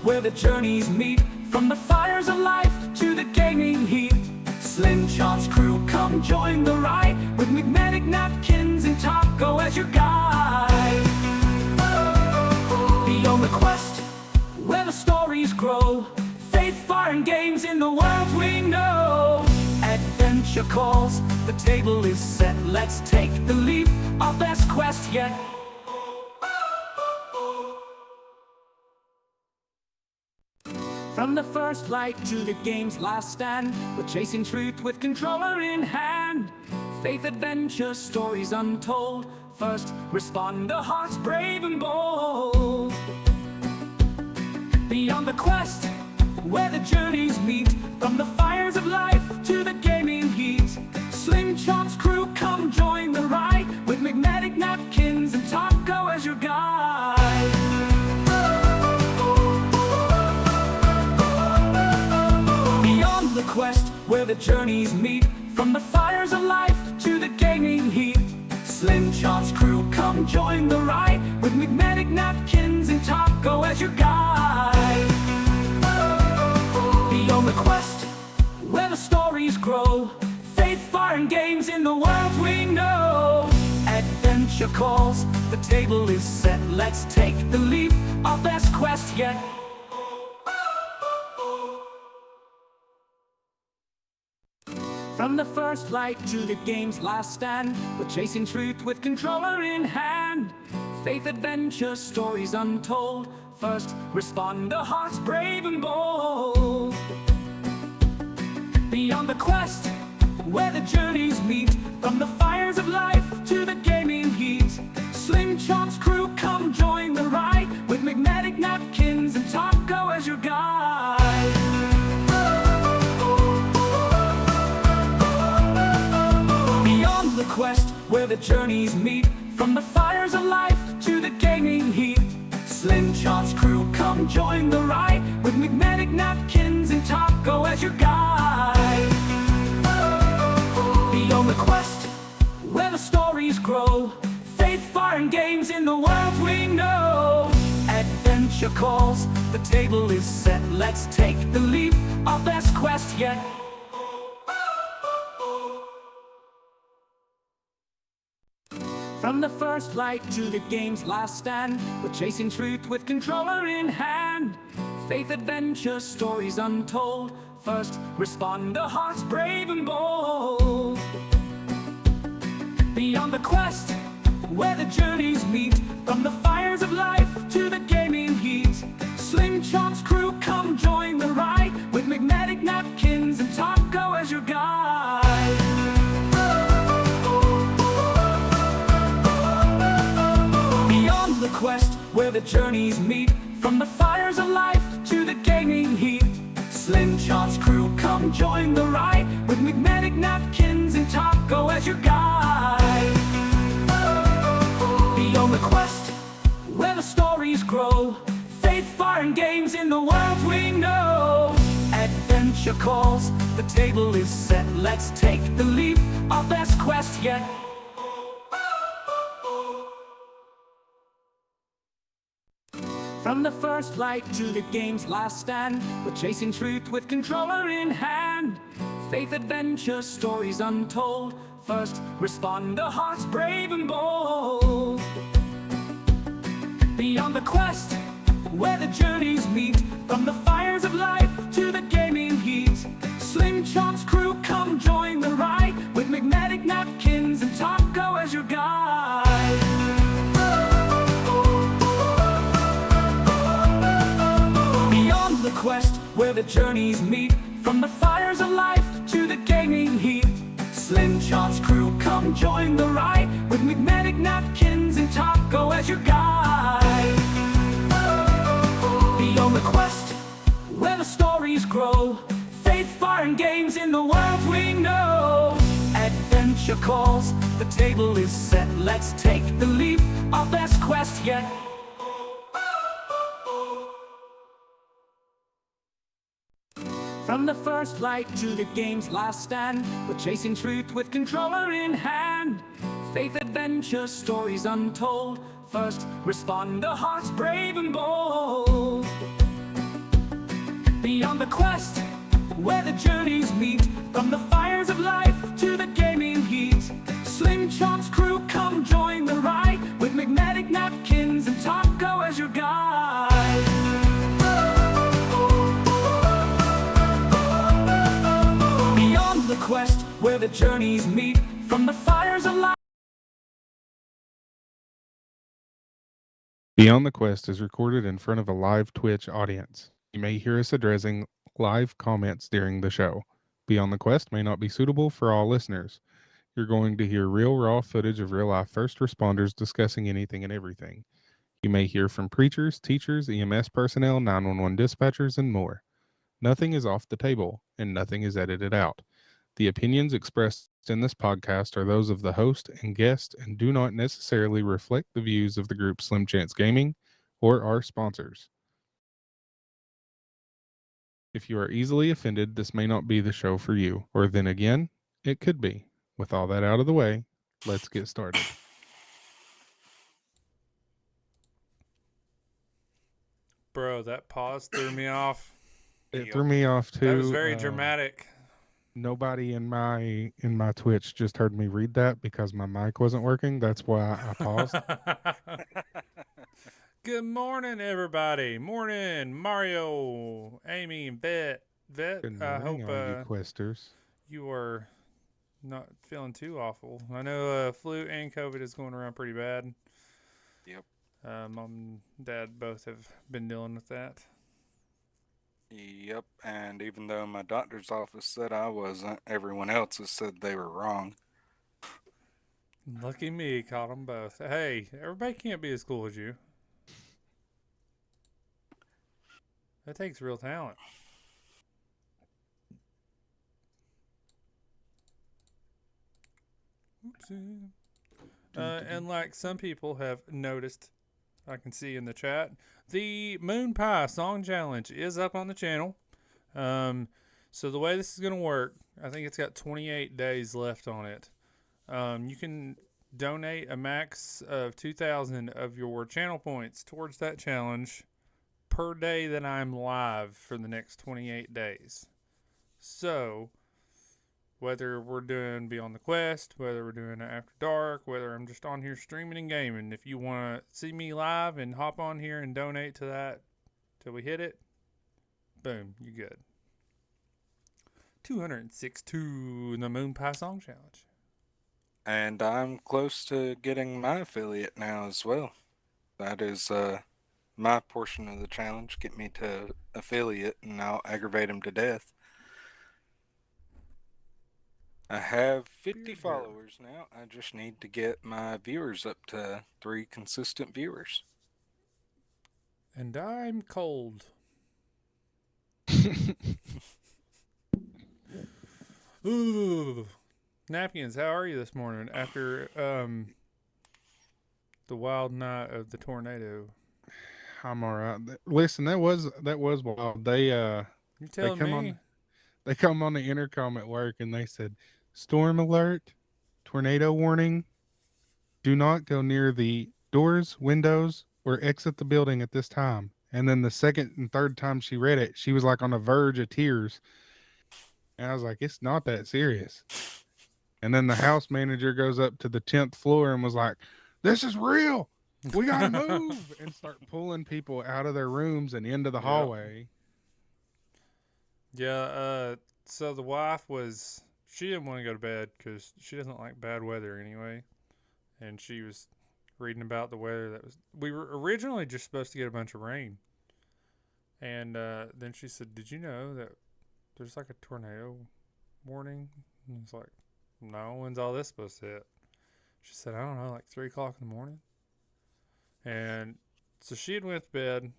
where the journeys meet. From the fires of life to the gaming heat, Slim Chance crew, come join the ride, with McMedic, Napkins, and Taco as your guide. Beyond the quest, where the stories grow, faith, fire, and games in the world we know. Adventure calls, the table is set, let's take the leap, our best quest yet. From the first light to the game's last stand, we're chasing truth with controller in hand. Faith, adventure, stories untold, first responder, hearts brave and bold. Beyond the quest, where the journeys meet, from the fires of life to the gaming heat, Slim Chance crew, come join the ride, with McMedic, Napkins, and Taco as your guide. Beyond the quest, where the journeys meet, from the fires of life to the gaming heat, Slim Chance crew, come join the ride, with McMedic, Napkins, and Taco as your guide. Beyond the quest, where the stories grow, faith, fire, and games in the world we know. Adventure calls, the table is set, let's take the leap, our best quest yet. From the first light to the game's last stand, we're chasing truth with controller in hand. Faith, adventure, stories untold, first responder, hearts brave and bold. Beyond the quest, where the journeys meet, from the fires of life to the gaming heat, Slim Chance crew, come join the ride, with McMedic, Napkins, and Taco as your guide. Beyond the quest, where the journeys meet, from the fires of life to the gaming heat, Slim Chance crew, come join the ride, with McMedic, Napkins, and Taco as your guide. Beyond the quest, where the stories grow, faith, fire, and games in the world we know. Adventure calls, the table is set, let's take the leap, our best quest yet. From the first light to the game's last stand, we're chasing truth with controller in hand. Faith, adventure, stories untold, first responder, hearts brave and bold. Beyond the quest, where the journeys meet, from the fires of life to the gaming heat, Slim Chance crew, come join the ride, with McMedic, Napkins, and Taco as your guide. Beyond the quest, where the journeys meet, from the fires of life to the gaming heat, Slim Chance crew, come join the ride, with McMedic, Napkins, and Taco as your guide. Beyond the quest, where the stories grow, faith, fire, and games in the world we know. Adventure calls, the table is set, let's take the leap, our best quest yet. From the first light to the game's last stand, we're chasing truth with controller in hand. Faith, adventure, stories untold, first responder, hearts brave and bold. Beyond the quest, where the journeys meet, from the fires of life to the gaming heat, Slim Chance crew, come join the ride, with McMedic, Napkins, and Taco as your guide. Beyond the quest, where the journeys meet, from the fires of life to the gaming heat, Slim Chance crew, come join the ride, with McMedic, Napkins, and Taco as your guide. Beyond the quest, where the stories grow, faith, fire, and games in the world we know. Adventure calls, the table is set, let's take the leap, our best quest yet. From the first light to the game's last stand, we're chasing truth with controller in hand. Faith, adventure, stories untold, first responder, hearts brave and bold. Beyond the quest, where the journeys meet, from the fires of life to the gaming heat. Slim Chop's crew, come join the ride, with McMedic, Napkins, and Taco as your guide. Beyond the quest, where the journeys meet, from the fires of life. Beyond the Quest is recorded in front of a live Twitch audience. You may hear us addressing live comments during the show. Beyond the Quest may not be suitable for all listeners. You're going to hear real raw footage of real life first responders discussing anything and everything. You may hear from preachers, teachers, EMS personnel, 911 dispatchers, and more. Nothing is off the table, and nothing is edited out. The opinions expressed in this podcast are those of the host and guest and do not necessarily reflect the views of the group Slim Chance Gaming or our sponsors. If you are easily offended, this may not be the show for you, or then again, it could be. With all that out of the way, let's get started. Bro, that pause threw me off. It threw me off too. That was very dramatic. Nobody in my Twitch just heard me read that because my mic wasn't working. That's why I paused. Good morning, everybody. Morning, Mario, Amy, and Vet. Good I morning, hope all you questers. you are not feeling too awful. I know flu and COVID is going around pretty bad. Yep. Mom and Dad both have been dealing with that. Yep, and even though my doctor's office said I wasn't, everyone else has said they were wrong. Lucky me, caught them both. Hey, everybody can't be as cool as you. That takes real talent. Oopsie. And like some people have noticed, I can see in the chat, the Moon Pie Song Challenge is up on the channel. So the way this is going to work, I think it's got 28 days left on it. You can donate a max of 2,000 of your channel points towards that challenge per day that I'm live for the next 28 days. So whether we're doing Beyond the Quest, whether we're doing After Dark, whether I'm just on here streaming and gaming, if you want to see me live and hop on here and donate to that till we hit it, boom, you good. 206 in the Moon Pie Song Challenge. And I'm close to getting my affiliate now as well. That is my portion of the challenge. Get me to affiliate and I'll aggravate him to death. I have 50 followers now. I just need to get my viewers up to 3 consistent viewers. And I'm cold. Ooh. Napkins, how are you this morning after the wild night of the tornado? I'm all right. Listen, that was wild. You tell me. They come on the intercom at work and they said, "Storm alert, tornado warning. Do not go near the doors, windows, or exit the building at this time." And then the second and third time she read it, she was like on the verge of tears. And I was like, "It's not that serious." And then the house manager goes up to the 10th floor and was like, "This is real. We got to move," and start pulling people out of their rooms and into the hallway. Yeah, so the wife she didn't want to go to bed because she doesn't like bad weather anyway. And she was reading about the weather we were originally just supposed to get a bunch of rain. And then she said, "Did you know that there's like a tornado warning?" And it's like, "No, when's all this supposed to hit?" She said, "I don't know, like 3 o'clock in the morning." And so she had went to bed,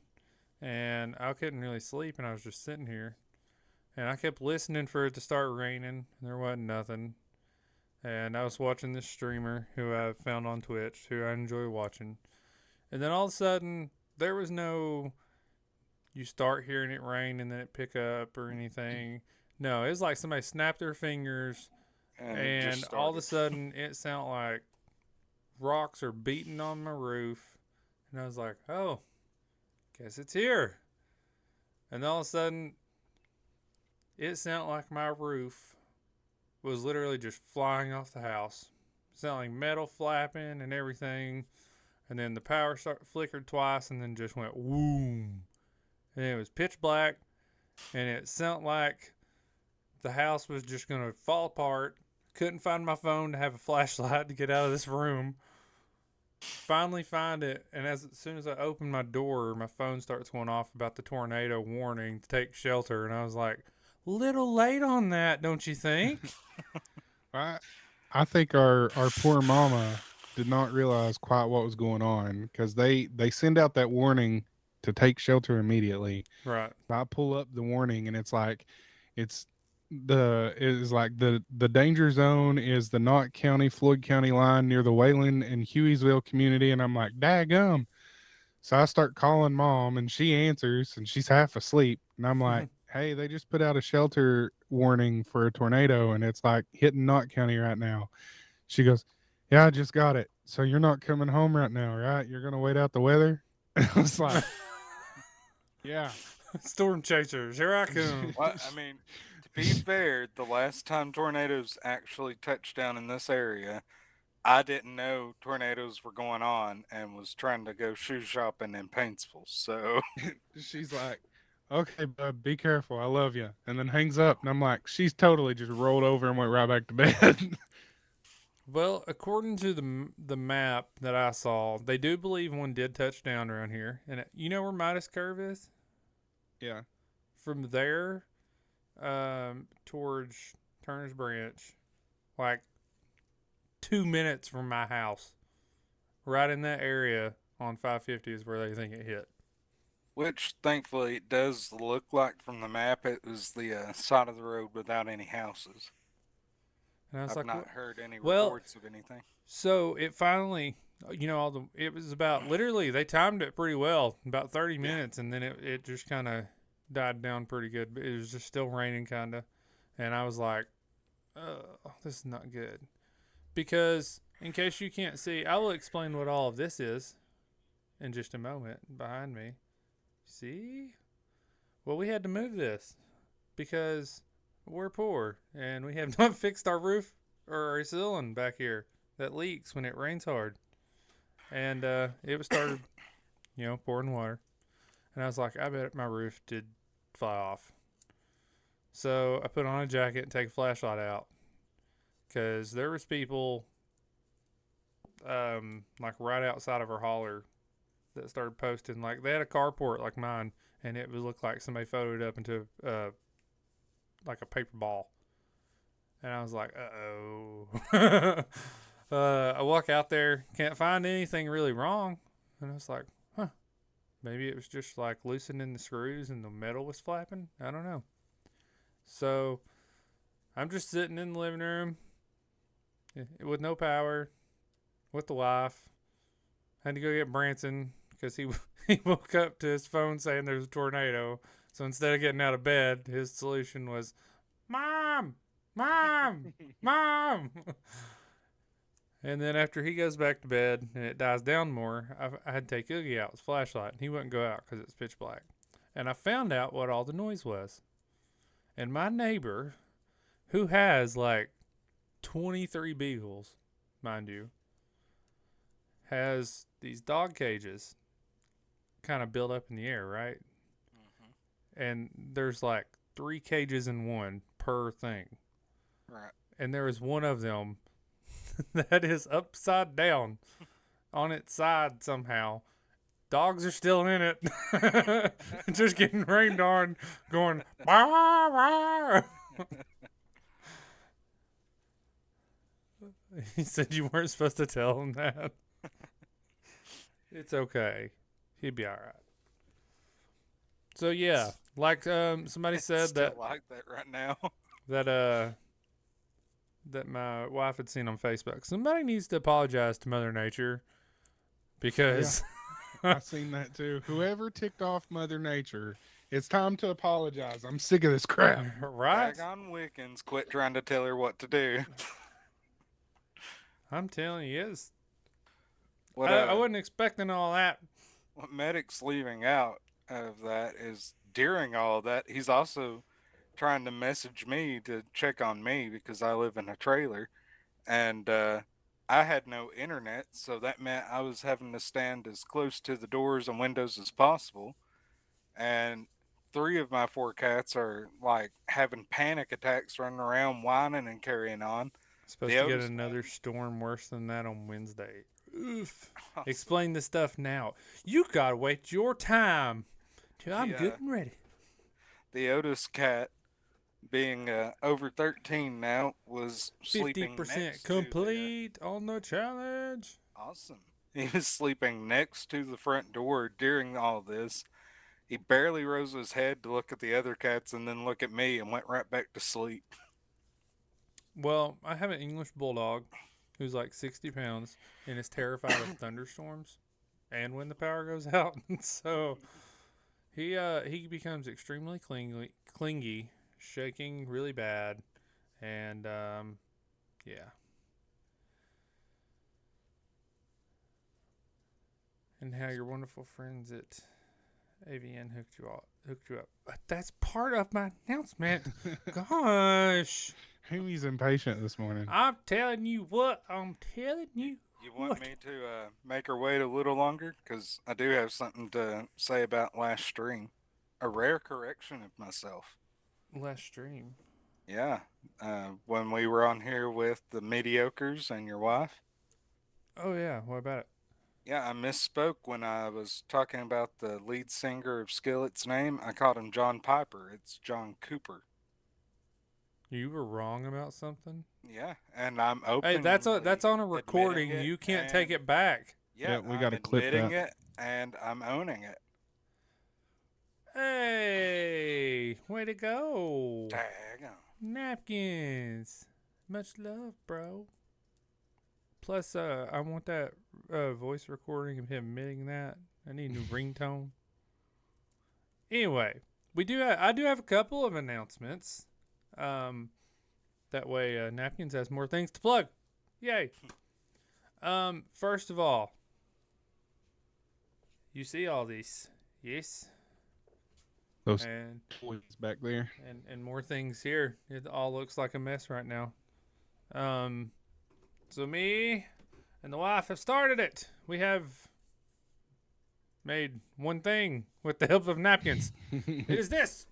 and I couldn't really sleep, and I was just sitting here. And I kept listening for it to start raining, and there wasn't nothing. And I was watching this streamer who I found on Twitch, who I enjoy watching. And then all of a sudden, there was no, you start hearing it rain and then it pick up or anything. No, it was like somebody snapped their fingers, and all of a sudden, it sounded like rocks are beating on my roof. And I was like, "Oh, guess it's here." And all of a sudden, it sounded like my roof was literally just flying off the house. Sounding like metal flapping and everything. And then the power flickered twice and then just went whoom. And it was pitch black. And it sounded like the house was just going to fall apart. Couldn't find my phone to have a flashlight to get out of this room. Finally find it, and as soon as I open my door, my phone starts going off about the tornado warning to take shelter, and I was like, little late on that, don't you think? I think our poor mama did not realize quite what was going on, because they send out that warning to take shelter immediately. Right. I pull up the warning, and it's like the danger zone is the Knott County Floyd County line near the Wayland and Hueysville community, and I'm like, daggum. So I start calling mom, and she answers, and she's half asleep, and I'm like, hey, they just put out a shelter warning for a tornado, and it's like hitting Knott County right now. She goes, yeah, I just got it. So you're not coming home right now, right? You're gonna wait out the weather? I was like, yeah. Storm chasers, here I come. Well, I mean, to be fair, the last time tornadoes actually touched down in this area, I didn't know tornadoes were going on and was trying to go shoe shopping in Paintsville. So She's like, okay, bud, be careful. I love you. And then hangs up. And I'm like, she's totally just rolled over and went right back to bed. Well, according to the map that I saw, they do believe one did touch down around here. And you know where Midas Curve is? Yeah. From there towards Turner's Branch, like 2 minutes from my house, right in that area on 550 is where they think it hit. which thankfully it does look like from the map it was the side of the road without any houses. And I was I've like, not heard any well, reports of anything. so it finally, it was about, literally, they timed it pretty well, about 30 minutes, and then it just kind of died down pretty good. But it was just still raining, kind of. And I was like, oh, this is not good. Because, in case you can't see, I will explain what all of this is in just a moment behind me. See? Well, we had to move this because we're poor and we have not fixed our roof or our ceiling back here that leaks when it rains hard. And it was started, pouring water. And I was like, I bet my roof did fly off. So I put on a jacket and take a flashlight out. Because there was people like right outside of our holler that started posting. Like they had a carport like mine, and it would look like somebody photoed up into like a paper ball. And I was like, uh-oh. I walk out there, can't find anything really wrong. And I was like, maybe it was just like loosening the screws and the metal was flapping. I don't know. So I'm just sitting in the living room with no power, with the wife. Had to go get Branson because he woke up to his phone saying there's a tornado. So instead of getting out of bed, his solution was, Mom! Mom! Mom! And then after he goes back to bed and it dies down more, I had to take Oogie out with a flashlight. And he wouldn't go out because it's pitch black. And I found out what all the noise was. And my neighbor, who has like 23 beagles, mind you, has these dog cages kind of built up in the air, right? Mm-hmm. And there's like 3 cages in one per thing. Right. And there is one of them that is upside down on its side somehow. Dogs are still in it. Just getting rained on, going, bah, bah. He said you weren't supposed to tell him that. It's okay. He'd be all right. So yeah, like somebody said Still that like that right now. that my wife had seen on Facebook. Somebody needs to apologize to Mother Nature because I've seen that too. Whoever ticked off Mother Nature, it's time to apologize. I'm sick of this crap. right? Daggone Wiccans, quit trying to tell her what to do. I'm telling you, it's. What I wasn't expecting all that. What Medic's leaving out of that is during all of that, he's also trying to message me to check on me because I live in a trailer, and I had no internet, so that meant I was having to stand as close to the doors and windows as possible. And three of my four cats are like having panic attacks, running around, whining and carrying on. The Supposed to get oldest another one, storm worse than that on Wednesday. Oof. awesome. Explain the stuff now. You gotta wait your time till I'm The good and ready. the oldest cat, being over 13 now, was sleeping 50% next to the complete on the challenge. awesome. He was sleeping next to the front door during all this. He barely rose his head to look at the other cats and then look at me and went right back to sleep. Well, I have an English bulldog who's like 60 pounds and is terrified of thunderstorms and when the power goes out. So he becomes extremely clingy, shaking really bad, and yeah. And how your wonderful friends at AVN hooked you up. That's part of my announcement. Gosh. Amy's impatient this morning. I'm telling you what. I'm telling you. You want What? me to make her wait a little longer? Because I do have something to say about last stream. A rare correction of myself. Last stream. Yeah, when we were on here with the mediocres and your wife. Oh yeah. What about it? Yeah, I misspoke when I was talking about the lead singer of Skillet's name. I called him John Piper. It's John Cooper. You were wrong about something. Yeah, and I'm Hey, that's on a admitting recording. it, You can't take and it back. yeah, Yeah, we I'm gotta clip admitting that. it, and I'm owning it. Hey, way to go. Daggone. Napkins. Much love, bro. Plus, I want that voice recording of him admitting that. I need a new ringtone. Anyway, I do have a couple of announcements. That way, Napkins has more things to plug. Yay. First of all, you see all these, yes, Those and toys back there. and more things here. It all looks like a mess right now. So me and the wife have started it. We have made one thing with the help of napkins. It is this.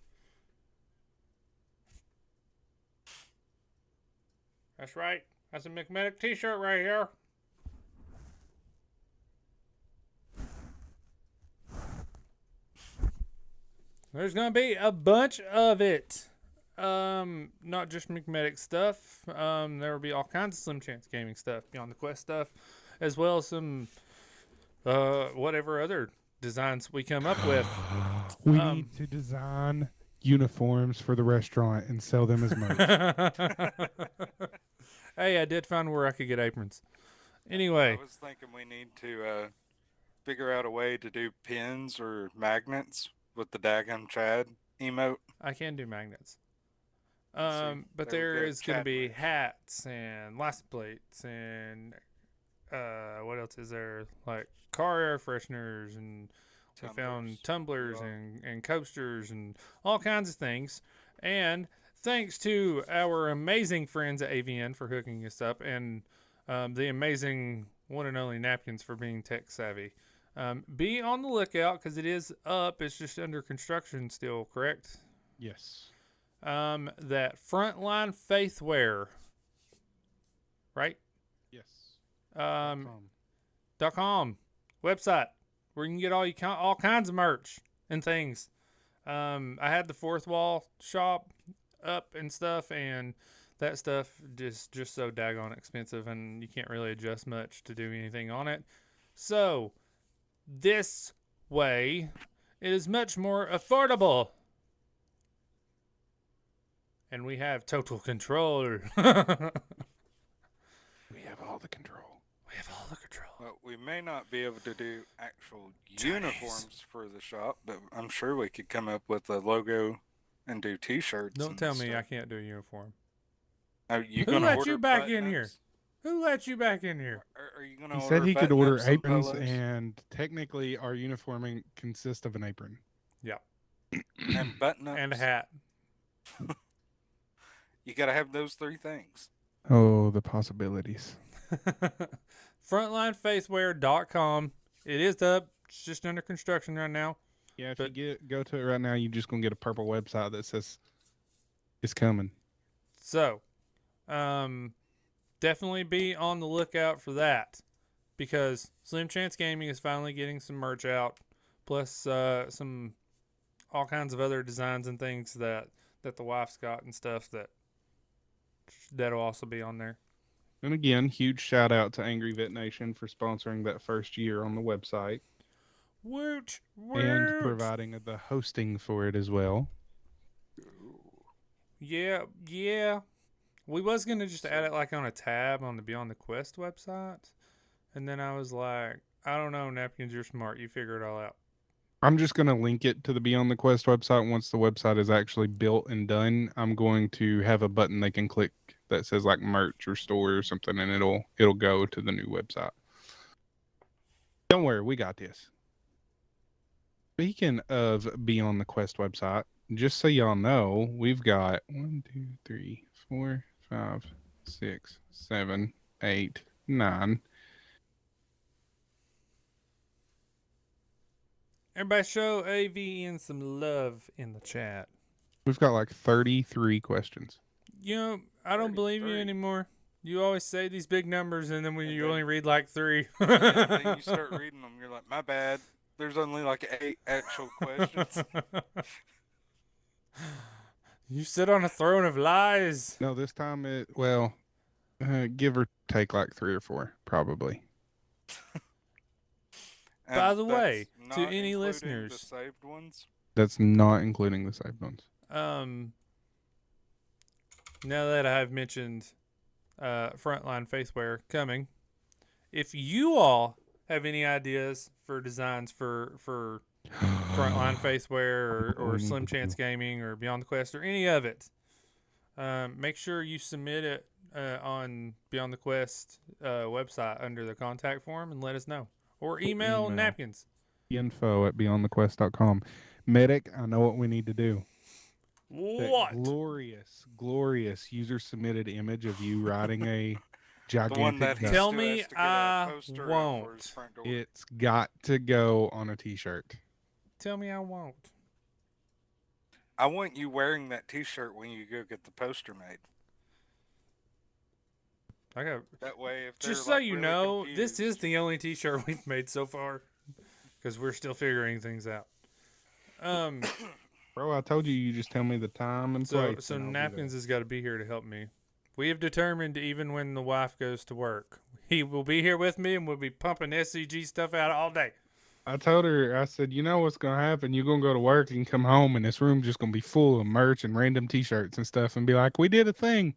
That's right. That's a McMedic t-shirt right here. There's gonna be a bunch of it. Not just McMedic stuff. There will be all kinds of Slim Chance Gaming stuff, Beyond the Quest stuff, as well as some whatever other designs we come up with. We need to design uniforms for the restaurant and sell them as merch. Hey, I did find where I could get aprons. I Anyway, was thinking we need to figure out a way to do pins or magnets with the daggum Chad emote. I can do magnets. See, But there we there go, is going to Chad be merch. hats and license plates and what else is there? Like car air fresheners, and we found tumblers Yeah. and coasters and all kinds of things. And thanks to our amazing friends at AVN for hooking us up, and the amazing one and only Napkins for being tech savvy. Be on the lookout because it is up. It's just under construction still, correct? Yes. That Frontline Faithwear, right? Yes. .com website where you can get all kinds of merch and things. I had the Fourth Wall shop up and stuff, and that stuff just so daggone expensive, and you can't really adjust much to do anything on it. So this way, it is much more affordable. And we have total control. We have all the control. We have all the control. Well, we may not be able to do actual Chinese. uniforms for the shop, but I'm sure we could come up with a logo and do T-shirts. Don't and tell me I stuff. can't do a uniform. Are you Who gonna let order you back in here? buttons? Who let you back in here? Are you gonna He order said he could order button-ups and aprons, polos? and technically our uniforming consists of an apron. Yeah. and button-ups And a hat. You gotta have those three things. Oh, the possibilities. FrontlineFacewear.com. It is up. It's just under construction right now. Yeah, if But- you go to it right now, you're just gonna get a purple website that says it's coming. So, definitely be on the lookout for that, because Slim Chance Gaming is finally getting some merch out, plus some all kinds of other designs and things that the wife's got and stuff that'll also be on there. And again, huge shout out to Angry Vet Nation for sponsoring that first year on the website Woot! and Woot! providing the hosting for it as well. Yeah. We was gonna just add it like on a tab on the Beyond the Quest website, and then I was like, I don't know, Napkins, you're smart. You figure it all out. I'm just going to link it to the Beyond the Quest website. Once the website is actually built and done, I'm going to have a button they can click that says like merch or store or something, and it'll go to the new website. Don't worry, we got this. Speaking of Beyond the Quest website, just so y'all know, we've got 1, 2, 3, 4, 5, 6, 7, 8, 9. Everybody show AVN some love in the chat. We've got like 33 questions. You know, I don't believe you 33. anymore. You always say these big numbers, and then when And you then- only read like 3. Yeah, then you start reading them, you're like, my bad. There's only like 8 actual questions. You sit on a throne of lies. No, this time give or take like 3 or 4, probably. By And the way, that's to not any including listeners- the saved ones. That's not including the saved ones. Now that I've mentioned Frontline Facewear coming, if you all have any ideas for designs for Frontline Facewear or Slim Chance Gaming or Beyond the Quest or any of it, make sure you submit it on Beyond the Quest website under the contact form and let us know. Or email Napkins. info@beyondthequest.com. Medic, I know what we need to do. That What? glorious user submitted image of you riding a The one gigantic that he duck. Tell still me has to get I a poster out for his won't. front door. It's got to go on a t-shirt. Tell me I won't. I want you wearing that T-shirt when you go get the poster made. I got. That way, if they're Just so like, you really know, this confused- is the only T-shirt we've made so far, because we're still figuring things out. Bro, I told you you just tell me the time and place. So and I'll be Napkins there. has got to be here to help me. We have determined even when the wife goes to work, he will be here with me, and we'll be pumping SCG stuff out all day. I told her, I said, you know what's going to happen? You're going to go to work and come home, and this room's just going to be full of merch and random t-shirts and stuff and be like, we did a thing.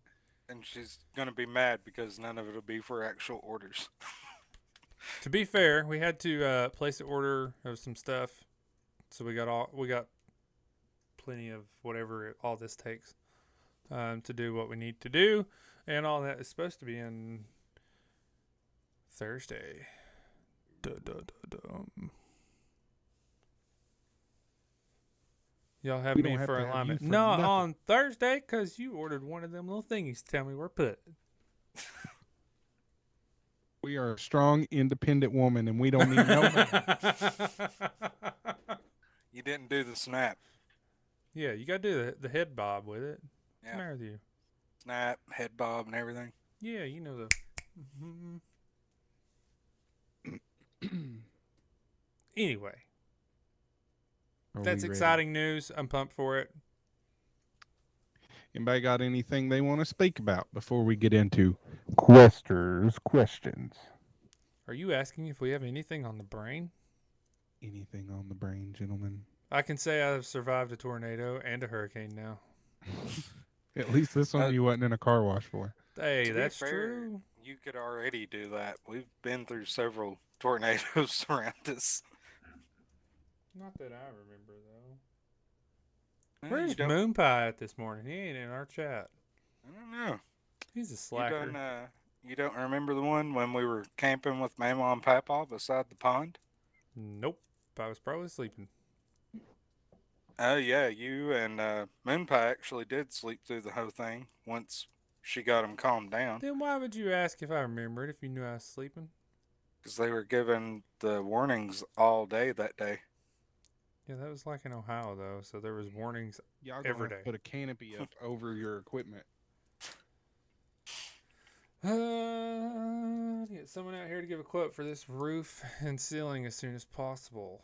And she's gonna be mad because none of it'll be for actual orders. To be fair, we had to place an order of some stuff, so we got plenty of whatever all this takes to do what we need to do, and all that is supposed to be in Thursday. Y'all have We me don't have for to have you alignment. for No, nothing. on Thursday, because you ordered one of them little thingies to tell me where to put it. We are a strong, independent woman, and we don't need no man. You didn't do the snap. Yeah, you got to do the head bob with it. What's the Yeah. matter with you? Snap, head bob, and everything. Yeah, you know the. Anyway, Are that's we ready? exciting news. I'm pumped for it. Anybody got anything they want to speak about before we get into Quester's questions? Are you asking if we have anything on the brain? Anything on the brain, gentlemen? I can say I've survived a tornado and a hurricane now. At least this one Uh, you wasn't in a car wash for. Hey, To be that's fair, true. You could already do that. We've been through several tornadoes around us. Not that I remember though. You Where's don't- Moon Pie at this morning? He ain't in our chat. I don't know. He's a You slacker. you don't remember the one when we were camping with Mama and Papa beside the pond? Nope. I was probably sleeping. Oh yeah, you and Moonpie actually did sleep through the whole thing once she got him calmed down Then why would you ask if I remembered if you knew I was sleeping? because they were given the warnings all day that day. Yeah, that was like in Ohio though, so there was warnings Y'all gonna every have to day. put a canopy up over your equipment. Get someone out here to give a quote for this roof and ceiling as soon as possible.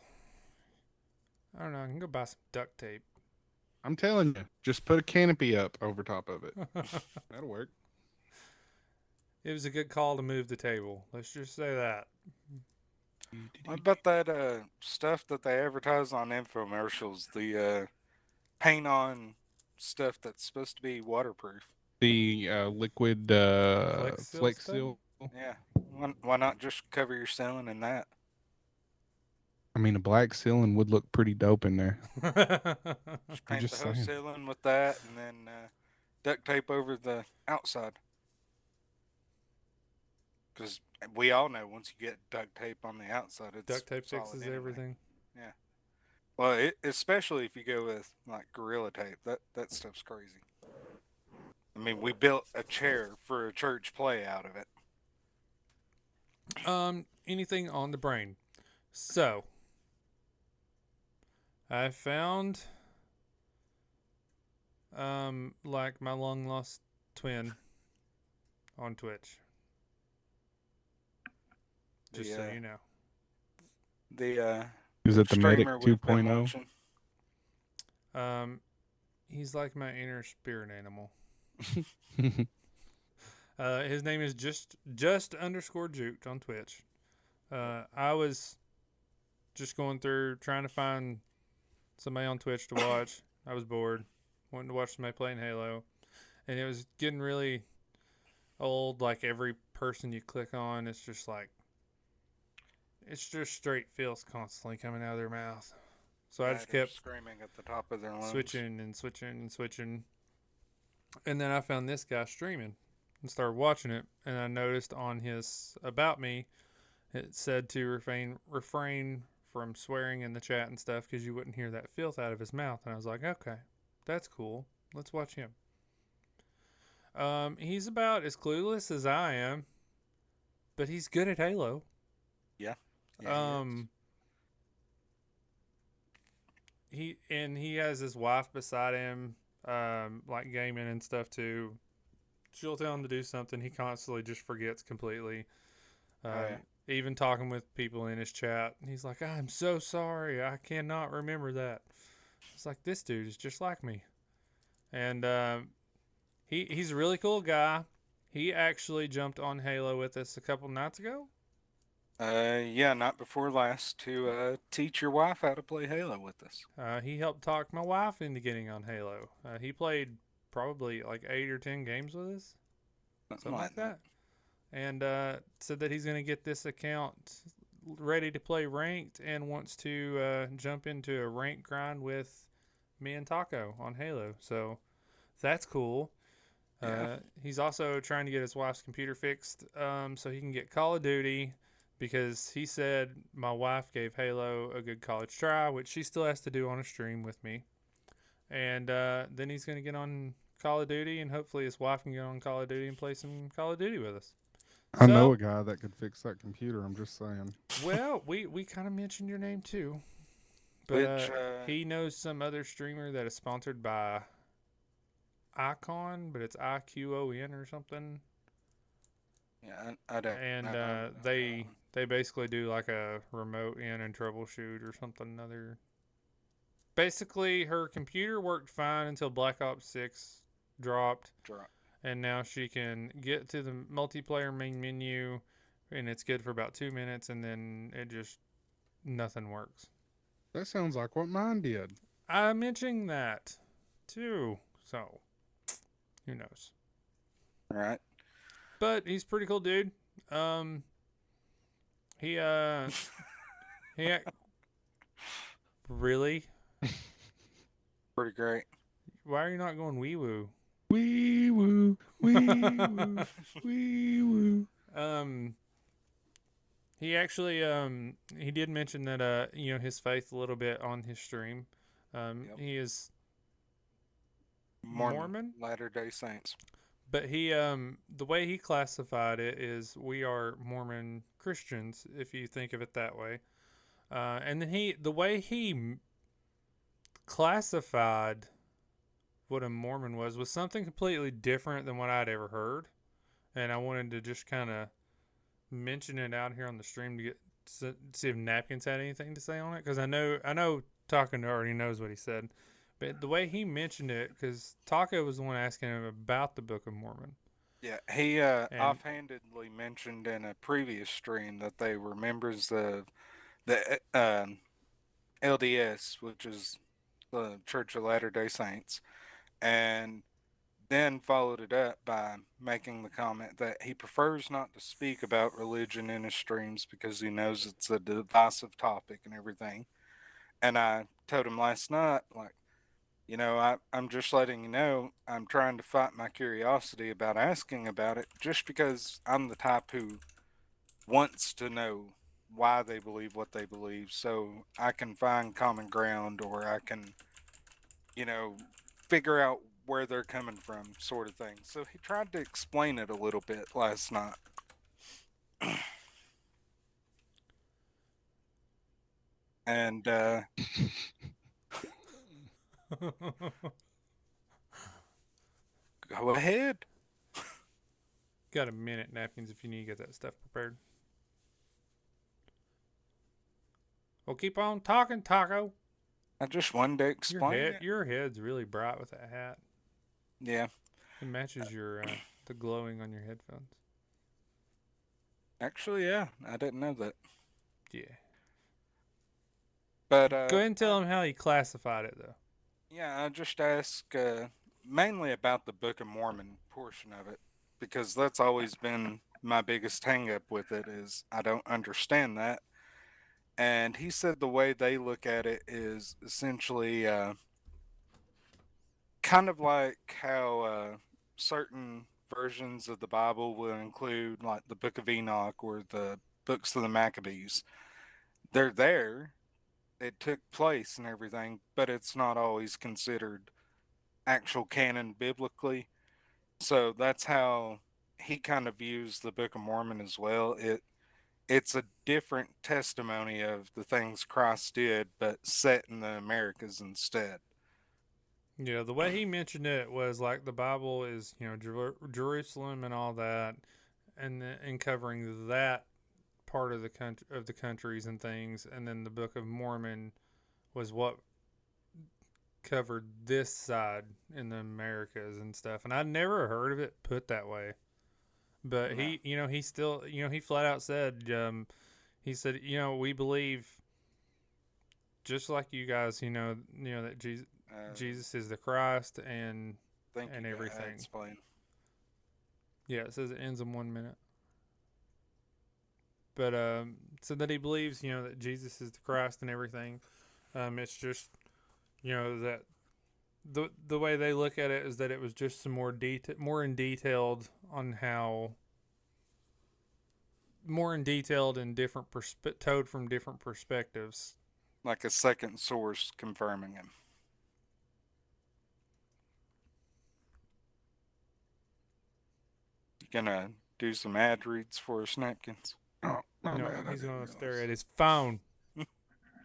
I don't know. I can go buy some duct tape. I'm telling you, just put a canopy up over top of it. That'll work. It was a good call to move the table. Let's just say that. What about that stuff that they advertise on infomercials? The paint on stuff that's supposed to be waterproof. The liquid Flex seal flex stuff? seal. Yeah. Why not just cover your ceiling in that? I mean, a black ceiling would look pretty dope in there. Just I'm paint just the whole saying. ceiling with that, and then duct tape over the outside. Because we all know once you get duct tape on the outside, it's Duct tape solid fixes anyway. everything. Yeah. Well, especially if you go with like Gorilla Tape, that stuff's crazy. I mean, we built a chair for a church play out of it. Anything on the brain. So, I found like my long lost twin on Twitch. Just so you know. The Is it the Medic streamer we've been 2.0? watching. He's like my inner spirit animal. His name is just underscore juked on Twitch. I was just going through trying to find somebody on Twitch to watch. I was bored, wanting to watch somebody playing Halo, and it was getting really old. Like every person you click on, it's just straight feels constantly coming out of their mouth. So I just They're kept screaming at the top of their lungs. switching and switching and switching. And then I found this guy streaming and started watching it. And I noticed on his About Me, it said to refrain from swearing in the chat and stuff because you wouldn't hear that filth out of his mouth. And I was like, okay, that's cool. Let's watch him. He's about as clueless as I am, but he's good at Halo. Yeah. He has his wife beside him, like gaming and stuff too. She'll tell him to do something, he constantly just forgets completely. Even talking with people in his chat, he's like, "I'm so sorry, I cannot remember that." It's like, this dude is just like me, and he's a really cool guy. He actually jumped on Halo with us a couple nights ago. Yeah, not before last to teach your wife how to play Halo with us. He helped talk my wife into getting on Halo. He played probably like 8 or 10 games with us, something like that. And said that he's going to get this account ready to play ranked and wants to jump into a rank grind with me and Taco on Halo. So that's cool. He's also trying to get his wife's computer fixed so he can get Call of Duty, because he said my wife gave Halo a good college try, which she still has to do on a stream with me. And then he's going to get on Call of Duty, and hopefully his wife can get on Call of Duty and play some Call of Duty with us. I know a guy that could fix that computer. I'm just saying. Well, we kind of mentioned your name too. But he knows some other streamer that is sponsored by Icon, but it's IQON or something. Yeah, I don't. And they basically do like a remote in and troubleshoot or something other. Basically, her computer worked fine until Black Ops 6 dropped. And now she can get to the multiplayer main menu, and it's good for about 2 minutes, and then nothing works. That sounds like what mine did. I'm mentioning that too, so who knows? All right. But he's a pretty cool dude. He really? Pretty great. Why are you not going wee woo? Wee woo, wee woo, wee woo. He actually he did mention that his faith a little bit on his stream. Yep. He is Mormon, Mormon, Latter-day Saints. but he the way he classified it is we are Mormon Christians, if you think of it that way. And then the way he classified what a Mormon was something completely different than what I'd ever heard, and I wanted to just kind of mention it out here on the stream to see if Napkins had anything to say on it, because I know Taco already knows what he said, but the way he mentioned it, because Taco was the one asking him about the Book of Mormon. Yeah, he And offhandedly mentioned in a previous stream that they were members of the LDS, which is the Church of Latter-day Saints, and then followed it up by making the comment that he prefers not to speak about religion in his streams because he knows it's a divisive topic and everything. And I told him last night, like, I'm just letting you know I'm trying to fight my curiosity about asking about it just because I'm the type who wants to know why they believe what they believe so I can find common ground or I can, you know, figure out where they're coming from, sort of thing. So he tried to explain it a little bit last night. And go ahead. got a minute, Napkins, if you need to get that stuff prepared. Well, keep on talking, Taco. I just wanted to explain it. Your head's really bright with that hat. Yeah. It matches your the glowing on your headphones. Actually, yeah, I didn't know that. Yeah. But Go ahead and tell him how he classified it, though. yeah, I just ask mainly about the Book of Mormon portion of it because that's always been my biggest hang up with it is I don't understand that. And he said the way they look at it is essentially kind of like how certain versions of the Bible will include like the Book of Enoch or the books of the Maccabees. They're there, it took place and everything, but it's not always considered actual canon biblically. So that's how he kind of views the Book of Mormon as well. It's a different testimony of the things Christ did, but set in the Americas instead. Yeah, the way he mentioned it was like the Bible is, Jerusalem and all that, and covering that part of the countries and things, and then the Book of Mormon was what covered this side in the Americas and stuff. And I'd never heard of it put that way. But No. he still, he flat out said, he said, we believe just like you guys, that Jesus is the Christ and Thank you. everything. Explain. Yeah, it says it ends in 1 minute. But so that he believes, that Jesus is the Christ and everything. It's just, that the way they look at it is that it was just some more detailed on how. More in detailed and different told from different perspectives. Like a second source confirming him. You gonna do some ad reads for us, Napkins? Oh, my No, bad, I he's didn't going to stare realize. at his phone.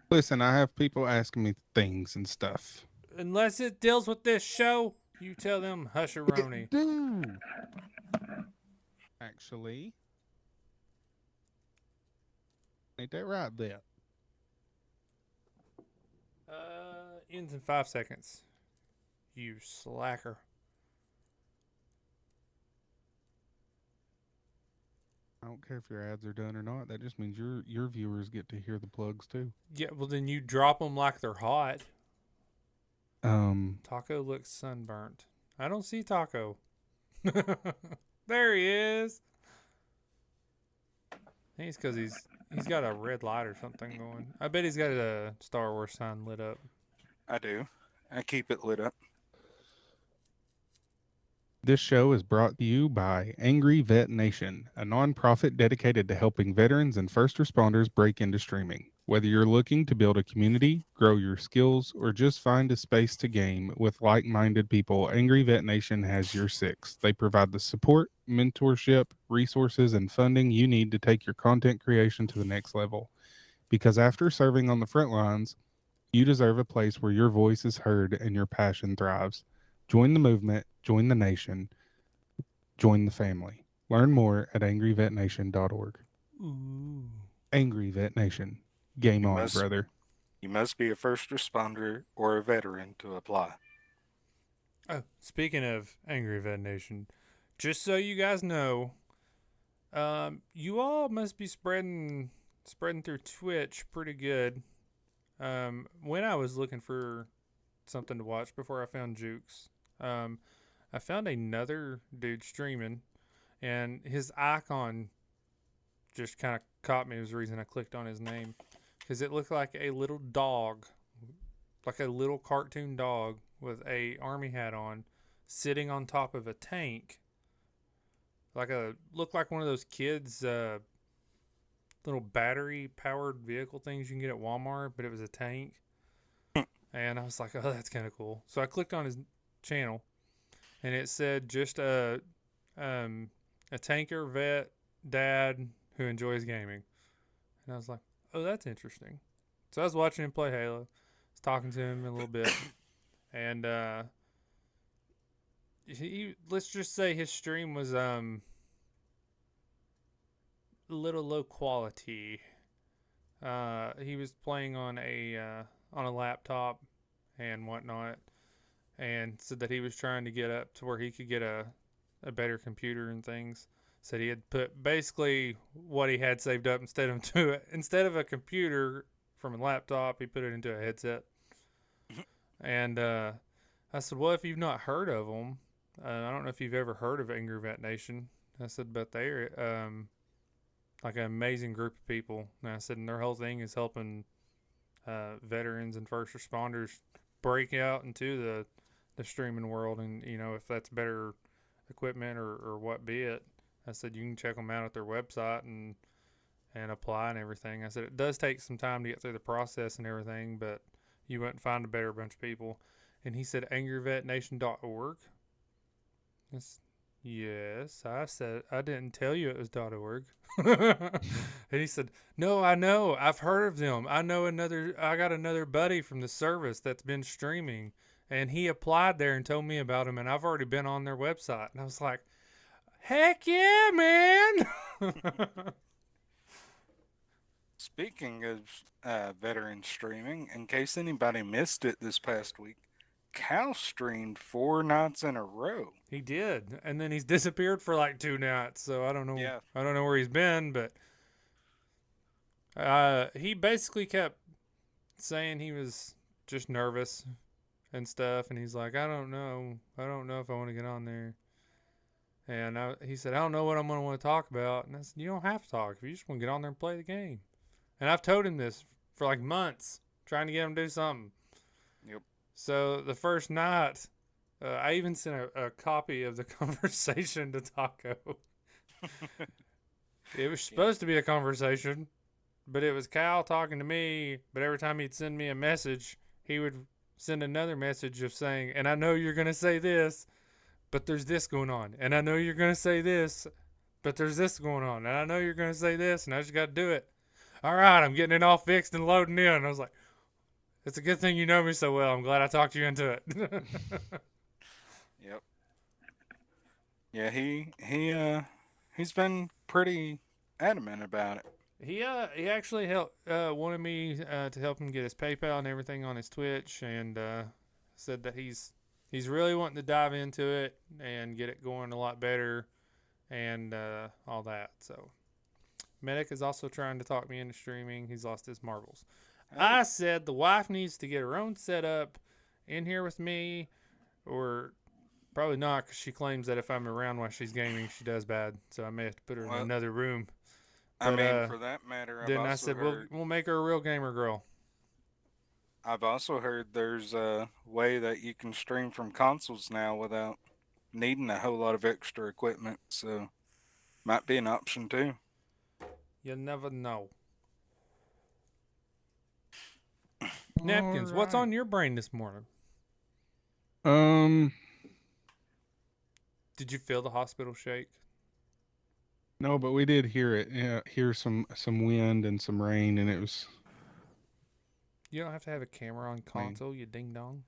Listen, I have people asking me things and stuff. Unless it deals with this show, you tell them husheroni. Do. Actually. Ain't that right there? Ends in 5 seconds. You slacker. I don't care if your ads are done or not. That just means your viewers get to hear the plugs too. Yeah, well then you drop them like they're hot. Um, Taco looks sunburnt. I don't see Taco. There he is. I think it's because he's got a red light or something going. I bet he's got a Star Wars sign lit up. I do. I keep it lit up. This show is brought to you by Angry Vet Nation, a nonprofit dedicated to helping veterans and first responders break into streaming. Whether you're looking to build a community, grow your skills, or just find a space to game with like minded people, Angry Vet Nation has your six. They provide the support, mentorship, resources, and funding you need to take your content creation to the next level. Because after serving on the front lines, you deserve a place where your voice is heard and your passion thrives. Join the movement, join the nation, join the family. Learn more at angryvetnation.org. Ooh. Angry Vet Nation. Game You on, must brother. you must be a first responder or a veteran to apply. Oh, speaking of Angry Vet Nation, just so you guys know, you all must be spreading through Twitch pretty good. When I was looking for something to watch before I found Jukes, I found another dude streaming, and his icon just kind of caught me. It was the reason I clicked on his name, because it looked like a little dog, like a little cartoon dog with a army hat on, sitting on top of a tank, looked like one of those kids little battery powered vehicle things you can get at Walmart, but it was a tank. And I was like, oh, that's kind of cool. So I clicked on his channel, and it said just a tanker vet dad who enjoys gaming. And I was like, oh, that's interesting. So I was watching him play Halo. I was talking to him a little bit, and let's just say his stream was a little low quality. He was playing on a laptop and whatnot, and said that he was trying to get up to where he could get a better computer and things. Said he had put basically what he had saved up instead of a computer from a laptop, he put it into a headset. And I said, well, if you've not heard of them, I don't know if you've ever heard of Angry Vet Nation. I said, but they're like an amazing group of people. And I said, and their whole thing is helping veterans and first responders break out into the streaming world. And, you know, if that's better equipment or what be it, I said, you can check them out at their website and apply and everything. I said, it does take some time to get through the process and everything, but you wouldn't find a better bunch of people. And he said, angryvetnation.org. Yes, I said, I didn't tell you it was .org. And he said, no, I know. I've heard of them. I got another buddy from the service that's been streaming, and he applied there and told me about them, and I've already been on their website. And I was like, heck yeah, man. Speaking of veteran streaming, in case anybody missed it this past week, Cal streamed 4 nights in a row. He did, and then he's disappeared for like 2 nights. So I don't know. Yeah. I don't know where he's been, but he basically kept saying he was just nervous and stuff, and he's like, I don't know if I want to get on there. And he said, I don't know what I'm going to want to talk about. And I said, you don't have to talk if you just want to get on there and play the game. And I've told him this for like months, trying to get him to do something. Yep. So the first night, I even sent a copy of the conversation to Taco. It was supposed to be a conversation, but it was Cal talking to me. But every time he'd send me a message, he would send another message of saying, and I know you're going to say this, but there's this going on. And I know you're going to say this, but there's this going on. And I know you're going to say this, and I just got to do it. All right, I'm getting it all fixed and loading in. And I was like, it's a good thing you know me so well. I'm glad I talked you into it. Yep. Yeah, he's been pretty adamant about it. He actually wanted me to help him get his PayPal and everything on his Twitch, and said that he's really wanting to dive into it and get it going a lot better, and all that. So, Medic is also trying to talk me into streaming. He's lost his marbles. I said the wife needs to get her own setup in here with me, or probably not, because she claims that if I'm around while she's gaming, she does bad. So I may have to put her in another room. I But, mean, for that matter, then I said, we'll make her a real gamer girl. I've also heard there's a way that you can stream from consoles now without needing a whole lot of extra equipment. So, might be an option too. You never know. Napkins, what's on your brain this morning? Did you feel the hospital shake? No, but we did hear it. Yeah, hear some wind and some rain, and it was. You don't have to have a camera on console, you ding dong.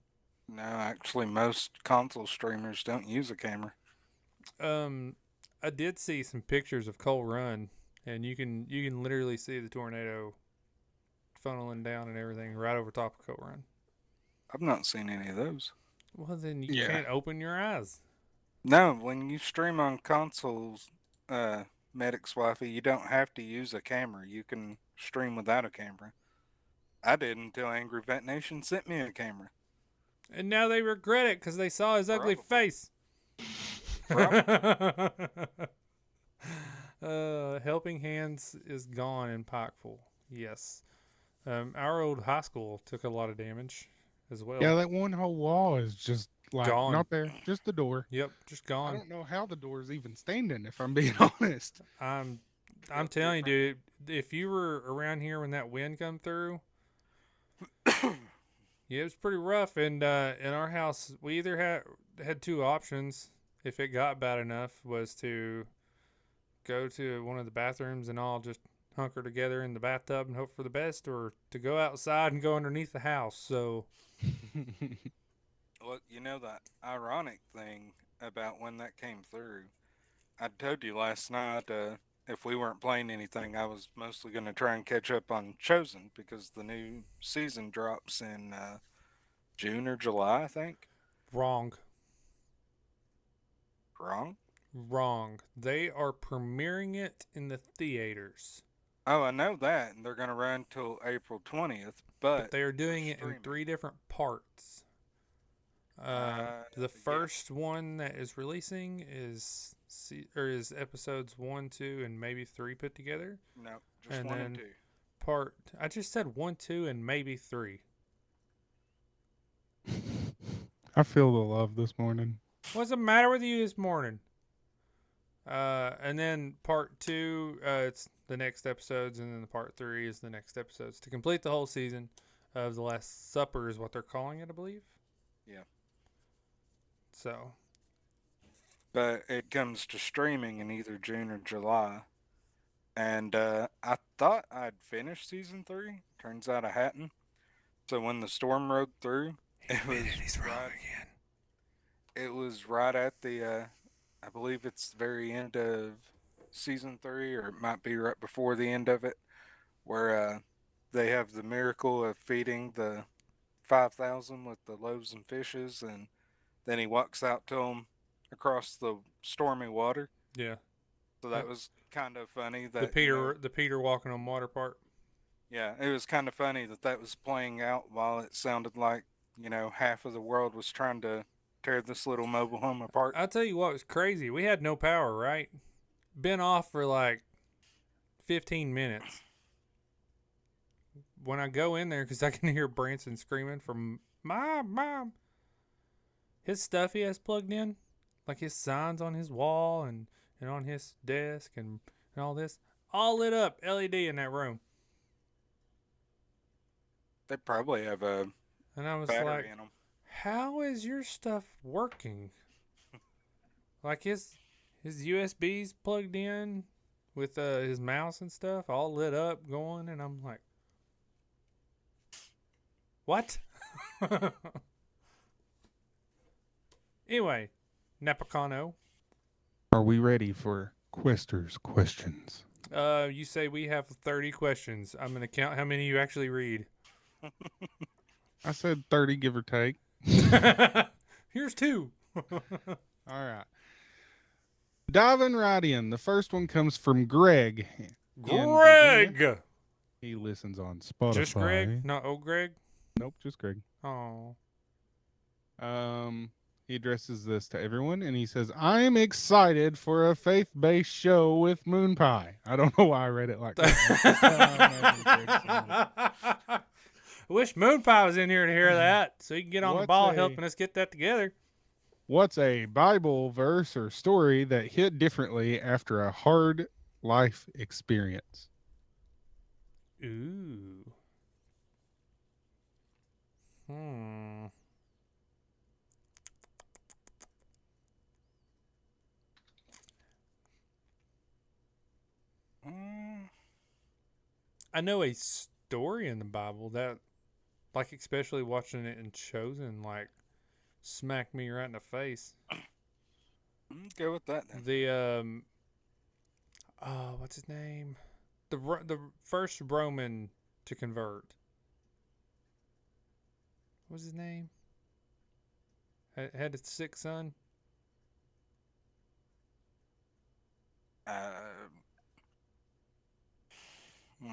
No, actually, most console streamers don't use a camera. I did see some pictures of Coal Run, and you can literally see the tornado funneling down and everything right over top of Coal Run. I've not seen any of those. Well, then you Yeah. can't open your eyes. No, when you stream on consoles, Medic's wifey, you don't have to use a camera. You can stream without a camera. I did until Angry Vet Nation sent me a camera. And now they regret it because they saw his ugly Probably. face. Helping Hands is gone in Pikeville. Yes. Our old high school took a lot of damage as well. Yeah, that one whole wall is just like Gone. not there, just the door. Yep, just I gone. don't know how the door's even standing, if I'm being honest. I'm telling you, dude, if you were around here when that wind come through, yeah, it was pretty rough. And in our house, we either had two options. If it got bad enough, was to go to one of the bathrooms and all just hunker together in the bathtub and hope for the best, or to go outside and go underneath the house. So, Well, you know that ironic thing about when that came through. I told you last night, if we weren't playing anything, I was mostly going to try and catch up on Chosen because the new season drops in June or July, I think. wrong. Wrong? They are premiering it in the theaters. Oh, I know that, and they're going to run till April 20th, But they are doing it in 3 different parts. The first one that is releasing is episodes 1, 2, and maybe 3 put together. No, just And 1 then and 2. I just said 1, 2, and maybe 3. I feel the love this morning. What's the matter with you this morning? And then part 2, it's the next episodes, and then the part 3 is the next episodes to complete the whole season of The Last Supper is what they're calling it, I believe. Yeah. So, But it comes to streaming in either June or July. And I thought I'd finished season 3. Turns out I hadn't. So when the storm rode through, he's wrong again. it was right at the, I believe it's the very end of season 3, or it might be right before the end of it, where they have the miracle of feeding the 5,000 with the loaves and fishes, and then he walks out to them across the stormy water. Yeah. So that was kind of funny. That The Peter walking on water part. Yeah, it was kind of funny that was playing out while it sounded like, half of the world was trying to tear this little mobile home apart. I'll tell you what was crazy. We had no power, right? Been off for like 15 minutes. When I go in there, because I can hear Branson screaming from Mom. His stuff he has plugged in, like his signs on his wall and on his desk and all this, all lit up LED in that room. They probably have a And I was battery like, in them. how is your stuff working? Like his USB's plugged in with his mouse and stuff, all lit up, going, and I'm like, what? Anyway, Napkins. Are we ready for Quester's questions? You say we have 30 questions. I'm gonna count how many you actually read. I said 30, give or take. Here's 2. All right. Diving right in. The first one comes from Greg. in Virginia. Greg. He listens on Spotify. Just Greg, not old Greg. Nope, just Greg. Oh. He addresses this to everyone, and he says, I'm excited for a faith-based show with Moon Pie. I don't know why I read it like that. I wish Moon Pie was in here to hear that, so he can get on the ball helping us get that together. What's a Bible verse or story that hit differently after a hard life experience? Ooh. Hmm. Mm, I know a story in the Bible that, like, especially watching it in Chosen, like, smacked me right in the face. go with that then. The what's his name? The first Roman to convert. What was his name? Had a sick son. Uh, hmm.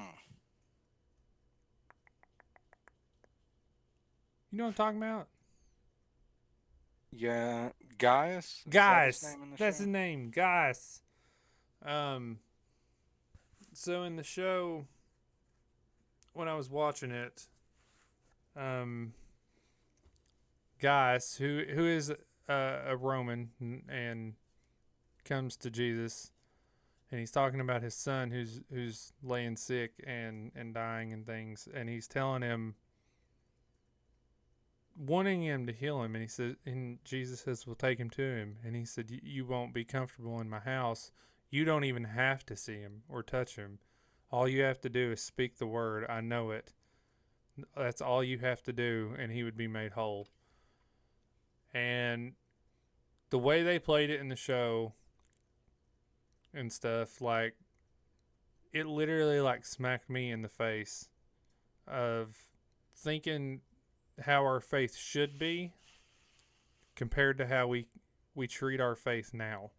You know what I'm talking about? Yeah, Gaius. Is that his Guys, name in the that's show? his name. Guys. Um. So in the show, when I was watching it, um, Gaius, who is a Roman and comes to Jesus, and he's talking about his son who's laying sick and dying and things, and he's telling him, wanting him to heal him, and he said, and Jesus says, "We'll take him to him," and he said, "You won't be comfortable in my house. You don't even have to see him or touch him. All you have to do is speak the word. I know it. That's all you have to do, and he would be made whole." And the way they played it in the show and stuff, like, it literally like smacked me in the face of thinking how our faith should be compared to how we treat our faith now.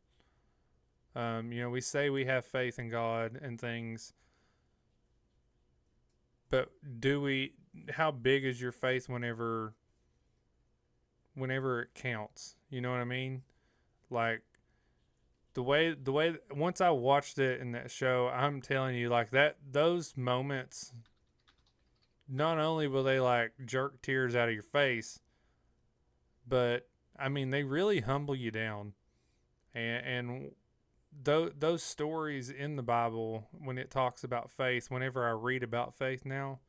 We say we have faith in God and things, but do we? How big is your faith whenever it counts? You know what I mean? Like, the way once I watched it in that show, I'm telling you, like, that those moments, not only will they like jerk tears out of your face, but I mean they really humble you down. And those stories in the Bible, when it talks about faith, whenever I read about faith now,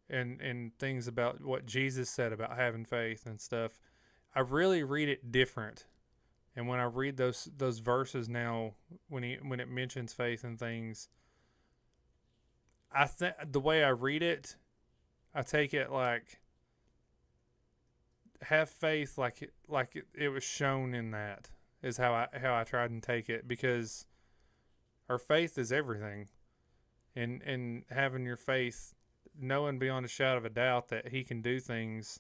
and things about what Jesus said about having faith and stuff, I really read it different. And when I read those verses now, when it mentions faith and things, I think the way I read it, I take it like, have faith like it was shown in that, is how I tried and take it, because our faith is everything. And having your faith, knowing beyond a shadow of a doubt that he can do things,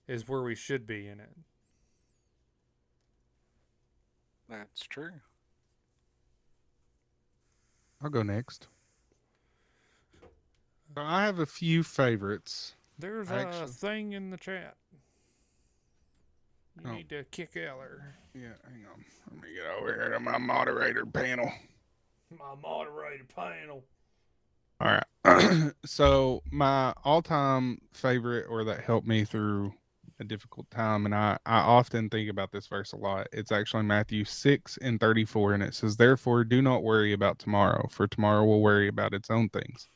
is where we should be in it. That's true. I'll go next. So I have a few favorites. There's a Actually, thing in the chat. You Oh. need to kick Eller. yeah, hang on. Let me get over here to my moderator panel. My moderator panel. All right. So my all-time favorite, or that helped me through a difficult time, and I often think about this verse a lot. It's actually Matthew 6:34, and it says, "Therefore, do not worry about tomorrow, for tomorrow will worry about its own things.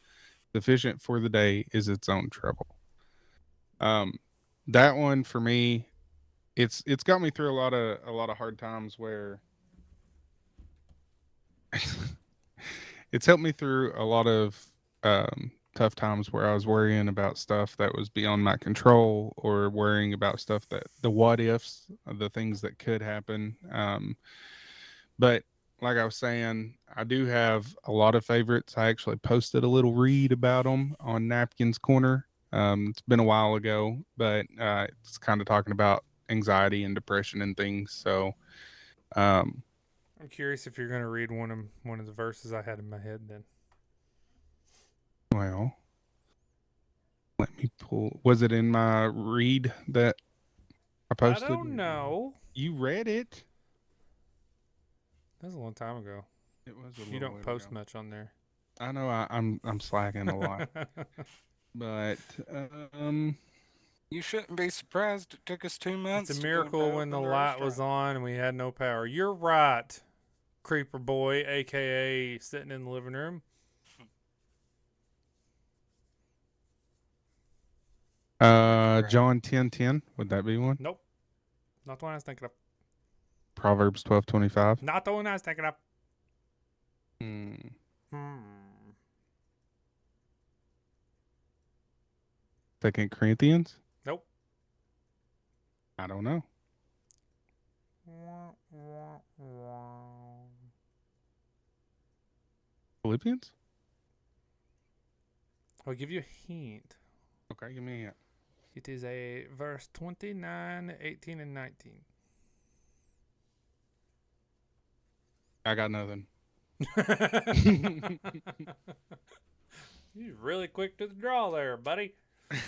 Sufficient for the day is its own trouble." Um, that one for me, it's got me through a lot of hard times where it's helped me through a lot of tough times where I was worrying about stuff that was beyond my control, or worrying about stuff that the what ifs, the things that could happen. But like I was saying, I do have a lot of favorites. I actually posted a little read about them on Napkins Corner. It's been a while ago, but it's kind of talking about anxiety and depression and things. So, um, I'm curious if you're going to read one of the verses I had in my head then. well, let me pull. Was it in my read that I I posted? don't know. You read it? That was a long time ago. It was a You little don't bit post ago. much on there. I know I'm slacking a lot, but You shouldn't be surprised it took us 2 months It's a to go miracle to when the open the light was restaurant. on and we had no power. You're right, Creeper Boy, aka sitting in the living room. Right. John 10:10. Would that be one? Nope. Not the one I was thinking of. Proverbs 12:25. Not the one I was thinking of. Hmm. Hmm. 2 Corinthians. Nope. I don't know. Philippians. I'll give you a hint. Okay, give me a hint. It is a verse 29, 18, and 19. I got nothing. You're really quick to the draw there, buddy. It's,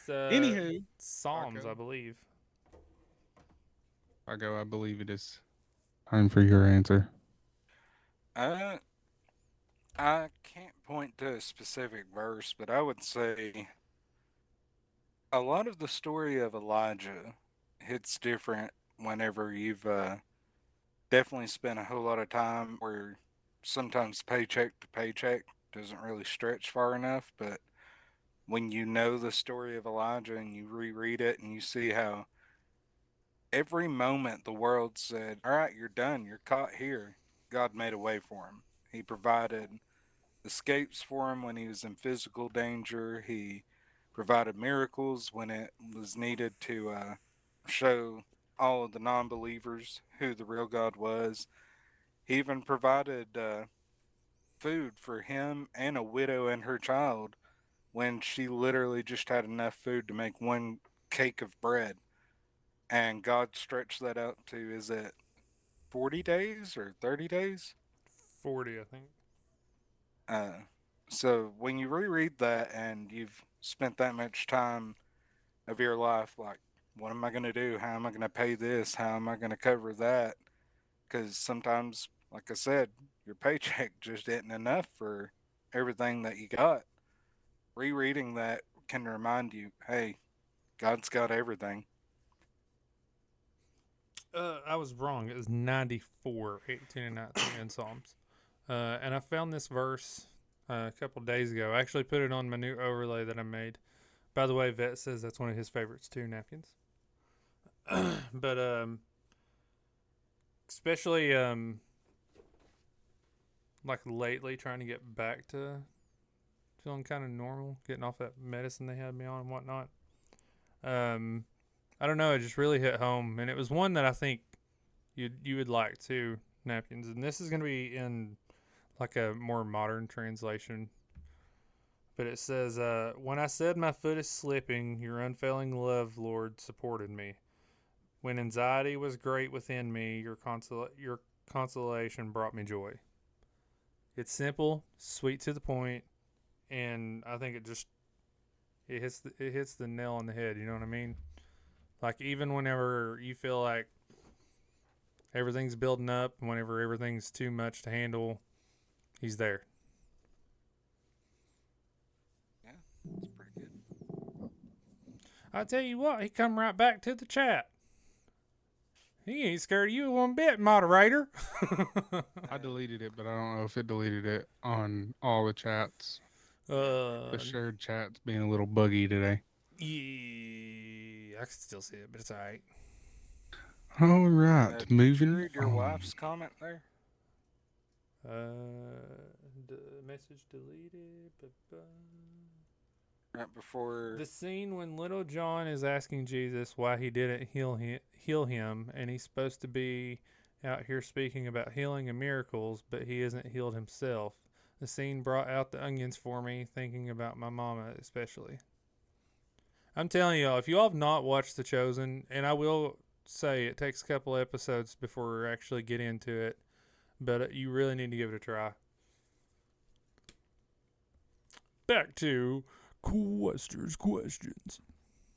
Anywho, Psalms, Taco. I believe. I believe it is time for your answer. I can't point to a specific verse, but I would say a lot of the story of Elijah hits different whenever you've definitely spent a whole lot of time where sometimes paycheck to paycheck doesn't really stretch far enough, but when you know the story of Elijah and you reread it and you see how every moment the world said, "All right, you're done, you're caught here," God made a way for him. He provided escapes for him when he was in physical danger. He provided miracles when it was needed to show all of the non believers who the real God was. He even provided food for him and a widow and her child when she literally just had enough food to make one cake of bread. And God stretched that out to, is it 40 days or 30 days? 40, I think. Uh, so when you reread that and you've spent that much time of your life, like, what am I going to do? How am I going to pay this? How am I going to cover that? Because sometimes, like I said, your paycheck just isn't enough for everything that you got. Rereading that can remind you, hey, God's got everything. I was wrong. It was 94, 18, and 19 in Psalms. And I found this verse a couple days ago. I actually put it on my new overlay that I made. By the way, Vet says that's one of his favorites too, Napkins. But especially like lately, trying to get back to feeling kind of normal, getting off that medicine they had me on and whatnot. I don't know, it just really hit home, and it was one that I think you would like too, Napkins. And this is going to be in like a more modern translation. But it says, "When I said my foot is slipping, your unfailing love, Lord, supported me. When anxiety was great within me, your consolation brought me joy." It's simple, sweet to the point, and I think it hits the nail on the head. You know what I mean? Like, even whenever you feel like everything's building up, whenever everything's too much to handle, he's there. Yeah, that's pretty good. I tell you what, he come right back to the chat. He ain't scared of you one bit, moderator. I deleted it, but I don't know if it deleted it on all the chats. The shared chat's being a little buggy today. Yeah, I can still see it, but it's alright. All right, Did moving you read your on. wife's comment there? Message deleted. Right before. The scene when little John is asking Jesus why he didn't heal him, and he's supposed to be out here speaking about healing and miracles, but he isn't healed himself. The scene brought out the onions for me, thinking about my mama especially. I'm telling y'all, if y'all have not watched The Chosen, and I will say it takes a couple episodes before we actually get into it, but you really need to give it a try. Back to questions.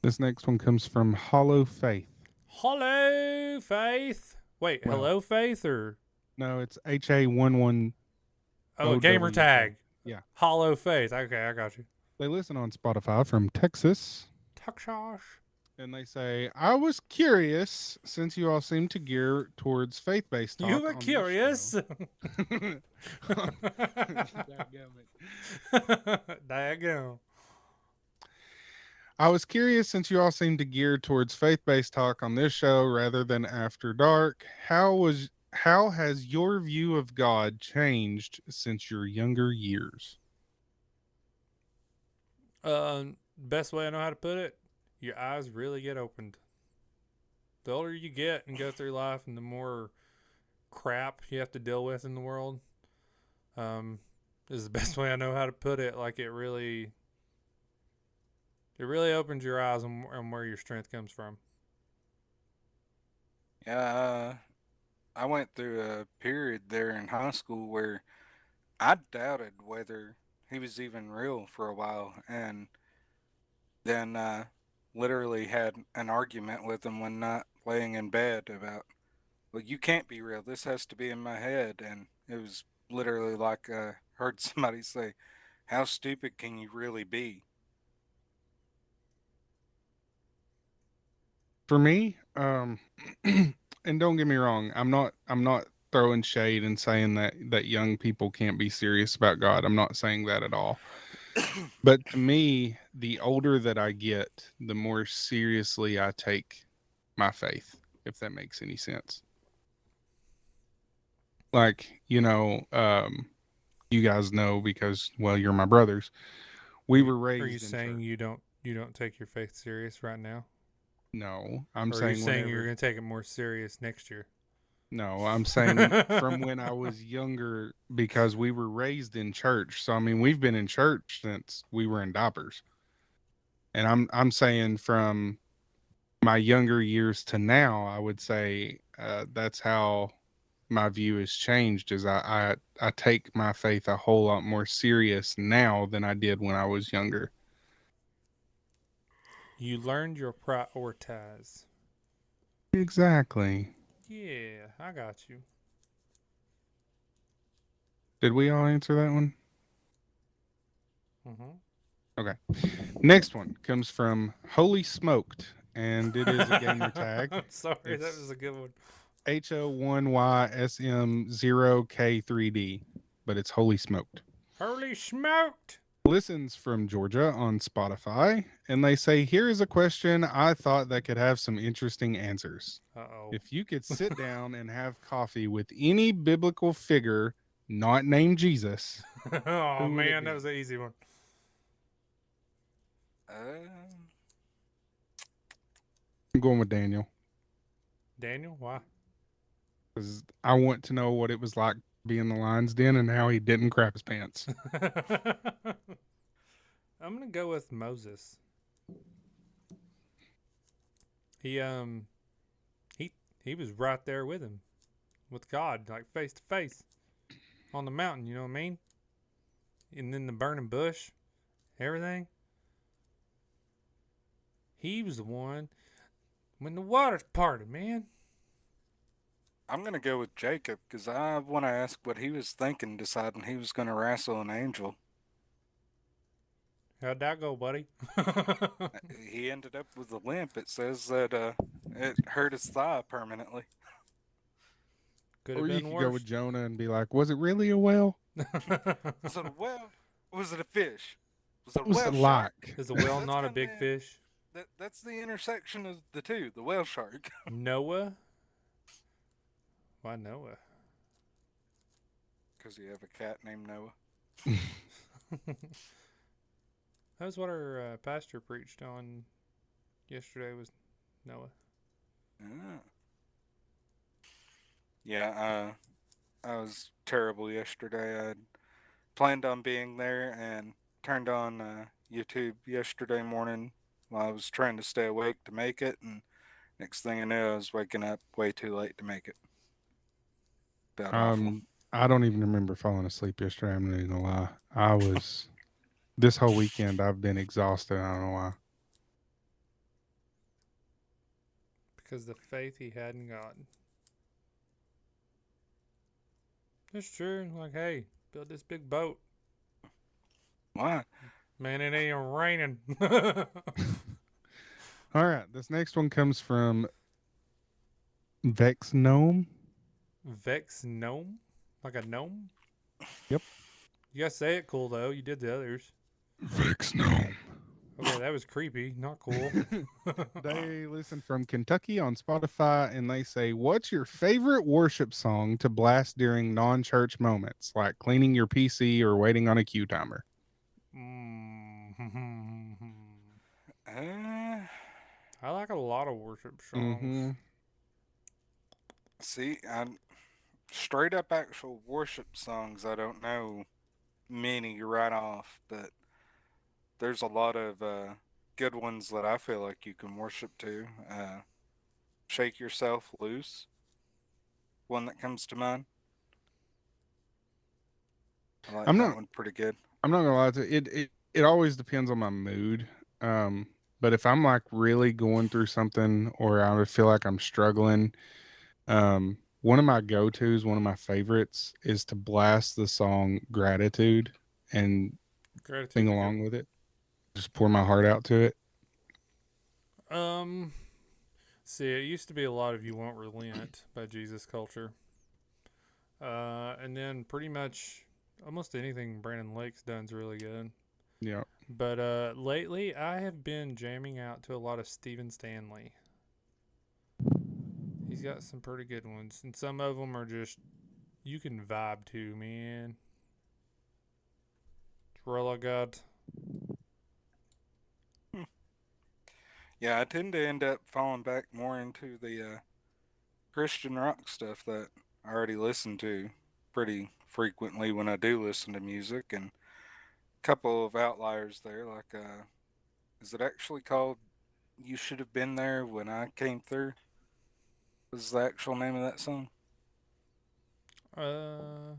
This next one comes from Hollow Faith. Hello, Faith. Wait, Well, hello, Faith, or No, it's HA11. oh, gamer tag. Yeah. Hollow Faith. Okay, I got you. They listen on Spotify from Texas. Texas. And they say, I was curious, since you all seem to gear towards faith-based talk. You were on this curious. show." Daggum. I was curious, since you all seem to gear towards faith-based talk on this show rather than after dark, how has your view of God changed since your younger years? Best way I know how to put it, your eyes really get opened. The older you get and go through life, and the more crap you have to deal with in the world, is the best way I know how to put it. Like it really opens your eyes on where your strength comes from. Yeah, I went through a period there in high school where I doubted whether he was even real for a while, and then literally had an argument with him one night laying in bed about, well, you can't be real. This has to be in my head. And it was literally like I heard somebody say, how stupid can you really be? For me, and don't get me wrong, I'm not throwing shade and saying that young people can't be serious about God. I'm not saying that at all. But to me, the older that I get, the more seriously I take my faith, if that makes any sense. Like, you guys know because, well, you're my brothers. We were Are you raised in saying church. you don't take your faith serious right now? No, I'm Or are you saying saying you're whenever. going to take it more serious next year? No, I'm saying from when I was younger because we were raised in church. So I mean, we've been in church since we were in diapers. And I'm saying from my younger years to now, I would say that's how my view has changed. Is I take my faith a whole lot more serious now than I did when I was younger. You learned your prioritize. Exactly. Yeah, I got you. Did we all answer that one? Mm-hmm. Okay. Next one comes from Holy Smoked, and it is a gamer tag. I'm sorry, that It's was a good one. HO1YSM0K3D, but it's Holy Smoked. Holy smoked! Listens from Georgia on Spotify, and they say, here is a question I thought that could have some interesting answers. Uh-oh. If you could sit down and have coffee with any biblical figure not named Jesus, Oh, who would it man, that be? was an easy one. Um, I'm going with Daniel Daniel, why? because I want to know what it was like being the lion's den and how he didn't crap his pants. I'm going to go with Moses. He he was right there with him, with God, like face to face on the mountain, you know what I mean? And then the burning bush, everything. He was the one when the waters parted, man. I'm going to go with Jacob because I want to ask what he was thinking deciding he was going to wrestle an angel. How'd that go, buddy? He ended up with a limp. It says that it hurt his thigh permanently. Could Or have you been could go worse. with Jonah and be like, was it really a whale? Was it a whale? Or was it a fish? Was it What a was whale it shark? like? Is a whale That's not a kinda big fish? That's the intersection of the two, the whale shark. Noah? Why Noah? Because you have a cat named Noah. That was what our pastor preached on yesterday was Noah. Ah. Yeah, I was terrible yesterday. I planned on being there and turned on YouTube yesterday morning while I was trying to stay awake to make it, and next thing I knew, I was waking up way too late to make it. About awful. I don't even remember falling asleep yesterday. I'm not even gonna lie. I was this whole weekend. I've been exhausted. I don't know why. Because the faith he had in God. It's true. Like, hey, build this big boat. Why? Man, it ain't raining. All right, this next one comes from Vex Gnome. Vex gnome? Like a gnome? Yep. You gotta say it cool, though. You did the others. Vex Gnome. Okay, that was creepy. Not cool. They listen from Kentucky on Spotify, and they say, "What's your favorite worship song to blast during non-church moments, like cleaning your PC or waiting on a queue timer?" Mm. Uh, I like a lot of worship songs. Mm-hmm. see, I straight up actual worship songs. I don't know many right off, but there's a lot of good ones that I feel like you can worship to. Shake Yourself Loose, one that comes to mind. I like I'm that not. one pretty good. I'm not gonna lie to you. It always depends on my mood. Um, but if I'm like really going through something, or I feel like I'm struggling, one of my go-tos, one of my favorites, is to blast the song "Gratitude" and sing Gratitude's a good along one. with it. Just pour my heart out to it. Um, See, it used to be a lot of "You Won't Relent" by Jesus Culture. And then pretty much almost anything Brandon Lake's done's really good. Yeah. But lately, I have been jamming out to a lot of Stephen Stanley. He's got some pretty good ones, and some of them are just you can vibe to, man. It's real I got. Hmm. Yeah, I tend to end up falling back more into the Christian rock stuff that I already listen to pretty frequently when I do listen to music, and a couple of outliers there, like is it actually called "You Should Have Been There When I Came Through"? Is the actual name of that song? Uh,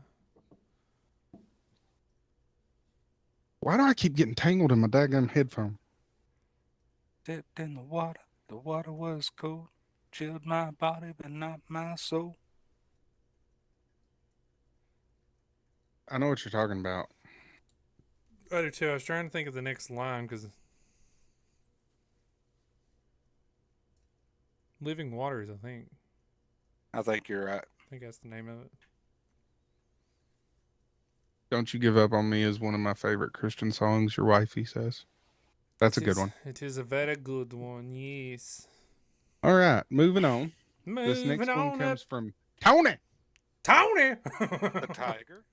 Why do I keep getting tangled in my daggum headphone? Dipped in the water was cold, chilled my body but not my soul. I know what you're talking about. I do too. I was trying to think of the next line because "Living Waters," I think. I think you're right. I think that's the name of it. "Don't You Give Up on Me" is one of my favorite Christian songs. Your wifey says that's a It good is. one. It is a very good one. Yes. All right, moving on. This Moving next one on up, comes from Tony. Tony. The tiger.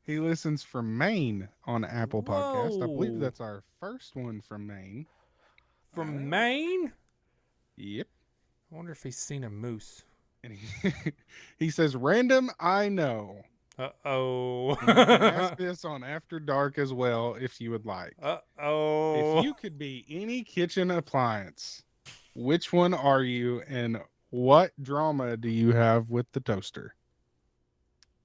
He listens from Maine on Apple Podcast. I believe Whoa. that's our first one from Maine. From Oh. Maine? Yep. I wonder if he's seen a moose. And he says, "Random, I know." Uh-oh. And you can ask this on After Dark as well if you would like. If Uh-oh. you could be any kitchen appliance, which one are you, and what drama do you have with the toaster?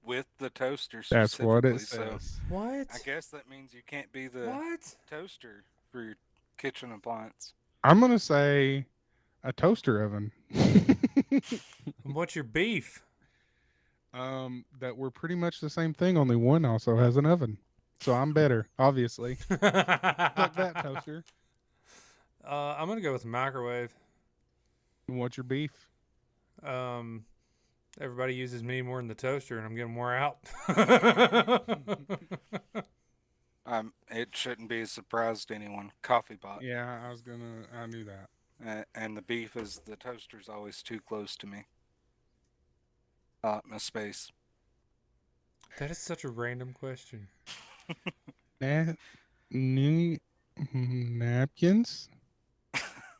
With the toaster That's what it specifically, so says. What? I guess that means you can't be the What? toaster for your kitchen appliance. I'm going to say a toaster oven. And what's your beef? That we're pretty much the same thing, only one also has an oven. So I'm better, obviously. Fuck that toaster. I'm going to go with microwave. And what's your beef? Everybody uses me more than the toaster, and I'm getting more out. It shouldn't be a surprise to anyone. Coffee pot. Yeah, I knew that. And the beef is the toaster's always too close to me. I like my space. That is such a random question. New napkins?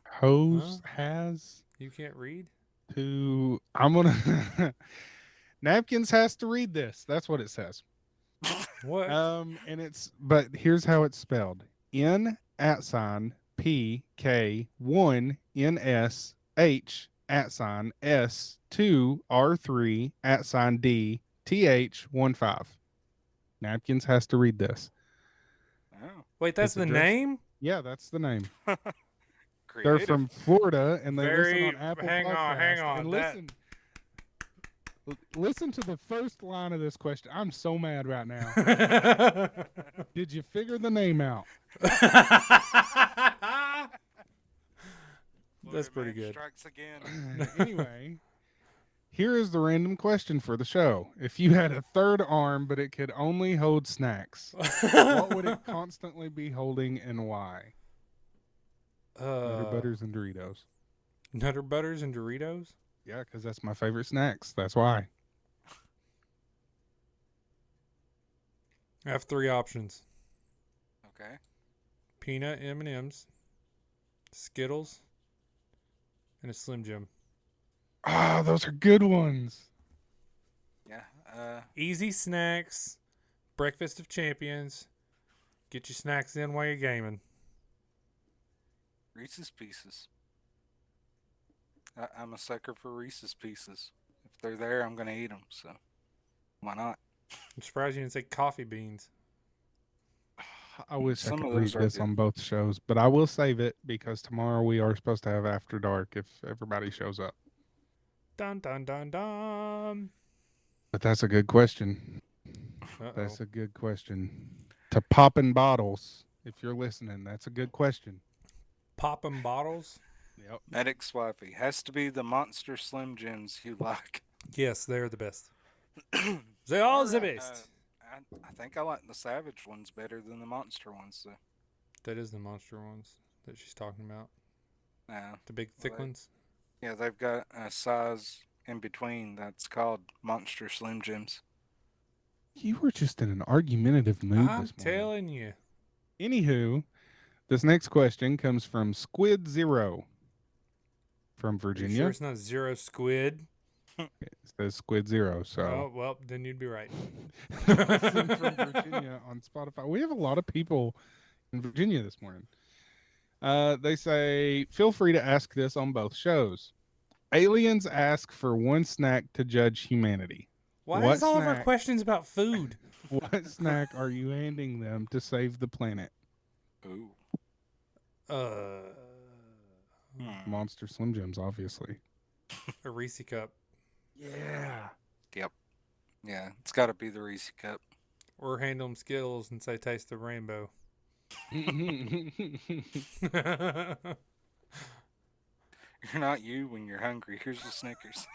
Hose Huh? has You can't read? to. I'm gonna. Napkins has to read this. That's what it says. What? And but here's how it's spelled: N at sign PK1 NSH at sign S2 R3 at sign D TH15. Napkins has to read this. Oh, Wait, that's It's the addressed- name? Yeah, that's the name. They're creative. from Florida and they listen Very. on Apple Hang Podcast. on. And That. listen to the first line of this question. I'm so mad right now. Did you figure the name out? That's Florida pretty man good. Strikes again. Anyway, here is the random question for the show. If you had a third arm, but it could only hold snacks, what would it constantly be holding and why? Nutter Butters and Doritos. Nutter Butters and Doritos? Yeah, because that's my favorite snacks. That's why. I have 3 options. Okay. Peanut M&Ms, Skittles, and a Slim Jim. Ah, those are good ones. Yeah. Easy snacks, breakfast of champions. Get your snacks in while you're gaming. Reese's Pieces. I'm a sucker for Reese's Pieces. If they're there, I'm gonna eat them. So why not? I'm surprised you didn't say coffee beans. I wish I Some could of read those are this good. on both shows, but I will save it because tomorrow we are supposed to have After Dark if everybody shows up. Dun dun dun dun. But that's a good question. Uh-oh. That's a good question. To poppin' bottles, if you're listening, that's a good question. Poppin' bottles? Yep. Medic Swipey has to be the Monster Slim Jims you like. Yes, they're the best. They are the Alright, best. I think I like the Savage ones better than the Monster ones. So, That is the monster ones that she's talking about. uh, The big thick Right. ones. yeah, they've got a size in between that's called Monster Slim Jims. You were just in an argumentative mood I'm this morning. telling you. Anywho, this next question comes from Squid Zero from Are you Virginia. sure it's not Zero Squid? It says Squid Zero, so Oh, well, then you'd be right. listen from Virginia on Spotify. We have a lot of people in Virginia this morning. They say, feel free to ask this on both shows. Aliens ask for one snack to judge humanity. Why What is all of our snack? questions about food? What snack are you handing them to save the planet? Ooh. Monster Slim Jims, obviously. A Reese cup. Yeah. Yep. Yeah, it's got to be the Reese cup. Or hand them Skittles and say, taste the rainbow. You're not you when you're hungry. Here's the Snickers.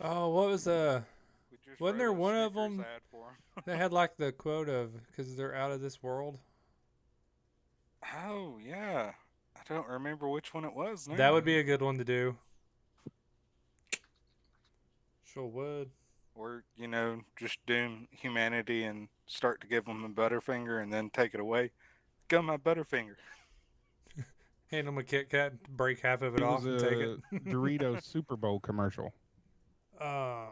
Oh, what was We just Wasn't there wrote a one of Snickers them- ad for 'em. they had like the quote of because they're out of this world? Oh yeah, I don't remember which one it was. Now. That would be a good one to do. Sure would. Or just doom humanity and start to give them a Butterfinger and then take it away. Go my Butterfinger. Hand them a Kit Kat, break half of it It off, was and take it. a Doritos Super Bowl commercial. Doritos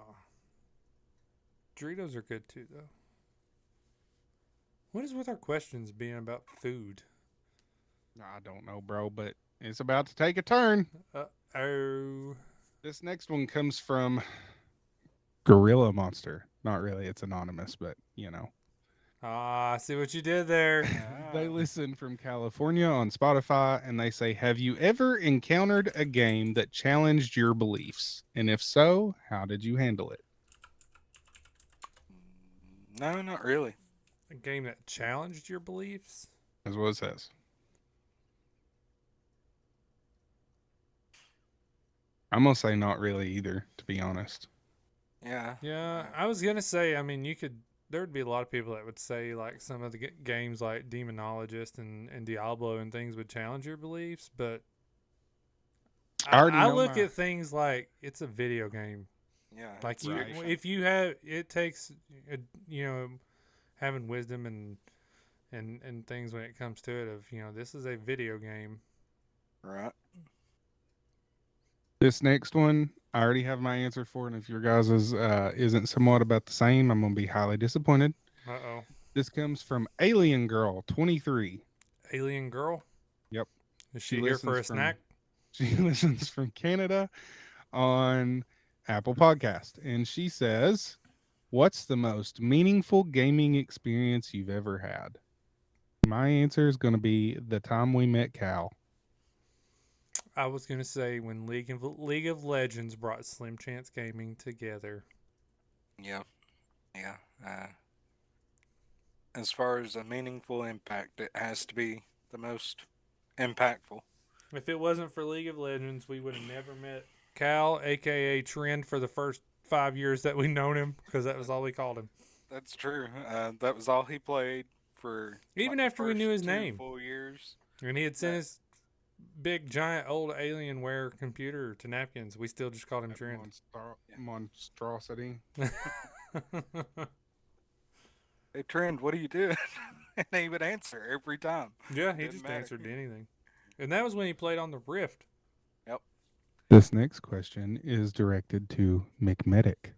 are good too, though. What is with our questions being about food? I don't know, bro, but it's about to take a turn. Oh. This next one comes from Gorilla Monster. Not really, it's anonymous, but Ah, I see what you did there. They listen from California on Spotify and they say, have you ever encountered a game that challenged your beliefs? And if so, how did you handle it? No, not really. A game that challenged your beliefs? That's what it says. I'm going to say not really either, to be honest. Yeah. Yeah, I was gonna say. I mean, there would be a lot of people that would say like some of the games like Demonologist and Diablo and things would challenge your beliefs, but I already I know look my- at things like it's a video game. Yeah. Like it's you, fiction. if you have, it takes, having wisdom and things when it comes to it. Of this is a video game. Right. This next one, I already have my answer for, and if your guys' isn't somewhat about the same, I'm going to be highly disappointed. Uh-oh. This comes from Alien Girl 23. Alien Girl? Yep. Is She she here for a listens from- snack? She listens from Canada on Apple Podcast, and she says, what's the most meaningful gaming experience you've ever had? My answer is going to be the time we met Cal. I was going to say when League of Legends brought Slim Chance Gaming together. Yeah. Yeah. As far as a meaningful impact, it has to be the most impactful. If it wasn't for League of Legends, we would have never met Cal, a.k.a. Trend, for the first 5 years that we known him, because that was all we called him. That's true. That was all he played for Even the after we knew first his name. full years. And he had sent That- his big, giant, old Alienware computer to Napkins. We still just called him That Trent. monstrosity. Hey, Trend, what are you doing? And he would answer every time. Yeah, he Didn't just matter. answered anything. And that was when he played on the Rift. Yep. This next question is directed to McMedic.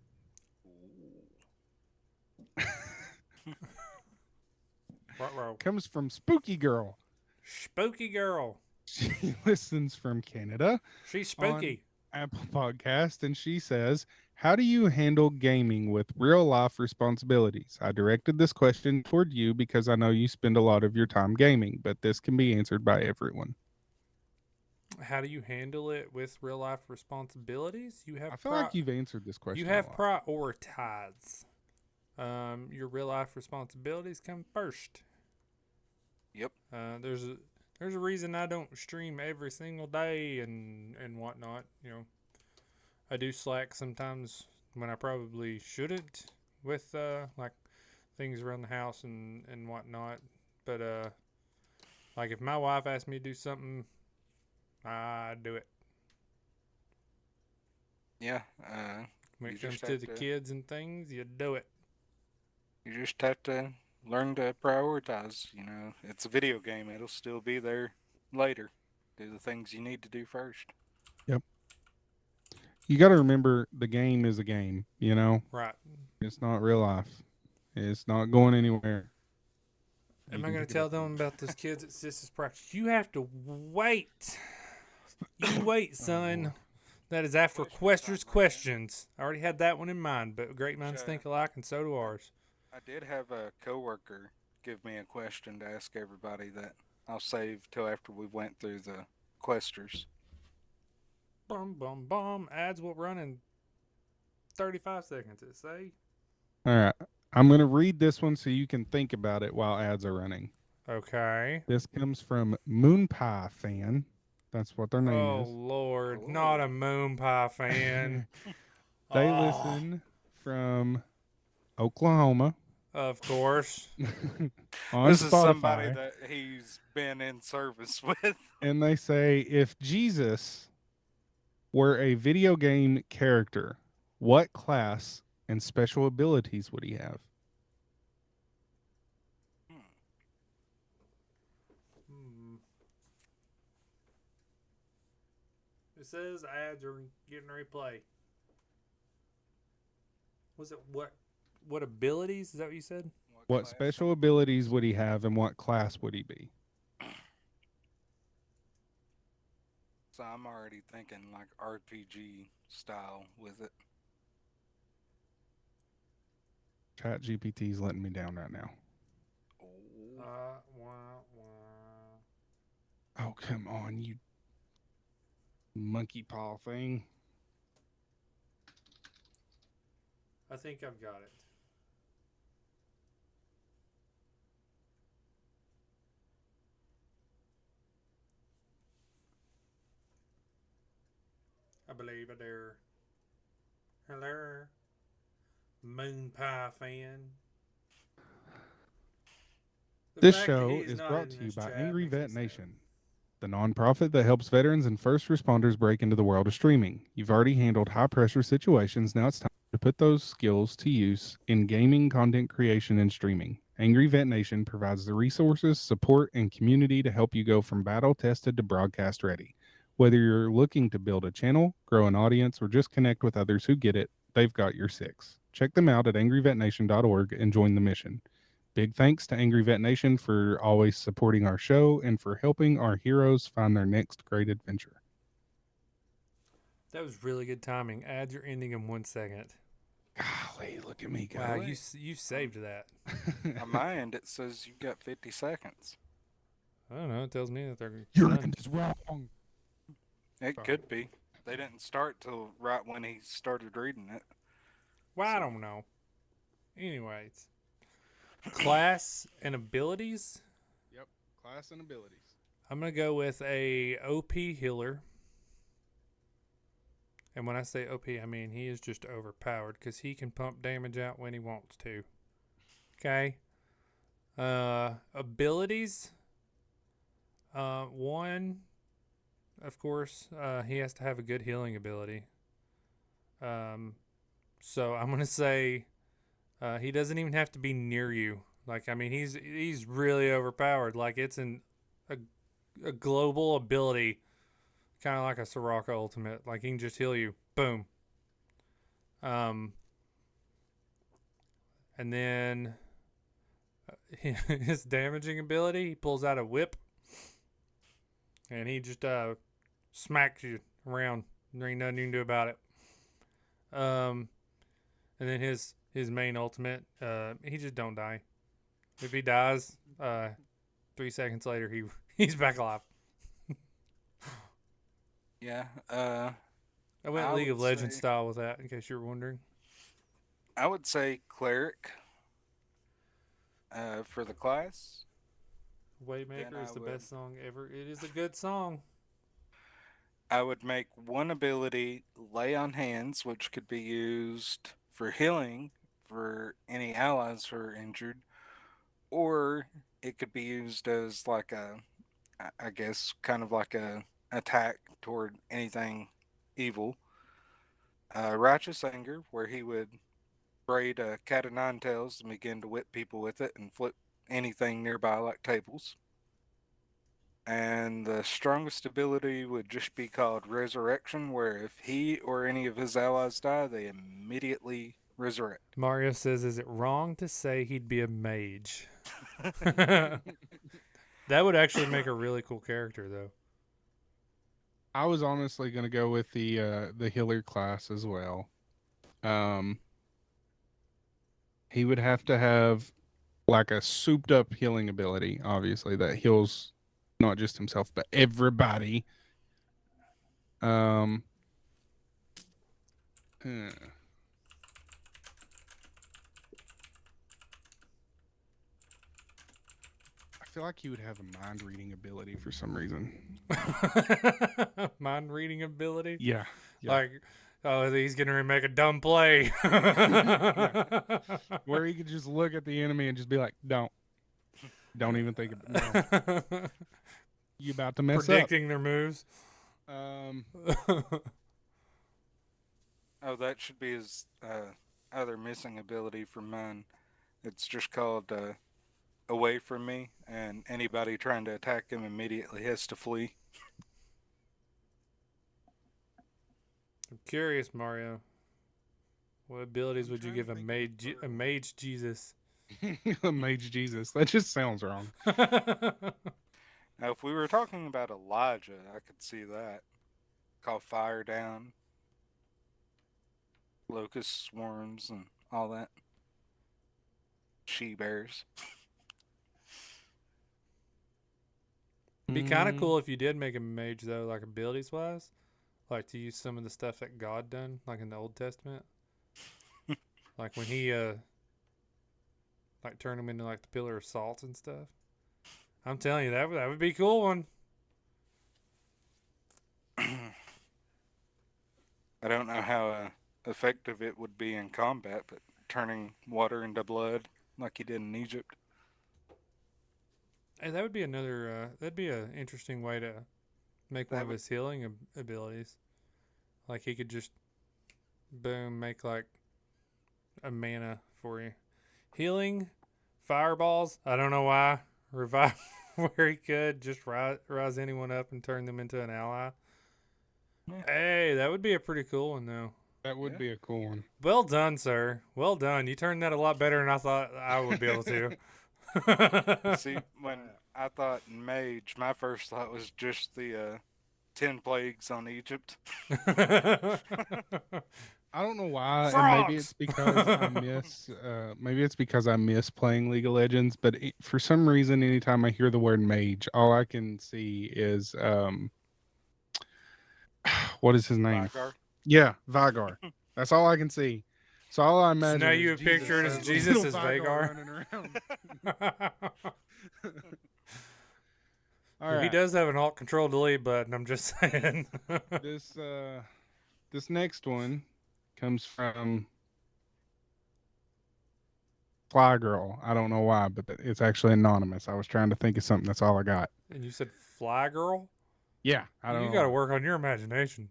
Ruh-roh. Comes from Spooky Girl. Spooky girl. She listens from Canada, She's spooky. Apple Podcast, and she says, "How do you handle gaming with real life responsibilities?" I directed this question toward you because I know you spend a lot of your time gaming, but this can be answered by everyone. How do you handle it with real life responsibilities? You have I feel like you've answered this question. you have prioritize. Your real life responsibilities come first. Yep. There's a reason I don't stream every single day and whatnot. You know, I do slack sometimes when I probably shouldn't with like things around the house and whatnot. But like if my wife asks me to do something, I do it. Yeah. When You it comes just to have the to- kids and things, you do it. You just have to learn to prioritize. You know, it's a video game. It'll still be there later. Do the things you need to do first. You got to remember the game is a game, you know? Right. It's not real life. It's not going anywhere. Am You I can going pick to it tell up them and- about those kids at Sis's practice? You have to wait. You wait, son. Lord. That is after Questions Quester's time, right? questions. I already had that one in mind, but great minds Sure. think alike, and so do ours. I did have a coworker give me a question to ask everybody that I'll save till after we went through the questers. Bum, bum, bum. Ads will run in 35 seconds, it say. All right. I'm going to read this one so you can think about it while ads are running. Okay. This comes from Moon Pie Fan. That's what their name Oh, is. Lord. Not a Moon Pie fan. They Oh, listen from Oklahoma of course. on This is somebody Spotify. that he's been in service with. And they say, if Jesus were a video game character, what class and special abilities would he have? Hmm. It says ads are getting replay. Was it what abilities? Is that what you said? What class special and abilities would he have, and what class would he be? So I'm already thinking like RPG style with it. Chat GPT's letting me down right now. Oh. Oh, come on, you monkey paw thing. I think I've got it. I believe I dare. Hello, Moon Pie fan. The This fact that show he's is not brought in to you this by chat Angry makes me Vet sad. Nation, the nonprofit that helps veterans and first responders break into the world of streaming. You've already handled high pressure situations. Now it's time to put those skills to use in gaming content creation and streaming. Angry Vet Nation provides the resources, support, and community to help you go from battle tested to broadcast ready. Whether you're looking to build a channel, grow an audience, or just connect with others who get it, they've got your six. Check them out at angryvetnation.org and join the mission. Big thanks to Angry Vet Nation for always supporting our show and for helping our heroes find their next great adventure. That was really good timing. Ads are ending in 1 second. Golly, look at me go. Wow, Really? you saved that. On my end, it says you've got 50 seconds. I don't know. It tells me that they're Your done. end is wrong. It Oh. could be. They didn't start till right when he started reading it. Well, I don't know. Anyways, class and abilities. Yep, class and abilities. I'm gonna go with a OP healer. And when I say OP, I mean he is just overpowered because he can pump damage out when he wants to. Okay. Abilities. One, of course, he has to have a good healing ability. So I'm gonna say he doesn't even have to be near you. Like, I mean, he's really overpowered. Like, it's a, a global ability, kind of like a Soraka ultimate. Like, he can just heal you. Boom. Um, and then his damaging ability, he pulls out a whip, and he just smacks you around. There ain't nothing you can do about it. And then his main ultimate, he just don't die. If he dies, 3 seconds later he's back alive. Yeah. I went I League of would Legends say style with that, in case you were wondering. I would say cleric. For the class, then Waymaker is the best song ever. It is a good song. I would make one ability lay on hands, which could be used for healing for any allies who are injured, or it could be used as like I guess, kind of like a attack toward anything evil. Righteous anger, where he would braid a cat of nine tails and begin to whip people with it and flip anything nearby like tables. And the strongest ability would just be called Resurrection, where if he or any of his allies die, they immediately resurrect. Mario says, "Is it wrong to say he'd be a mage?" That would actually make a really cool character, though. I was honestly going to go with the healer class as well. He would have to have like a souped up healing ability, obviously, that heals not just himself but everybody. Um, uh, I feel like he would have a mind reading ability for some reason. Mind reading ability? Yeah. Like, oh, he's going to make a dumb play. Where he could just look at the enemy and just be like, don't even think about it. No. You about to mess Predicting their moves. up. Oh, that should be his other missing ability from mine. It's just called Away From Me, and anybody trying to attack him immediately has to flee. I'm curious, Mario. What abilities would you give a mage Jesus? A mage Jesus. That just sounds wrong. Now, if we were talking about Elijah, I could see that. Call fire down, locust swarms, and all that. She bears. It'd be kind of cool if you did make him a mage, though, like abilities wise. Like to use some of the stuff that God done, like in the Old Testament. Like when he like turned him into like the pillar of salt and stuff. I'm telling you, that would be a cool one. I don't know how effective it would be in combat, but turning water into blood like he did in Egypt. Hey, that would be another. That'd be an interesting way to make one of his healing abilities. Like he could just, boom, make like a mana for you. Healing, fireballs. I don't know why. Revive where he could. Just rise anyone up and turn them into an ally. Yeah. Hey, that would be a pretty cool one, though. That would be a cool one. Well done, sir. Well done. You turned that a lot better than I thought I would be able to. See, when I thought mage, my first thought was just the 10 plagues on Egypt. I don't know why, and maybe it's because I miss playing League of Legends. But for some reason, anytime I hear the word mage, all I can see is what is his name? Vygar? Yeah, Vygar. That's all I can see. So all I imagine. So now you picture it as Jesus as Vagar running around. Well, he does have an Alt Control Delete button. I'm just saying. This next one comes from Fly Girl. I don't know why, but it's actually anonymous. I was trying to think of something. That's all I got. And you said Fly Girl? Yeah, I don't You know. got to work on your imagination.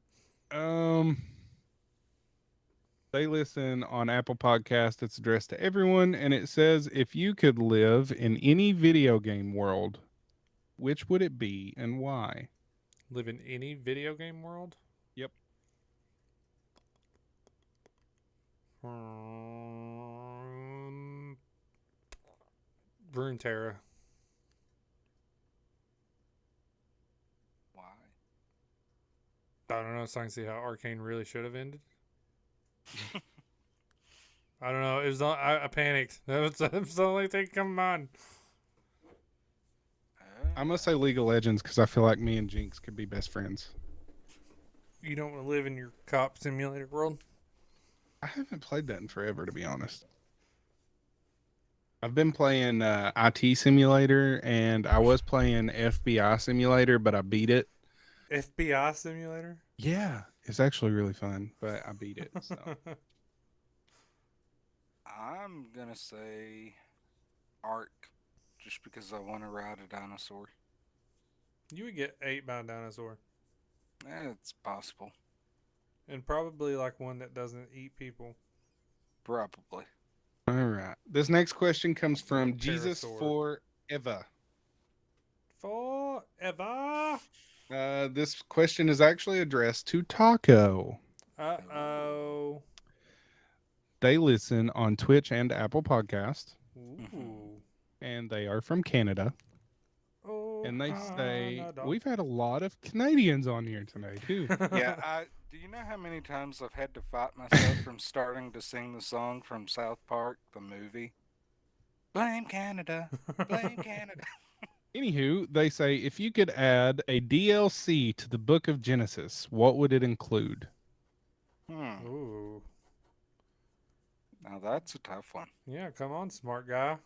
They listen on Apple Podcast. It's addressed to everyone, and it says, if you could live in any video game world, which would it be and why? Live in any video game world? Yep. Runeterra. Why? I don't know, so I can see how Arcane really should have ended. I don't know. It was I panicked. That was the only thing coming on. I'm going to say League of Legends because I feel like me and Jinx could be best friends. You don't want to live in your cop simulator world? I haven't played that in forever, to be honest. I've been playing IT Simulator, and I was playing FBI Simulator, but I beat it. FBI simulator? Yeah, it's actually really fun, but I beat it. So. I'm gonna say Ark, just because I want to ride a dinosaur. You would get ate by a dinosaur. It's possible. And probably like one that doesn't eat people. Probably. All right. This next question comes from Pterosaur. Jesus Forever. Forever. This question is actually addressed to Taco. Uh-oh. They listen on Twitch and Apple Podcast, Ooh. and they are from Canada. Oh, And they say, Canada. we've had a lot of Canadians on here tonight, too. Yeah, do you know how many times I've had to fight myself from starting to sing the song from South Park, the movie? Blame Canada. Blame Canada. Anywho, they say, if you could add a DLC to the book of Genesis, what would it include? Ooh. Now that's a tough one. Yeah, come on, smart guy.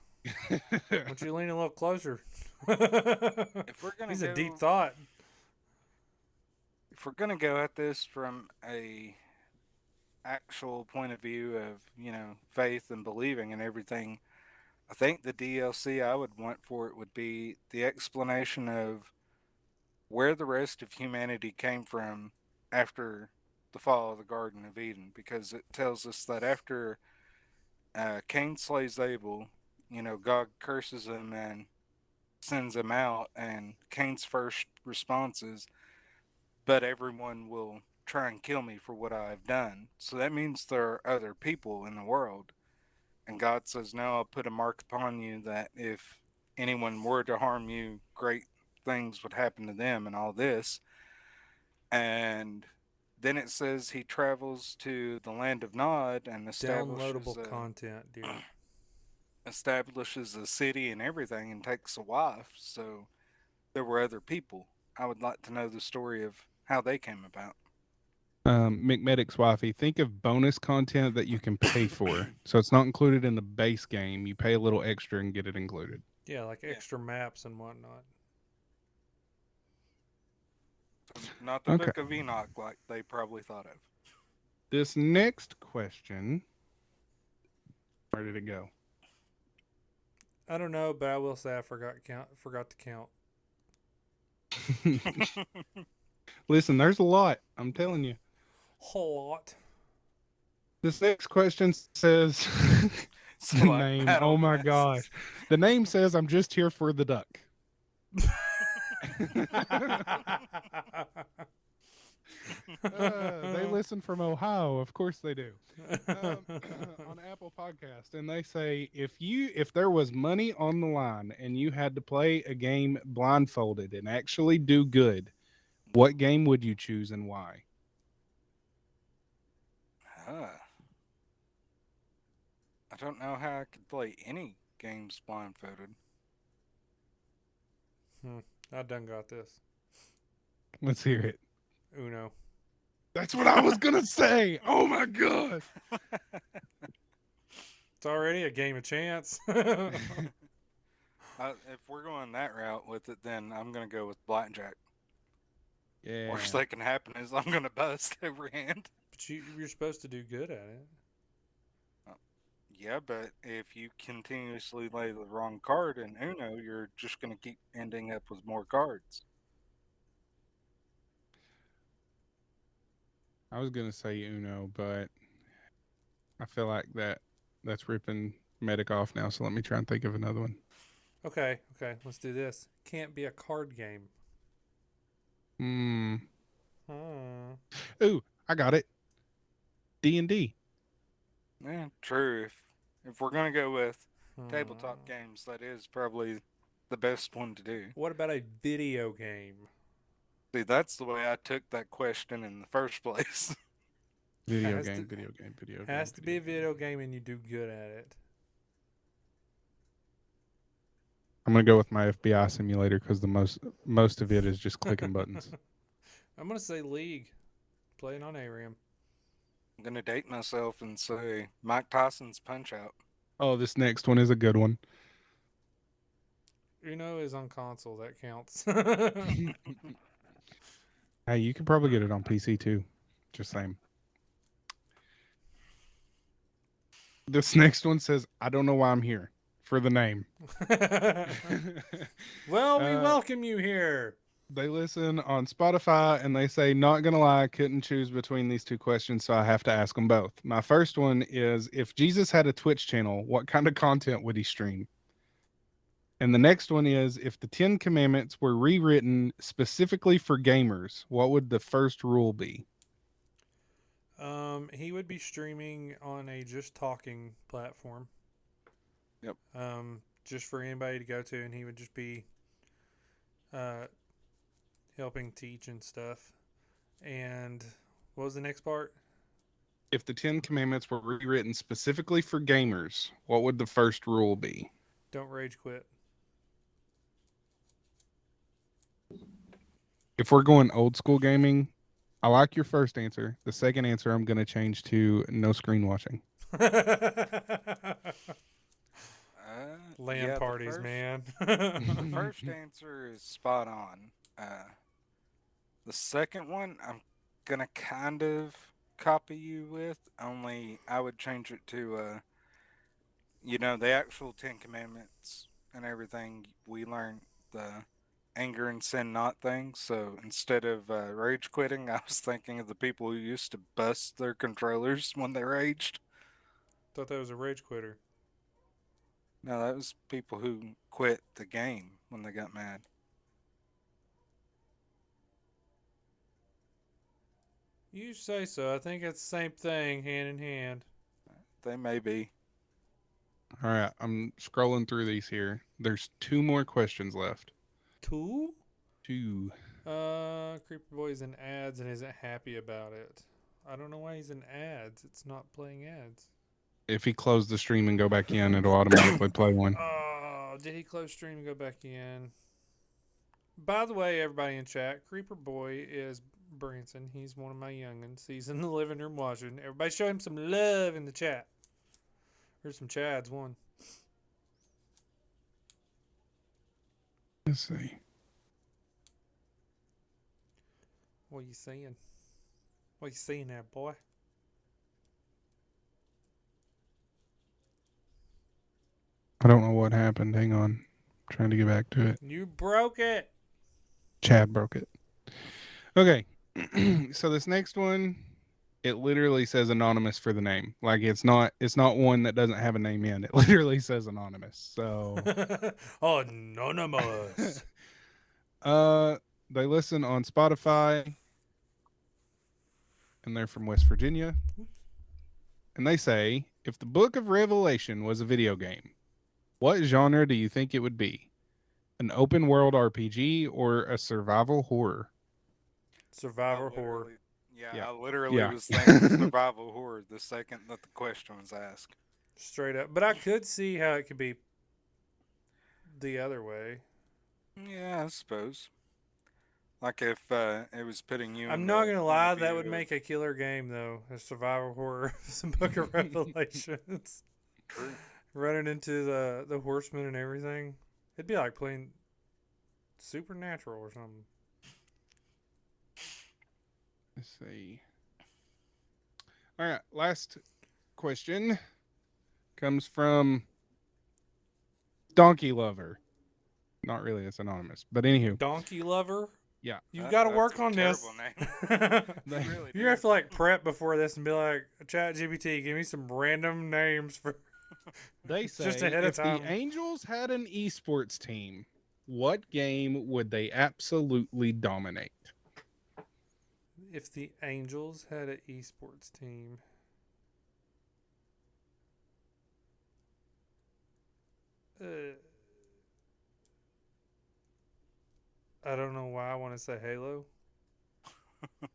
Why don't you lean a little closer? If we're gonna He's go, a deep thought. if we're gonna go at this from a actual point of view of faith and believing and everything, I think the DLC I would want for it would be the explanation of where the rest of humanity came from after the fall of the Garden of Eden, because it tells us that after Cain slays Abel, God curses him and sends him out, and Cain's first response is, "But everyone will try and kill me for what I have done." So that means there are other people in the world. And God says, "Now I'll put a mark upon you that if anyone were to harm you, great things would happen to them," and all this. And then it says he travels to the land of Nod and Downloadable content, dude. establishes a city and everything and takes a wife. So there were other people. I would like to know the story of how they came about. McMedic's wifey, think of bonus content that you can pay for. So it's not included in the base game. You pay a little extra and get it included. Yeah, like extra maps and whatnot. Not the Book of Enoch like they probably thought of. This next question, where did it go? I don't know, but I will say I forgot to count. Listen, there's a lot. I'm telling you. Whole lot. This next question says the like name. Battle Oh my Cast. gosh. The name says I'm just here for the duck. They listen from Ohio. Of course they do. On Apple Podcast, and they say if there was money on the line and you had to play a game blindfolded and actually do good, what game would you choose and why? I don't know how I could play any games blindfolded. I done got this. Let's hear it. Uno. That's what I was gonna say. Oh my god. It's already a game of chance. If we're going that route with it, then I'm going to go with blackjack. Yeah. Worst that can happen is I'm going to bust every hand. But you're supposed to do good at it. Yeah, but if you continuously lay the wrong card in Uno, you're just going to keep ending up with more cards. I was gonna say Uno, but I feel like that's ripping Medic off now. So let me try and think of another one. Okay, let's do this. Can't be a card game. Hmm. Hmm. Ooh, I got it. D&D. Yeah, true. If we're going to go with tabletop Hmm. games, that is probably the best one to do. What about a video game? See, that's the way I took that question in the first place. Video Has to game. Video game. Video game. has to be Video a game. video game and you do good at it. I'm gonna go with my FBI simulator because the most of it is just clicking buttons. I'm gonna say League. Playing on ARAM. I'm going to date myself and say Mike Tyson's Punch Out. Oh, this next one is a good one. Uno is on console. That counts. Hey, you can probably get it on PC too. Just saying. This next one says, "I don't know why I'm here for the name." Well, we uh, welcome you here. they listen on Spotify and they say, "Not gonna lie, I couldn't choose between these two questions, so I have to ask them both." My first one is, if Jesus had a Twitch channel, what kind of content would he stream? And the next one is, if the Ten Commandments were rewritten specifically for gamers, what would the first rule be? He would be streaming on a just talking platform. Yep. Just for anybody to go to, and he would just be uh, helping teach and stuff. And what was the next part? If the Ten Commandments were rewritten specifically for gamers, what would the first rule be? Don't rage quit. If we're going old school gaming, I like your first answer. The second answer I'm going to change to no screen watching. LAN Yeah, parties, man. the first answer is spot on. The second one, I'm gonna kind of copy you with, only I would change it to, the actual Ten Commandments and everything. We learned the anger and sin not thing. So instead of rage quitting, I was thinking of the people who used to bust their controllers when they raged. Thought that was a rage quitter. No, that was people who quit the game when they got mad. You say so. I think it's the same thing, hand in hand. They may be. All right, I'm scrolling through these here. There's two more questions left. Two? Two. Creeper Boy's in ads and isn't happy about it. I don't know why he's in ads. It's not playing ads. If he closed the stream and go back in, it'll automatically play one. Oh, did he close stream and go back in? By the way, everybody in chat, Creeper Boy is Branson. He's one of my youngins. He's in the living room watching. Everybody show him some love in the chat. Here's some Chads. One. Let's see. What you saying? What you saying there, boy? I don't know what happened. Hang on. I'm trying to get back to it. You broke it. Chad broke it. Okay. So this next one, it literally says anonymous for the name. Like it's not one that doesn't have a name in. It literally says anonymous. So Anonymous. they listen on Spotify and they're from West Virginia. And they say, if the Book of Revelation was a video game, what genre do you think it would be? An open world RPG or a survival horror? Survivor horror. I literally Yeah. was thinking survival horror the second that the question was asked. Straight up. But I could see how it could be the other way. Yeah, I suppose. Like if it was putting you. I'm in not the gonna point lie, of that view would of- make a killer game though. A survival horror, some Book of Revelations, True. running into the horsemen and everything. It'd be like playing Supernatural or something. Let's see. All right, last question. comes from Donkey Lover. Not really, it's anonymous. But anywho, Donkey lover. yeah. You've got to That's work a on this. terrible name. They, You really You do. have to like prep before this and be like, Chat GPT, give me some random names for. they say Just ahead of if the time. Angels had an esports team, what game would they absolutely dominate? If the Angels had an esports team. I don't know why I want to say Halo. Can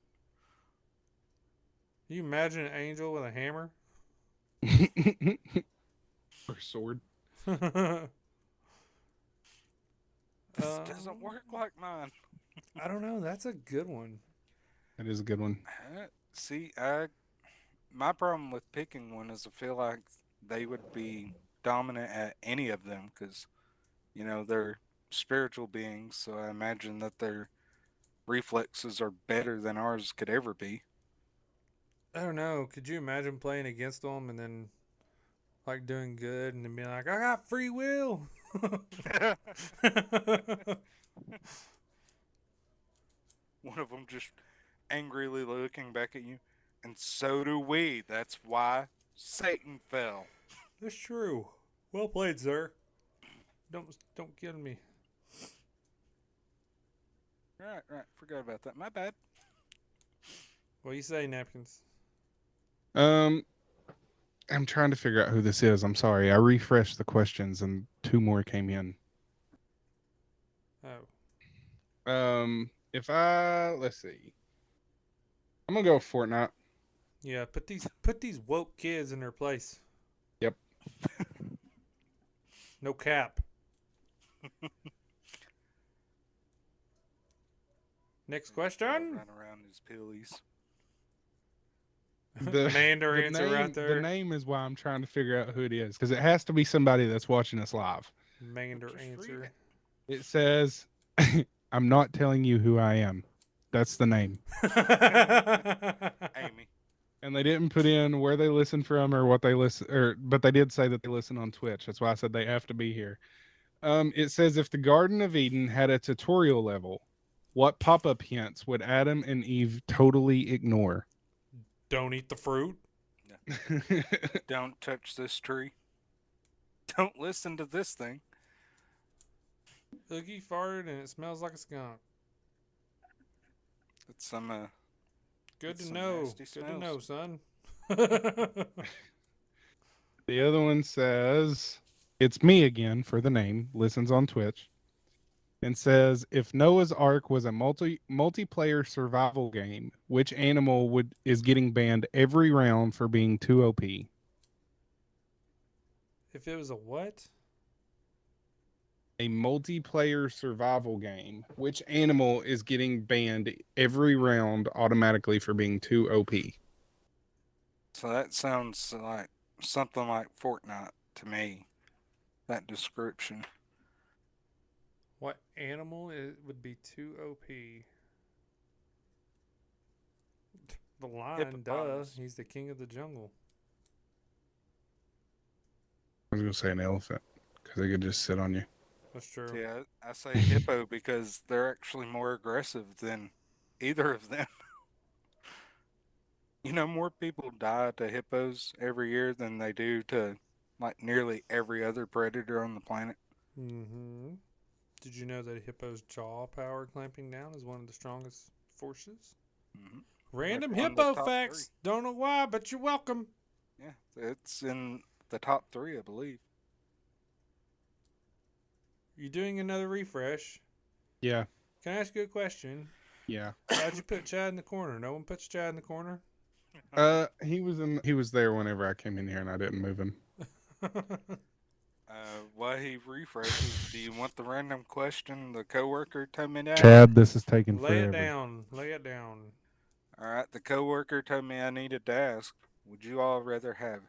you imagine an angel with a hammer? Or sword? This doesn't work like mine. I don't know. That's a good one. That is a good one. See, my problem with picking one is I feel like they would be dominant at any of them because, they're spiritual beings, so I imagine that their reflexes are better than ours could ever be. I don't know. Could you imagine playing against them and then like doing good and then being like, I got free will? One of them just angrily looking back at you, and so do we. That's why Satan fell. That's true. Well played, sir. Don't kill me. Right. Forgot about that. My bad. What do you say, Napkins? I'm trying to figure out who this is. I'm sorry. I refreshed the questions and 2 more came in. Oh. Let's see. I'm gonna go with Fortnite. Yeah, put these woke kids in their place. Yep. No cap. Next question. Run around his pillies. Mander answer name, right there. The name is why I'm trying to figure out who it is because it has to be somebody that's watching us live. Mander Just read answer. It says, "I'm not telling you who I am." That's the name. Amy. And they didn't put in where they listen from or what they listen, but they did say that they listen on Twitch. That's why I said they have to be here. It says if the Garden of Eden had a tutorial level, what pop-up hints would Adam and Eve totally ignore? Don't eat the fruit. Don't touch this tree. Don't listen to this thing. Oogie farted and it smells like a skunk. It's some Good It's to some know. nasty Good to know, smells. son. The other one says, it's me again for the name, listens on Twitch, and says, if Noah's Ark was a multiplayer survival game, which animal is getting banned every round for being too OP? If it was a what? A multiplayer survival game, which animal is getting banned every round automatically for being too OP? So that sounds like something like Fortnite to me. That description. What animal would be too OP? The lion, duh. Hippopotamus. He's the king of the jungle. I was going to say an elephant because they could just sit on you. That's true. Yeah, I say hippo because they're actually more aggressive than either of them. More people die to hippos every year than they do to like nearly every other predator on the planet. Mm-hmm. Did you know that a hippo's jaw power clamping down is one of the strongest forces? Mm-hmm. Random Like one of the hippo top facts. Don't know why, but you're welcome. Yeah, it's in the top 3, I believe. You're doing another refresh. Yeah. Can I ask you a question? Yeah. How'd you put Chad in the corner? No one puts Chad in the corner? He was there whenever I came in here and I didn't move him. While he refreshes, do you want the random question the coworker told me to ask? Chad, this is taking Lay forever. it down. Lay it down. All right, the coworker told me I needed to ask. Would you all rather have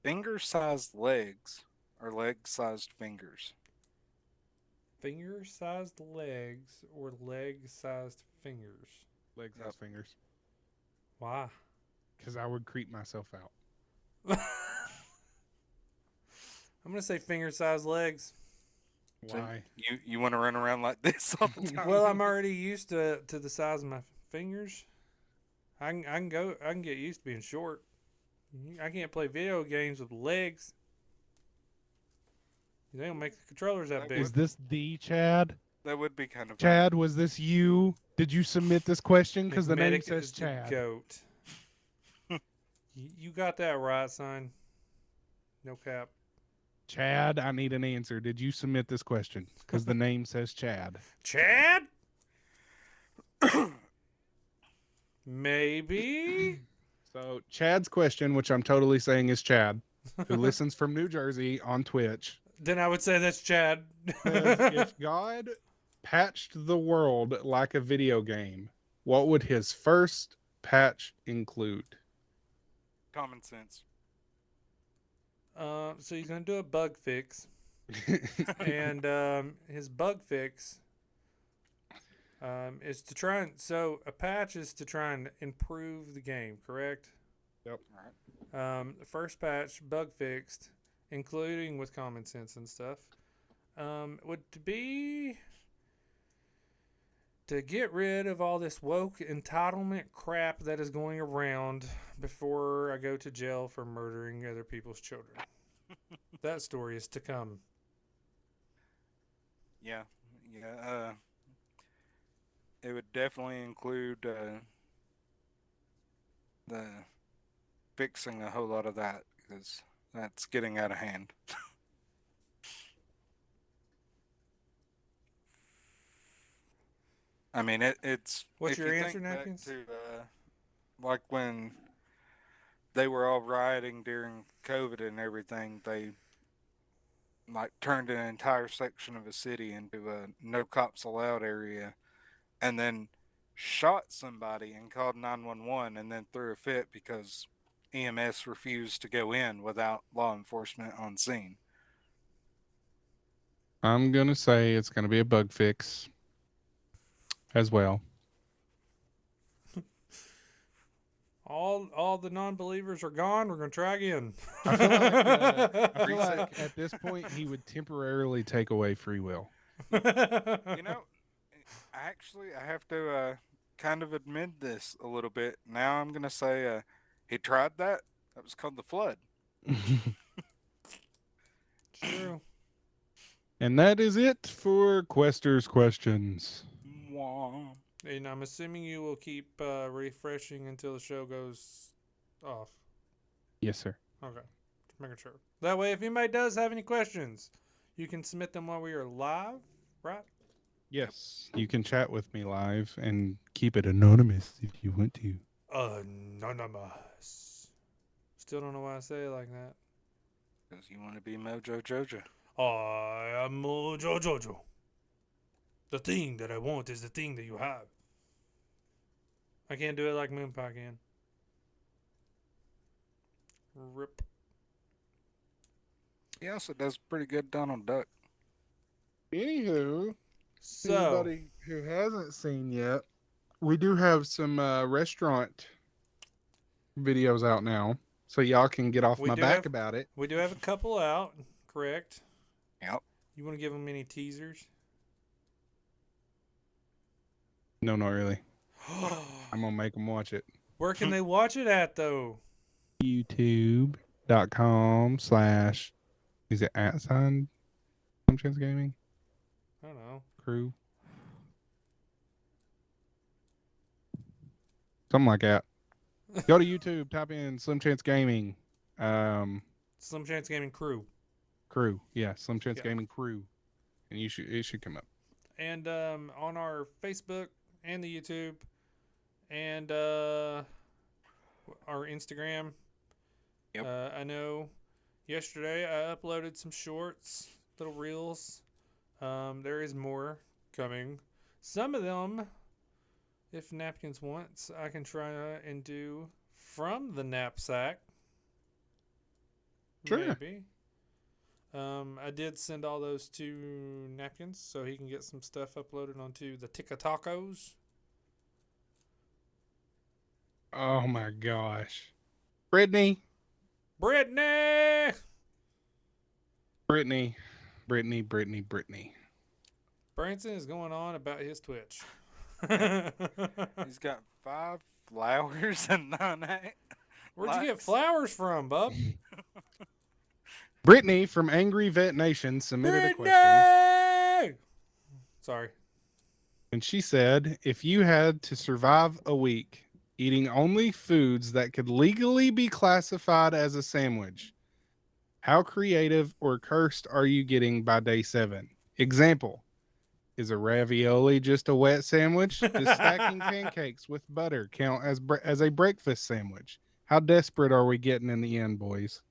finger-sized legs or leg-sized fingers? Finger-sized legs or leg-sized fingers? Legs, Yep. fingers. Why? Because I would creep myself out. I'm gonna say finger-sized legs. So Why? you want to run around like this all the time? Well, I'm already used to the size of my fingers. I can get used to being short. I can't play video games with legs. They don't make the controllers that That big. Is this the Chad? That would be kind of Chad, was this you? Did you submit this question? Because the name McMedic says is the Chad. goat. You got that right, son. No cap. Chad, I need an answer. Did you submit this question? Because the name says Chad. Chad? Maybe. So Chad's question, which I'm totally saying is Chad, who listens from New Jersey on Twitch, Then I would say that's Chad. says, if God patched the world like a video game, what would his first patch include? common sense. So he's gonna do a bug fix, and his bug fix is to try and a patch is to try and improve the game. Correct. Yep. All right. The first patch, bug fixed, including with common sense and stuff, would be to get rid of all this woke entitlement crap that is going around before I go to jail for murdering other people's children. That story is to come. Yeah. It would definitely include the fixing a whole lot of that because that's getting out of hand. I mean, it's. What's if your you answer, think back Napkins? to like when they were all rioting during COVID and everything, they like turned an entire section of a city into a no cops allowed area, and then shot somebody and called 911, and then threw a fit because EMS refused to go in without law enforcement on scene. I'm going to say it's going to be a bug fix as well. All the non-believers are gone. We're gonna try again. I feel Reset. like at this point he would temporarily take away free will. You know, actually, I have to kind of admit this a little bit. Now I'm going to say he tried that. That was called the flood. True. And that is it for Quester's questions. Mwah. And I'm assuming you will keep refreshing until the show goes off. Yes, sir. Okay. Just making sure. That way, if anybody does have any questions, you can submit them while we are live, right? Yes. You can chat with me live and keep it anonymous if you want to. Anonymous. Still don't know why I say it like that. Because you want to be Mojo Jojo. I am Mojo Jojo. The thing that I want is the thing that you have. I can't do it like Moonpie can. Rip. He also does pretty good Donald Duck. Anywho, So, anybody who hasn't seen yet, we do have some restaurant videos out now, so y'all can get off We my do back have- about it. we do have a couple out, correct? Yep. You want to give them any teasers? No, not really. I'm gonna make them watch it. Where can they watch it at, though? YouTube.com/ is it @ Some Chance Gaming I don't know. Crew? Something like that. Go to YouTube, type in Slim Chance Gaming Slim Chance Gaming Crew. Crew. Yeah, Slim Chance Yeah. Gaming Crew. And it should come up. And on our Facebook and the YouTube and our Instagram. Yep. I know yesterday I uploaded some shorts, little reels. There is more coming. Some of them, if Napkins wants, I can try and do from the knapsack. Sure. Maybe. I did send all those to Napkins so he can get some stuff uploaded onto the TikTokos. Oh my gosh. Brittany, Brittany! Brittany, Brittany. Branson is going on about his Twitch. He's got 5 flowers and 9 Where'd you get likes. flowers from, bub? Brittany from Angry Vet Nation submitted a question, Brittany! Sorry. and she said, "If you had to survive a week eating only foods that could legally be classified as a sandwich, how creative or cursed are you getting by day 7? Example: is a ravioli just a wet sandwich? Does stacking pancakes with butter count as a breakfast sandwich? How desperate are we getting in the end, boys?"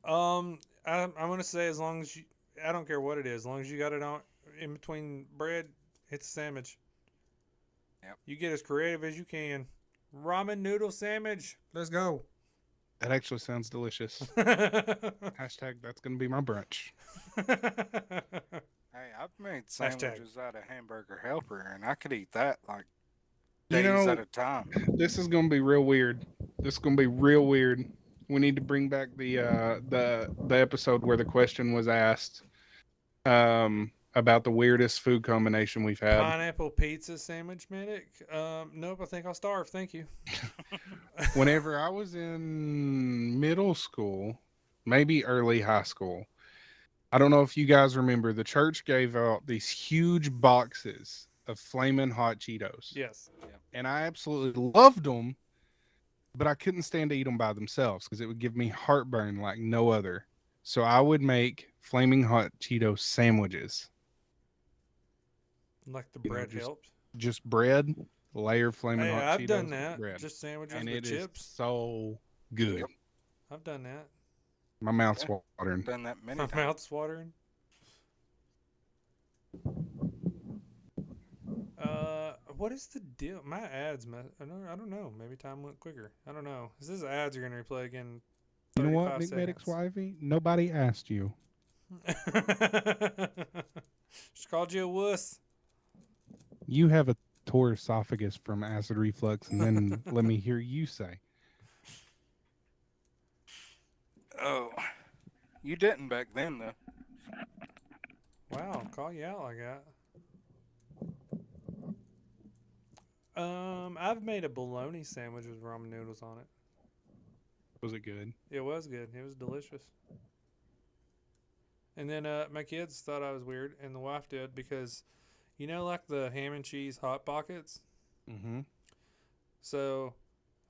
I'm gonna say as long as you, I don't care what it is, as long as you got it on in between bread, it's a sandwich. Yep. You get as creative as you can. Ramen noodle sandwich. Let's go. That actually sounds delicious. Hashtag that's going to be my brunch. Hey, I've made Hashtag. sandwiches out of hamburger helper, and I could eat that like You days know, at a time. this is going to be real weird. This is going to be real weird. We need to bring back the episode where the question was asked about the weirdest food combination we've had. Pineapple pizza sandwich, medic. Nope, I think I'll starve. Thank you. Whenever I was in middle school, maybe early high school, I don't know if you guys remember, the church gave out these huge boxes of flaming hot Cheetos. Yes. And I absolutely loved them, but I couldn't stand to eat them by themselves because it would give me heartburn like no other. So I would make flaming hot Cheeto sandwiches. Like the You know, bread helped. Just bread, layer flaming Hey, hot I've Cheetos done with that. bread. Just sandwiches And with it is chips. so good. Yep. I've done that. My mouth's watering. Done that many My times. mouth's watering. What is the deal? My ads, I don't know. Maybe time went quicker. I don't know. These ads are gonna replay again. You know what, 35 McMedic's seconds. wifey? Nobody asked you. She called you a wuss. You have a tore esophagus from acid reflux, and then let me hear you say, Oh, you didn't back then though. Wow, call you out like that. I've made a bologna sandwich with ramen noodles on it. was it good? It was good. It was delicious. And then my kids thought I was weird, and the wife did because, like the ham and cheese hot pockets. Mm-hmm. So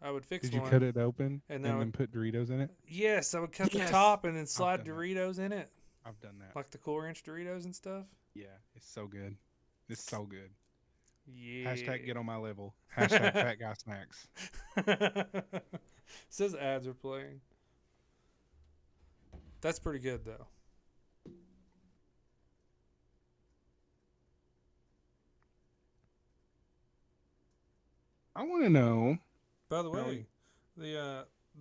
I would fix Did you one. cut it open and and then then put Doritos in it? Yes, I would cut the Yes. top and then slide done that. Doritos in it, I've done that. like the Cool Ranch Doritos and stuff. Yeah, it's so good. It's so good. Yeah. Hashtag get on my level. Hashtag fat guy snacks. Says ads are playing. That's pretty good though. I want to know. By the No. way,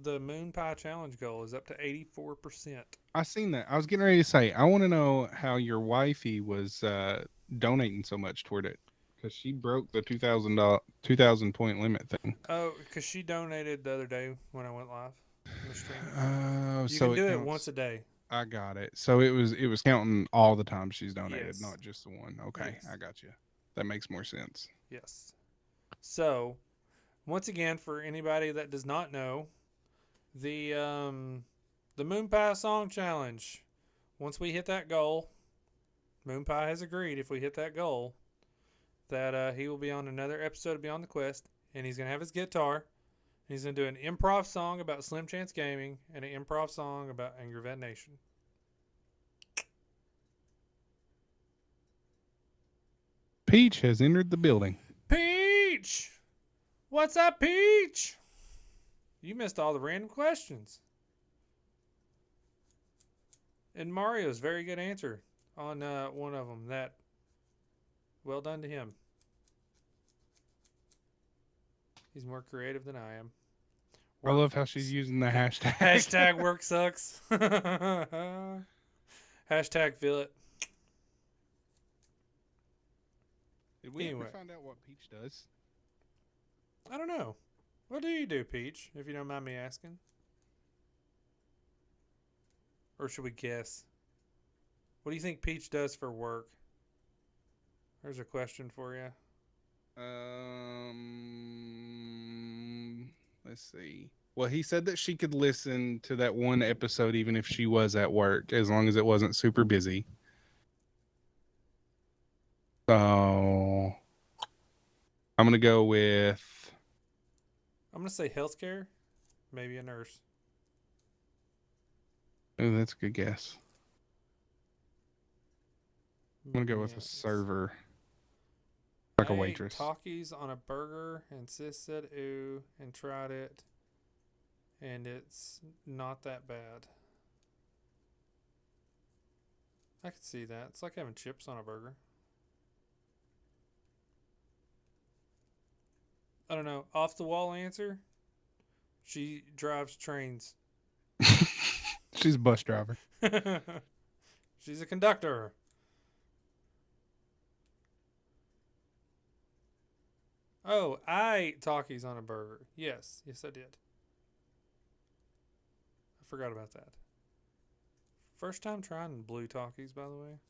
the moon pie challenge goal is up to 84%. I seen that. I was getting ready to say. I want to know how your wifey was donating so much toward it because she broke the $2,000 point limit thing. Oh, because she donated the other day when I went live in the stream. Oh, You so can do it counts. once a day. I got it. So it was counting all the times she's donated, Yes. not just the one. Okay, Yes. I got you. That makes more sense. Yes. So, once again, for anybody that does not know, the Moon Pie Song Challenge. Once we hit that goal, Moon Pie has agreed if we hit that goal that he will be on another episode of Beyond the Quest, and he's gonna have his guitar. And he's gonna do an improv song about Slim Chance Gaming and an improv song about Angry Vet Nation. Peach has entered the building. Peach! What's up, Peach? You missed all the random questions. And Mario's very good answer on one of them. That, well done to him. He's more creative than I am. I love how she's using the hashtag. Hashtag work sucks. Hashtag feel it. Did we Anyway. ever find out what Peach does? I don't know. What do you do, Peach, if you don't mind me asking? Or should we guess? What do you think Peach does for work? There's a question for you. Let's see. Well, he said that she could listen to that one episode even if she was at work, as long as it wasn't super busy. So I'm gonna go with. I'm going to say healthcare. Maybe a nurse. Oh, that's a good guess. I'm gonna go with a Yes. server, like a I ate waitress. Takis on a burger, and sis said ooh, and tried it, and it's not that bad. I could see that. It's like having chips on a burger. I don't know. Off the wall answer. She drives trains. She's a bus driver. She's a conductor. Oh, I ate Takis on a burger. Yes, I did. I forgot about that. First time trying blue Takis, by the way.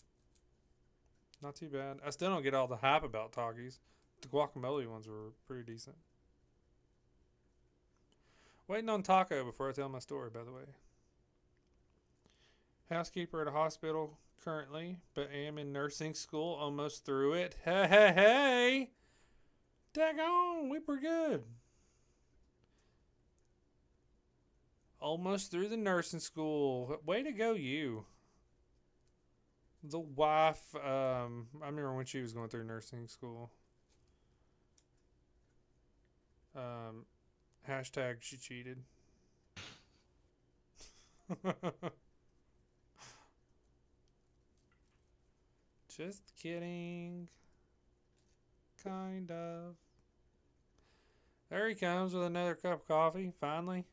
Not too bad. I still don't get all the hype about Takis. The guacamole ones were pretty decent. Waiting on Taco before I tell my story, by the way. Housekeeper at a hospital currently, but am in nursing school, almost through it. Hey! Daggone, we were good. Almost through the nursing school. Way to go, you. The wife, I remember when she was going through nursing school. Hashtag she cheated. Just kidding. Kind of. There he comes with another cup of coffee, finally.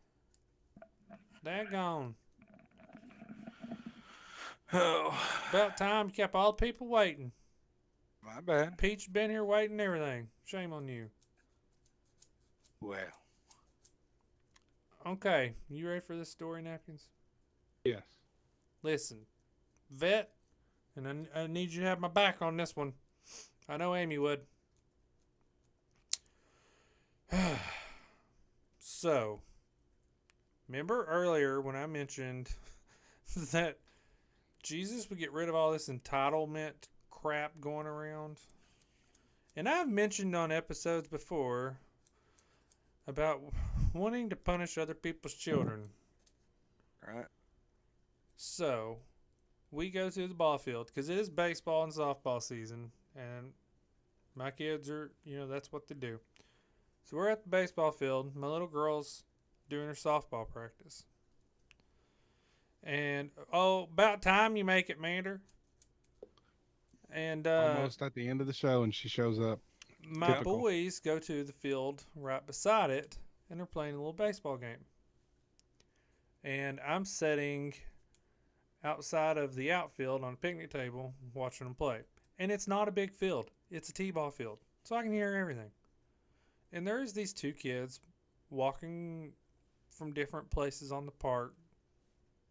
Daggone. Oh, About time you kept all the people waiting. my bad. Peach been here waiting and everything. Shame on you. Well, Okay, you ready for this story, Napkins? Yes. Listen, vet, and I need you to have my back on this one. I know Amy would. So, remember earlier when I mentioned that Jesus would get rid of all this entitlement crap going around? And I've mentioned on episodes before about wanting to punish other people's children. right. So, we go to the ball field because it is baseball and softball season, and my kids are, that's what they do. So, we're at the baseball field. My little girl's doing her softball practice. And, about time you make it, Mander. And Almost at the end of the show, and she shows up. my Typical. boys go to the field right beside it, and they're playing a little baseball game. And I'm sitting outside of the outfield on a picnic table watching them play. And it's not a big field. It's a t-ball field. So I can hear everything. And there's these two kids walking from different places on the park.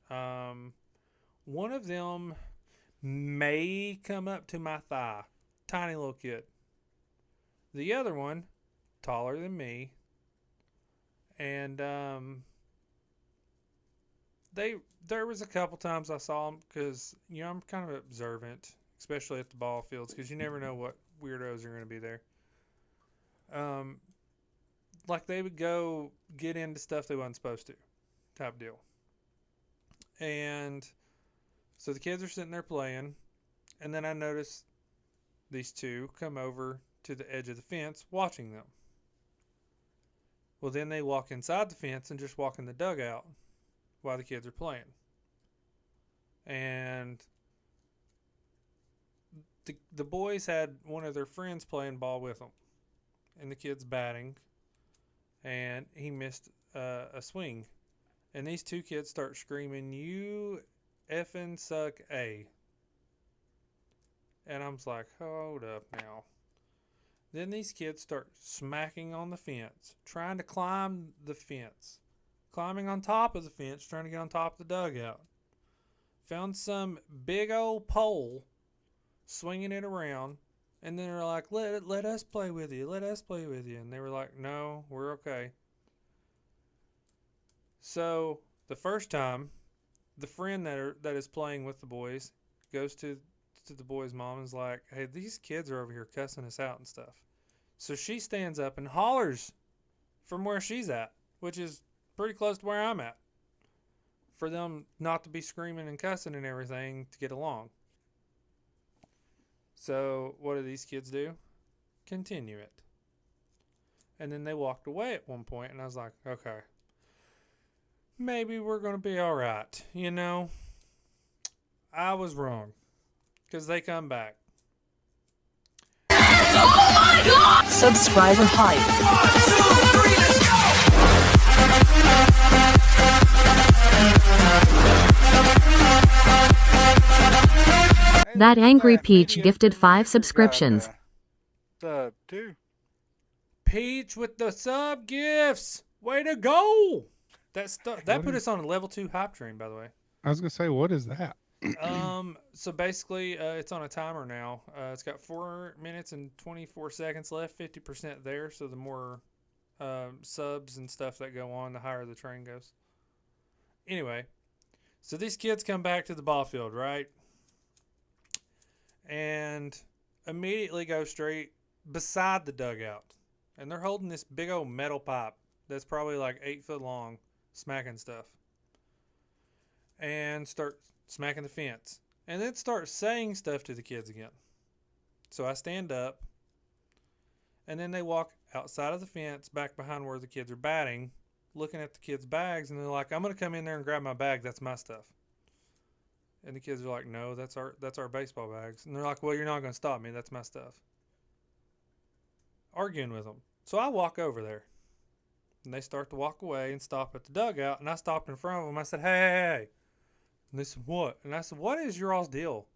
One of them may come up to my thigh. Tiny little kid. The other one, taller than me. And there was a couple times I saw them because, I'm kind of observant, especially at the ball fields, because you never know what weirdos are going to be there. Like they would go get into stuff they wasn't supposed to, type deal. And so the kids are sitting there playing, and then I noticed these two come over to the edge of the fence watching them. Well, then they walk inside the fence and just walk in the dugout while the kids are playing. And the boys had one of their friends playing ball with them, and the kid's batting, and he missed a swing. And these two kids start screaming, "You effing suck A." And I'm like, hold up now. Then these kids start smacking on the fence, trying to climb the fence, climbing on top of the fence, trying to get on top of the dugout. found some big old pole, swinging it around, and then they're like, let us play with you, let us play with you. And they were like, no, we're okay. So the first time, the friend that is playing with the boys goes to the boy's mom and is like, hey, these kids are over here cussing us out and stuff. So she stands up and hollers from where she's at, which is pretty close to where I'm at, for them not to be screaming and cussing and everything to get along. So what do these kids do? Continue it. And then they walked away at one point, and I was like, okay, maybe we're going to be all right. You know, I was wrong, because they come back. Subscriber hype. That Angry Peach gifted 5 subscriptions. Sub 2. Peach with the sub gifts. Way to go. That put us on a level 2 hype train, by the way. I was gonna say, what is that? So basically, it's on a timer now. It's got 4 minutes and 24 seconds left, 50% there. So the more subs and stuff that go on, the higher the train goes. Anyway, so these kids come back to the ball field, right? And immediately go straight beside the dugout. And they're holding this big old metal pipe that's probably like 8 foot long, smacking stuff. And start smacking the fence. And then start saying stuff to the kids again. So I stand up. And then they walk outside of the fence, back behind where the kids are batting, looking at the kids' bags. And they're like, I'm going to come in there and grab my bag. That's my stuff. And the kids are like, no, that's our baseball bags. And they're like, well, you're not going to stop me. That's my stuff. Arguing with them. So I walk over there. And they start to walk away and stop at the dugout. And I stopped in front of them. I said, hey. And they said, what? And I said, what is your all's deal?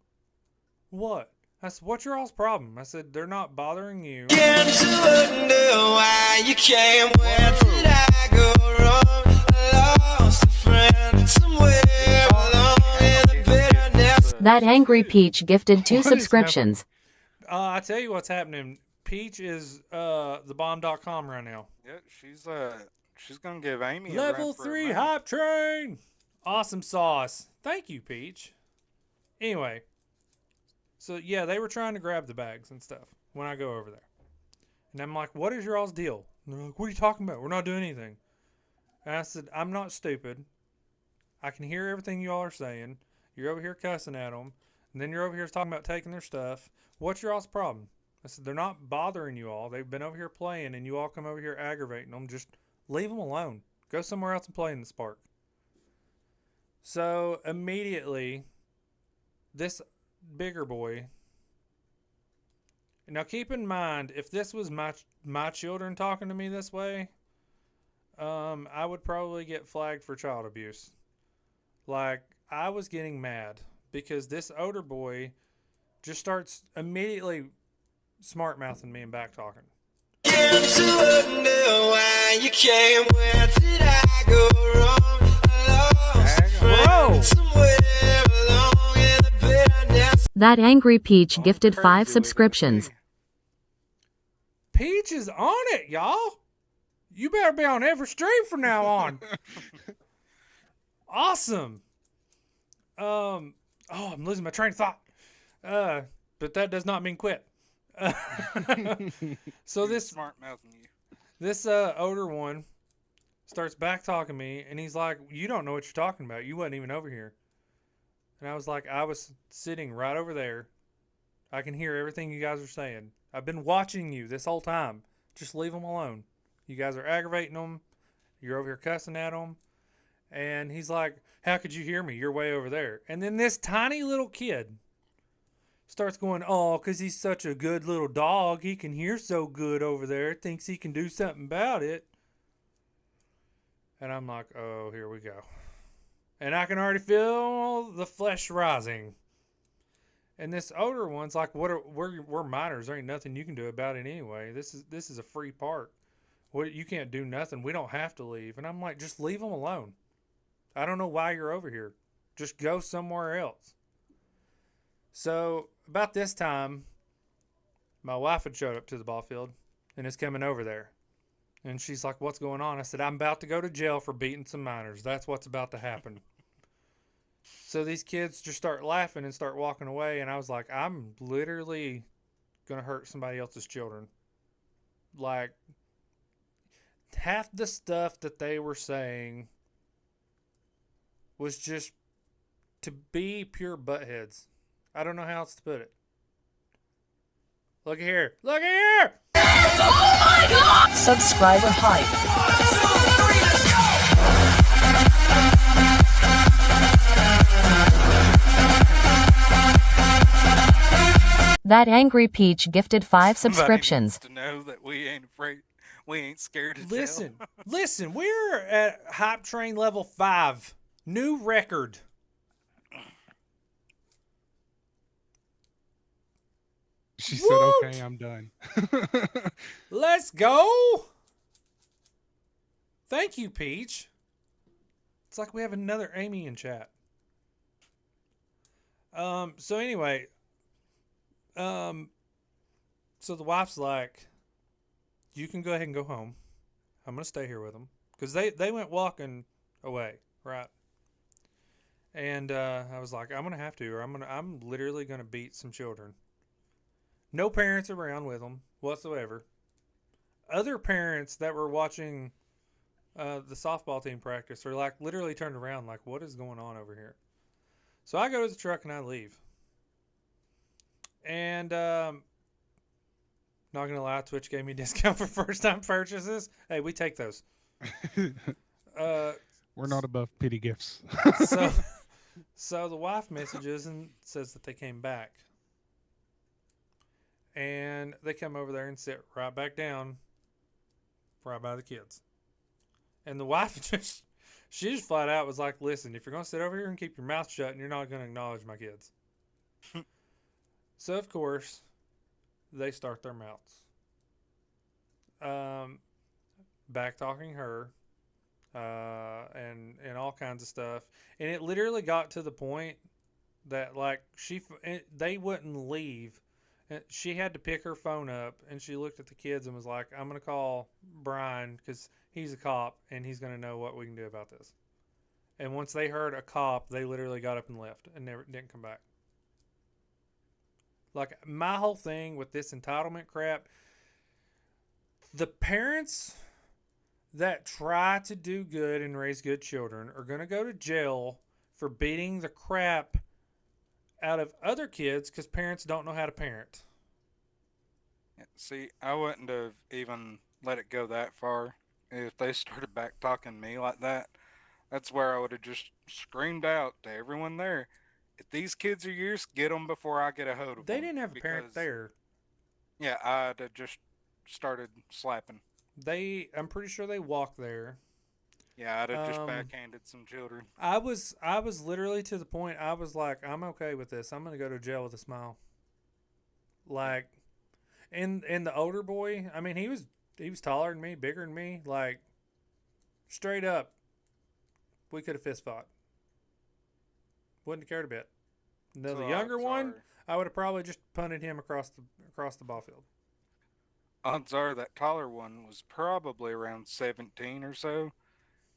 What? I said, what's your all's problem? I said, they're not bothering you. Begin to wonder why you came. Where did I go wrong? I lost a friend somewhere along in the bitterness. That Angry Peach gifted 2 What is subscriptions. I tell you what's happening. Peach is thebomb.com right now. Yeah, she's gonna give Amy a Level run for her 3 money. hype train. Awesome sauce. Thank you, Peach. Anyway, so yeah, they were trying to grab the bags and stuff when I go over there. And I'm like, what is your all's deal? And they're like, what are you talking about? We're not doing anything. And I said, I'm not stupid. I can hear everything you all are saying. You're over here cussing at them. And then you're over here talking about taking their stuff. What's your all's problem? I said, they're not bothering you all. They've been over here playing, and you all come over here aggravating them. Just leave them alone. Go somewhere else and play in the park. So immediately, this bigger boy. Now keep in mind, if this was my children talking to me this way, I would probably get flagged for child abuse. Like, I was getting mad because this older boy just starts immediately smart mouthing me and back talking. Begin to wonder why you came. Where did I go wrong? I lost a friend somewhere along in the bitterness. That Angry Peach gifted 5 subscriptions. Peach is on it, y'all. You better be on every stream from now on. Awesome. I'm losing my train of thought. But that does not mean quit. So this smart mouthing you. This older one starts back talking me, and he's like, you don't know what you're talking about. You wasn't even over here. And I was like, I was sitting right over there. I can hear everything you guys are saying. I've been watching you this whole time. Just leave them alone. You guys are aggravating them. You're over here cussing at them. And he's like, how could you hear me? You're way over there. And then this tiny little kid starts going, oh, because he's such a good little dog. He can hear so good over there. Thinks he can do something about it. And I'm like, oh, here we go. And I can already feel the flesh rising. And this older one's like, we're minors. There ain't nothing you can do about it anyway. This is a free park. You can't do nothing. We don't have to leave. And I'm like, just leave them alone. I don't know why you're over here. Just go somewhere else. So about this time, my wife had showed up to the ball field and is coming over there. And she's like, what's going on? I said, I'm about to go to jail for beating some minors. That's what's about to happen. So these kids just start laughing and start walking away. And I was like, I'm literally going to hurt somebody else's children. Like, half the stuff that they were saying was just to be pure buttheads. I don't know how else to put it. Look here. Look here! Subscriber hype. That Angry Peach gifted 5 Somebody subscriptions. needs to know that we ain't afraid. We ain't scared of Listen, jail. listen, we're at Hype Train level 5. New record. She said, Woot! okay, I'm done. Let's go. Thank you, Peach. It's like we have another Amy in chat. So anyway, so the wife's like, you can go ahead and go home. I'm going to stay here with them. Because they went walking away, right? And I was like, I'm going to have to, or I'm literally going to beat some children. No parents around with them whatsoever. Other parents that were watching the softball team practice are like literally turned around like, what is going on over here? So I go to the truck and I leave. And not gonna lie, Twitch gave me a discount for first time purchases. Hey, we take those. We're not above pity gifts. So the wife messages and says that they came back. And they come over there and sit right back down right by the kids. And the wife she just flat out was like, listen, if you're going to sit over here and keep your mouth shut and you're not going to acknowledge my kids. So, of course, they start their mouths. Back talking her and all kinds of stuff. And it literally got to the point that, like, they wouldn't leave. She had to pick her phone up, and she looked at the kids and was like, I'm going to call Brian because he's a cop, and he's going to know what we can do about this. And once they heard a cop, they literally got up and left and didn't come back. Like, my whole thing with this entitlement crap, the parents that try to do good and raise good children are going to go to jail for beating the crap out of other kids because parents don't know how to parent. See, I wouldn't have even let it go that far. If they started back talking me like that, that's where I would have just screamed out to everyone there, if these kids are yours, get them before I get a hold of them. They didn't have a parent there. Yeah, I'd have just started slapping. I'm pretty sure they walked there. Yeah, I'd have just backhanded some children. I was literally to the point I was like, I'm okay with this. I'm gonna go to jail with a smile. Like, and the older boy, I mean, he was taller than me, bigger than me. Like, straight up, we could have fist fought. Wouldn't have cared a bit. No, So the younger odds one, are- I would have probably just punted him across the ball field. Odds are that taller one was probably around 17 or so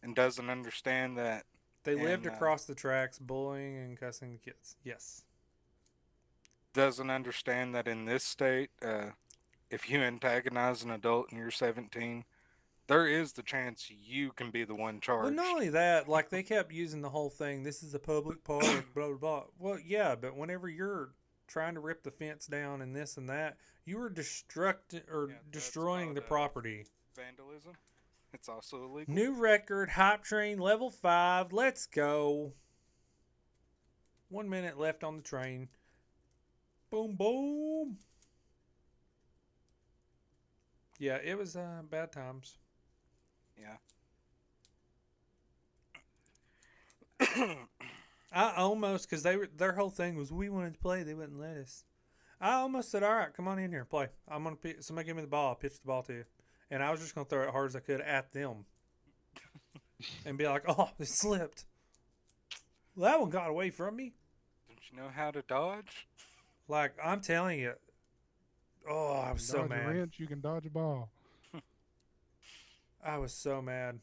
and doesn't understand that. They lived And, across the tracks, bullying and cussing the kids. Yes. Doesn't understand that in this state, if you antagonize an adult and you're 17, there is the chance you can be the one charged. Well, not only that, like, they kept using the whole thing, this is a public park, blah, blah, blah. Well, yeah, but whenever you're trying to rip the fence down and this and that, you are destroying the property. Vandalism. It's also illegal. New record, Hype Train, level 5. Let's go. 1 minute left on the train. Boom, boom. Yeah, it was bad times. Yeah. I almost, because their whole thing was we wanted to play, they wouldn't let us. I almost said, all right, come on in here, play. I'm gonna somebody give me the ball, I'll pitch the ball to you, and I was just gonna throw it hard as I could at them, and be like, oh, it slipped. Well, that one got away from me. Don't you know how to dodge? Like, I'm telling you. Oh, I You was can so dodge a mad. wrench, you can dodge a ball. I was so mad.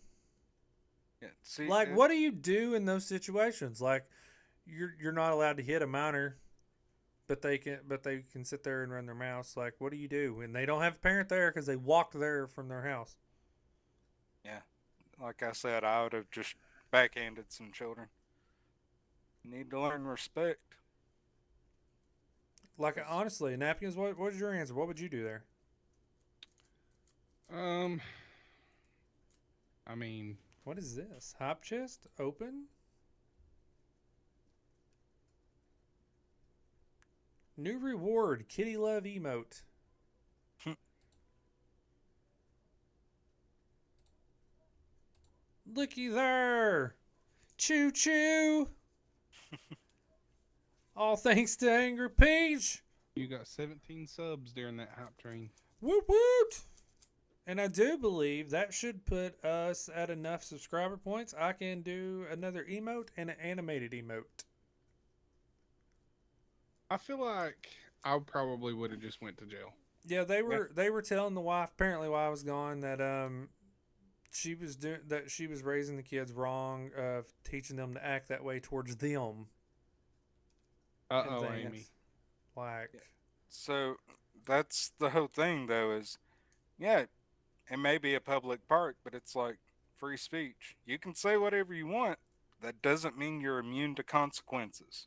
Yeah, see, Like, what do you do in those situations? Like, you're not allowed to hit a minor, but they can sit there and run their mouths. Like, what do you do? And they don't have a parent there because they walked there from their house. yeah, like I said, I would have just backhanded some children. You need to learn respect. Like, 'Cause honestly, Napkins, what was your answer? What would you do there? Um, I mean, What is this? Hop chest open. New reward, kitty love emote. Looky there. Choo choo. All thanks to Angry Peach. you got 17 subs during that hype train. Woot woot. And I do believe that should put us at enough subscriber points. I can do another emote and an animated emote. I feel like I probably would have just went to jail. Yeah, they were telling the wife apparently while I was gone that she was raising the kids wrong of teaching them to act that way towards them. And Uh-oh, things. Amy. Like, So that's the whole thing, though. Is yeah, it may be a public park, but it's like free speech. You can say whatever you want. That doesn't mean you're immune to consequences.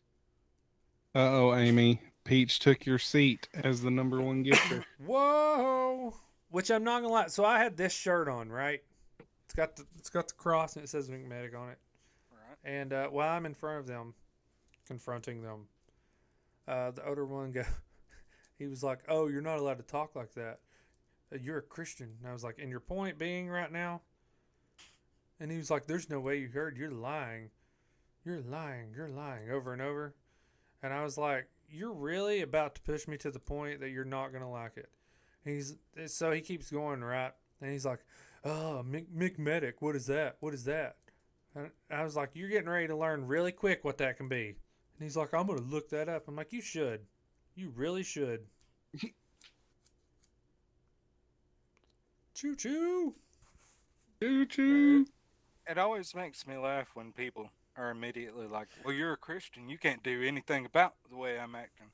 Uh-oh, Amy. Peach took your seat as the number one gifter. whoa! Which I'm not gonna lie. So I had this shirt on, right? It's got the cross and it says McMedic on it. Right. And while I'm in front of them, confronting them, the older one he was like, "Oh, you're not allowed to talk like that. You're a Christian." And I was like, "And your point being right now?" And he was like, "There's no way you heard. You're lying. You're lying. You're lying," over and over. And I was like, "You're really about to push me to the point that you're not gonna like it." And so he keeps going, right? And he's like, "Oh, McMedic, what is that? What is that?" And I was like, "You're getting ready to learn really quick what that can be." And he's like, "I'm gonna look that up." I'm like, "You should. You really should." Choo choo. Choo-choo. It always makes me laugh when people are immediately like, "Well, you're a Christian. You can't do anything about the way I'm acting."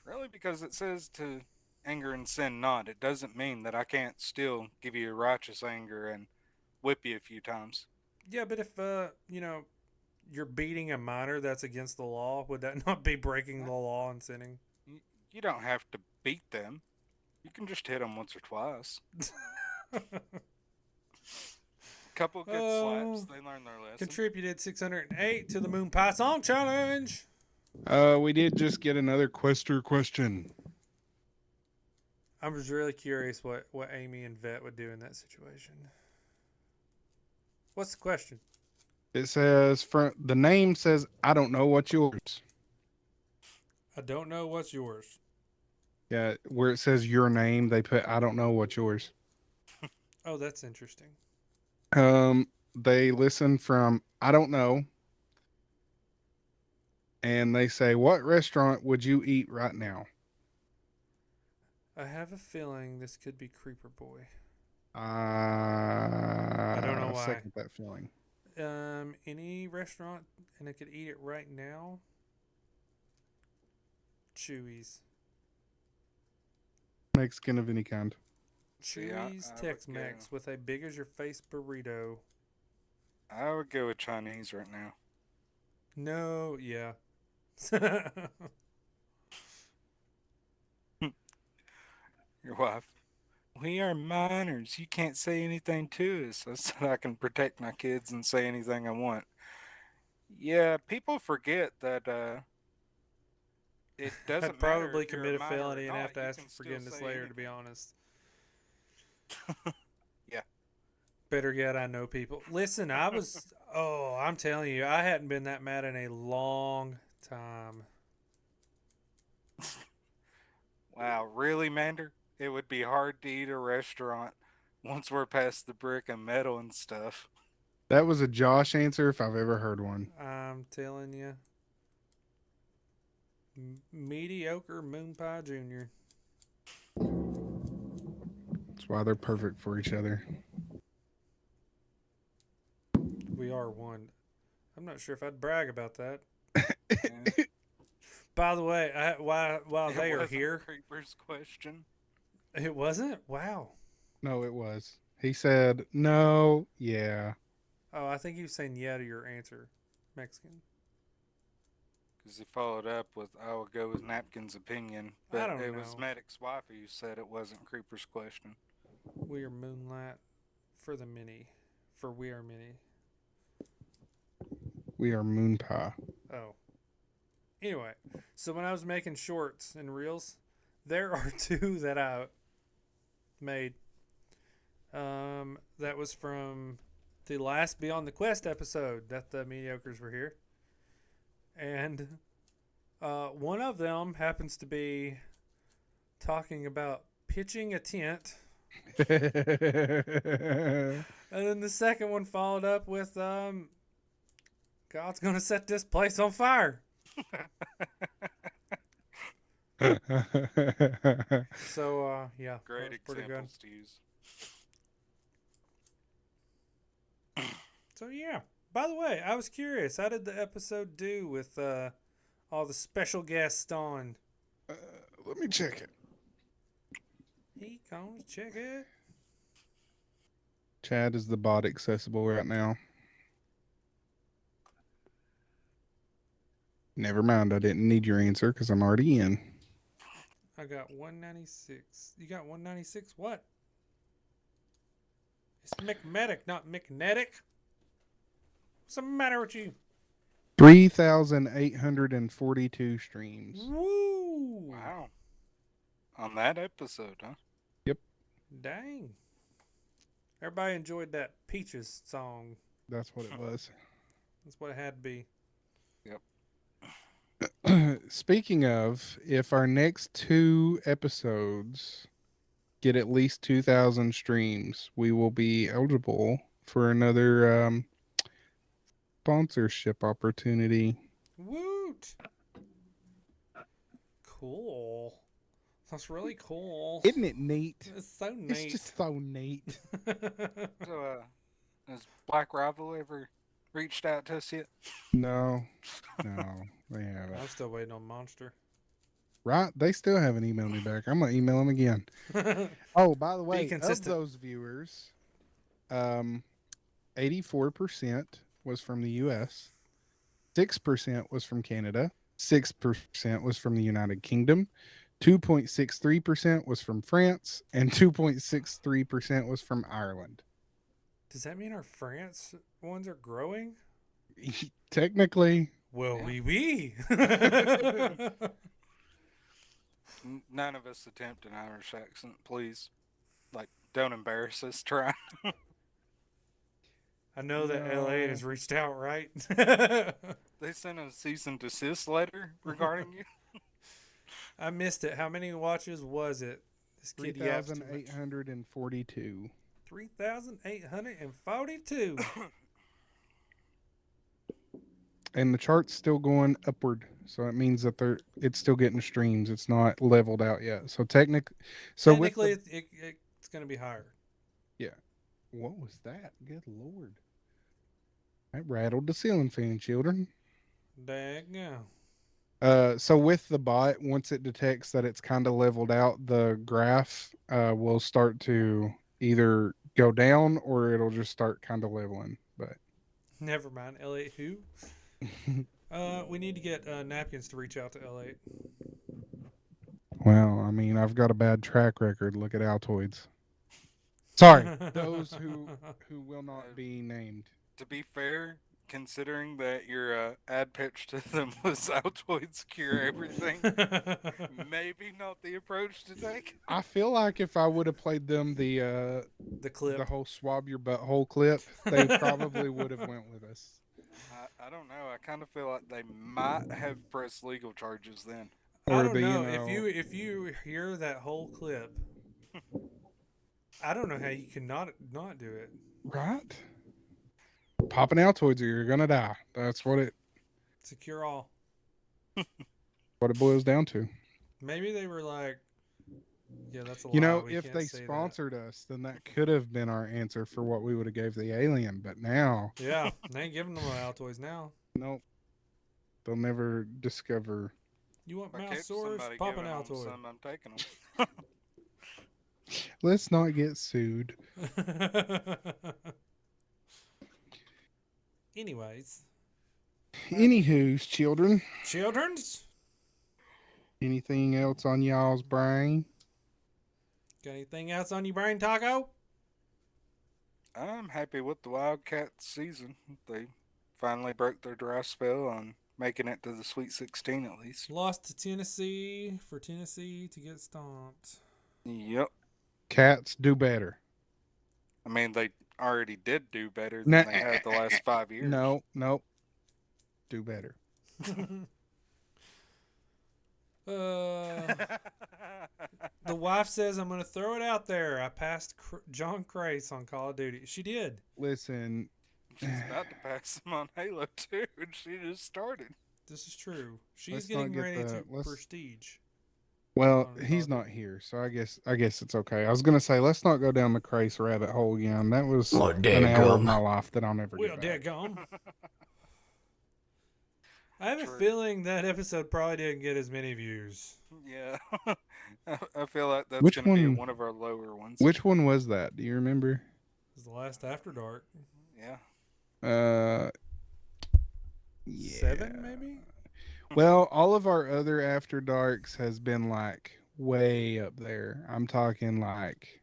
Really, because it says to anger and sin not. It doesn't mean that I can't still give you righteous anger and whip you a few times. Yeah, but if you're beating a minor that's against the law, would that not be breaking the law and sinning? You don't have to beat them. You can just hit them once or twice. Couple good slaps, they learn their lesson. Contributed 608 to the Moon Pie Song Challenge. We did just get another quester question. I was really curious what Amy and Vet would do in that situation. What's the question? It says, the name says, I don't know what's yours. I don't know what's yours. Yeah, where it says your name, they put, I don't know what's yours. Oh, that's interesting. They listen from, I don't know. And they say, what restaurant would you eat right now? I have a feeling this could be Creeper Boy. I don't know why. Second that feeling. Any restaurant, and I could eat it right now. Chewy's. Mexican of any kind. See, Chewy's I would Tex-Mex with a big as your face burrito. I would go with Chinese right now. No, yeah. Your wife. We are minors. You can't say anything to us. So I can protect my kids and say anything I want. Yeah, people forget that it doesn't I'd probably matter if you're commit a minor or felony and not, have to you ask can for still forgiveness say later, to be anything. honest. Yeah. Better yet, I know people. Listen, I'm telling you, I hadn't been that mad in a long time. Wow, really, Mander? It would be hard to eat a restaurant once we're past the brick and metal and stuff. That was a Josh answer if I've ever heard one. I'm telling you. Mediocre Moon Pie Jr. That's why they're perfect for each other. We are one. I'm not sure if I'd brag about that. Yeah. By the way, while It they are wasn't here, Creeper's question. it wasn't. Wow. No, it was. He said, no, yeah. Oh, I think he was saying yeah to your answer, Mexican. Because he followed up with, I will go with Napkins' opinion. I But don't it was know. Medic's wife who said it wasn't Creeper's question. We are moonlight for the many. For we are many. We are moon pie. Oh. Anyway, so when I was making shorts and reels, there are two that I made. That was from the last Beyond the Quest episode that the mediocres were here. And one of them happens to be talking about pitching a tent. And then the second one followed up with God's gonna set this place on fire. So yeah, Great that was pretty good. examples to use. So yeah. By the way, I was curious. How did the episode do with all the special guests on? Let me check it. He comes check it. Chad, is the bot accessible right now? Never mind. I didn't need your answer because I'm already in. I got 196. You got 196? What? It's McMedic, not McNetic. What's the matter with you? 3,842 streams. Woo! Wow. On that episode, huh? Dang. Everybody enjoyed that Peaches song. That's what it was. That's what it had to be. Speaking of, if our next 2 episodes get at least 2,000 streams, we will be eligible for another sponsorship opportunity. Woot! Cool. That's really cool. Isn't it neat? It's so neat. It's just so neat. So, has Black Rival ever reached out to us yet? No, they haven't. I'm still waiting on Monster. Right? They still haven't emailed me back. I'm gonna email them again. Oh, by the way, of consistent. those viewers, 84% was from the U.S., 6% was from Canada, 6% was from the United Kingdom, 2.63% was from France, and 2.63% was from Ireland. Does that mean our France ones are growing? Technically, Well, Yeah. we. None of us attempt an Irish accent, please. Like, don't embarrass us trying. I know that LA has reached out, right? They sent a cease and desist letter regarding you. I missed it. How many watches was it? This kid yaps too much. 3,842. 3,842. And the chart's still going upward, so it means that it's still getting streams. It's not leveled out yet. So technically, Technically, it's going to be higher. what was that? Good Lord, that rattled the ceiling fan, children. Dang, yeah. So with the bot, once it detects that it's kind of leveled out, the graph will start to either go down or it'll just start kind of leveling. But Never mind. L8 who? We need to get Napkins to reach out to L8. well, I mean, I've got a bad track record. Look at Altoids. Sorry, those who will not be named. To be fair, considering that your ad pitch to them was Altoids cure everything, maybe not the approach to take. I feel like if I would have played them the clip. the whole swab your butthole clip, they probably would have went with us. I don't know. I kind of feel like they might have pressed legal charges then. I Or don't the, know. you If you hear that whole clip, I don't know how you can not do it. right? popping Altoids or you're gonna die. That's what it Secure all. boils down to. Maybe they were like, yeah, that's a You lie. know, We if can't they say sponsored us, then that could have been our answer for what we would have gave the alien. But now, that. Yeah, they ain't giving them Altoids now. nope, they'll never discover. You want If I mouse catch sores? somebody Pop an giving them Altoid. some, I'm taking them. Let's not get sued. Anyways, Anywho's children. children's. Anything else on y'all's brain? Got anything else on your brain, Taco? I'm happy with the Wildcats season. They finally broke their dry spell on making it to the Sweet 16 at least. Lost to Tennessee for Tennessee to get stomped. Yep. Cats do better. I mean, they already did do better than they have the last 5 years. No, nope. Do better. The wife says I'm going to throw it out there. I passed John Crace on Call of Duty. She did. Listen, She's about to pass him on Halo 2, and she just started. This is true. She's Let's getting not get ready the- to let's- prestige. well, on he's Call of not here, so I guess it's okay. I was gonna say let's not go down the Crace rabbit hole again. That was Oh, an hour of dadgum. my life that I'll never Well, get back. dadgum. I have a True. feeling that episode probably didn't get as many views. Yeah. I feel like that's Which going to be one- one of our lower ones. Which one was that? Do you remember? It was the last After Dark. Yeah. Yeah. 7, maybe? Well, all of our other After Darks has been like way up there. I'm talking like,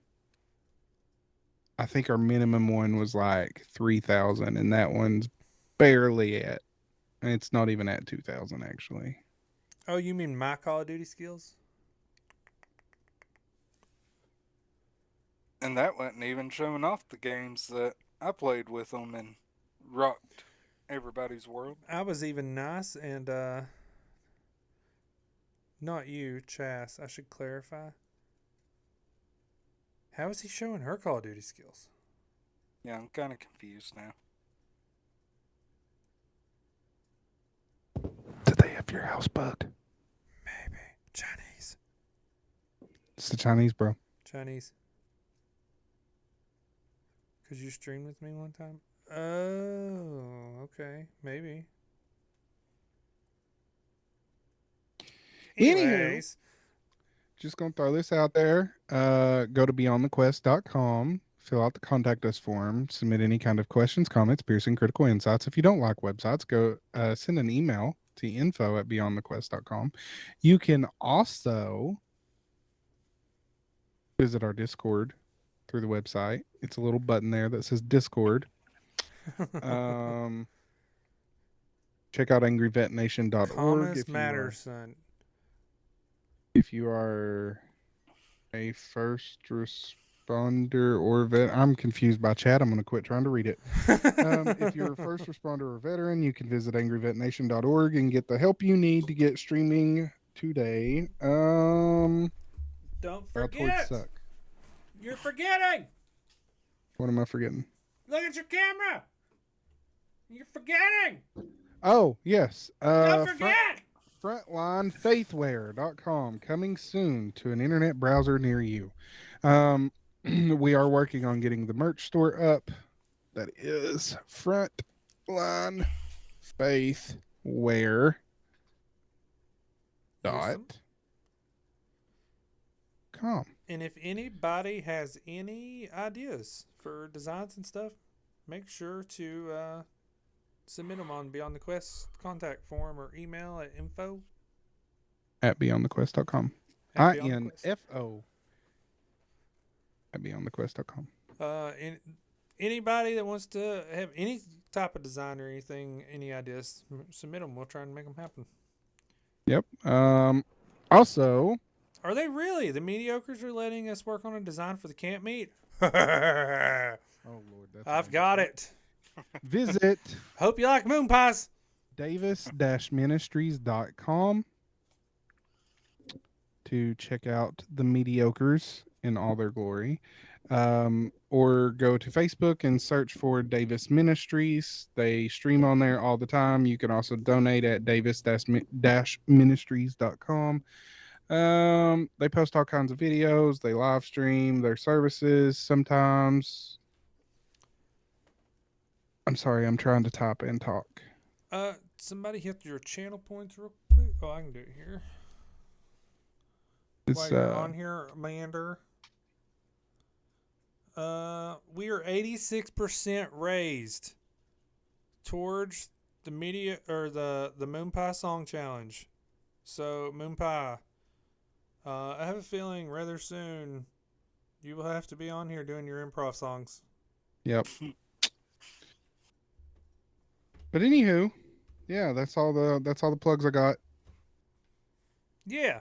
I think our minimum one was like 3,000, and that one's barely at, and it's not even at 2,000 actually. Oh, you mean my Call of Duty skills? And that wasn't even showing off the games that I played with them and rocked everybody's world. I was even nice and, not you, Chas. I should clarify. How is he showing her Call of Duty skills? Yeah, I'm kind of confused now. Did they have your house bugged? Maybe. Chinese. It's the Chinese, bro. Chinese. Could you stream with me one time? Oh, okay. Maybe. Anywho. Anyways, Just gonna throw this out there. Go to beyondthequest.com, fill out the contact us form, submit any kind of questions, comments, piercing, critical insights. If you don't like websites, go send an email to info@beyondthequest.com. You can also visit our Discord through the website. It's a little button there that says Discord. Check out angryvetnation.org commas if you matter, are, son. if you are a first responder or vet. I'm confused by chat. I'm going to quit trying to read it. If you're a first responder or veteran, you can visit angryvetnation.org and get the help you need to get streaming today. Don't Altoids forget. suck. You're forgetting. What am I forgetting? Look at your camera. You're forgetting. Oh, yes. Don't forget. Frontlinefaithwear.com coming soon to an internet browser near you. We are working on getting the merch store up. That is Frontline Faithwear Awesome. .com. And if anybody has any ideas for designs and stuff, make sure to submit them on Beyond the Quest contact form or email at info At beyondthequest.com. at Beyond the Quest. INFO at beyondthequest.com. And anybody that wants to have any type of design or anything, any ideas, submit them. We'll try and make them happen. Yep. Also, Are they really? The mediocres are letting us work on a design for the camp meet? oh Lord, that's I've got it. Visit Hope you like moon pies. davis-ministries.com to check out the mediocres in all their glory. Or go to Facebook and search for Davis Ministries. They stream on there all the time. You can also donate at davis-ministries.com. They post all kinds of videos. They live stream their services sometimes. I'm sorry, I'm trying to type and talk. Somebody hit your channel points real quick. Oh, I can do it here. It's While you're on here, Mander. We are 86% raised towards the media or the Moon Pie Song Challenge. So Moon Pie, I have a feeling rather soon you will have to be on here doing your improv songs. Yep. But anywho, yeah, that's all the plugs I got. Yeah.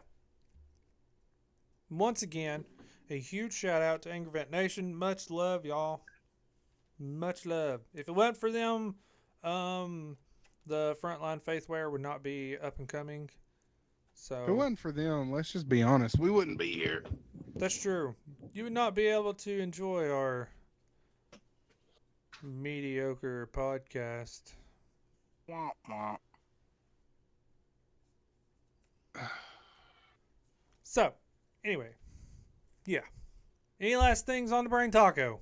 Once again, a huge shout out to Angry Vet Nation. Much love, y'all. Much love. If it wasn't for them, the Frontline Faithwear would not be up and coming. So If it wasn't for them, let's just be honest, we wouldn't be here. that's true. You would not be able to enjoy our mediocre podcast. Womp womp. So, anyway, yeah. Any last things on the brain, Taco?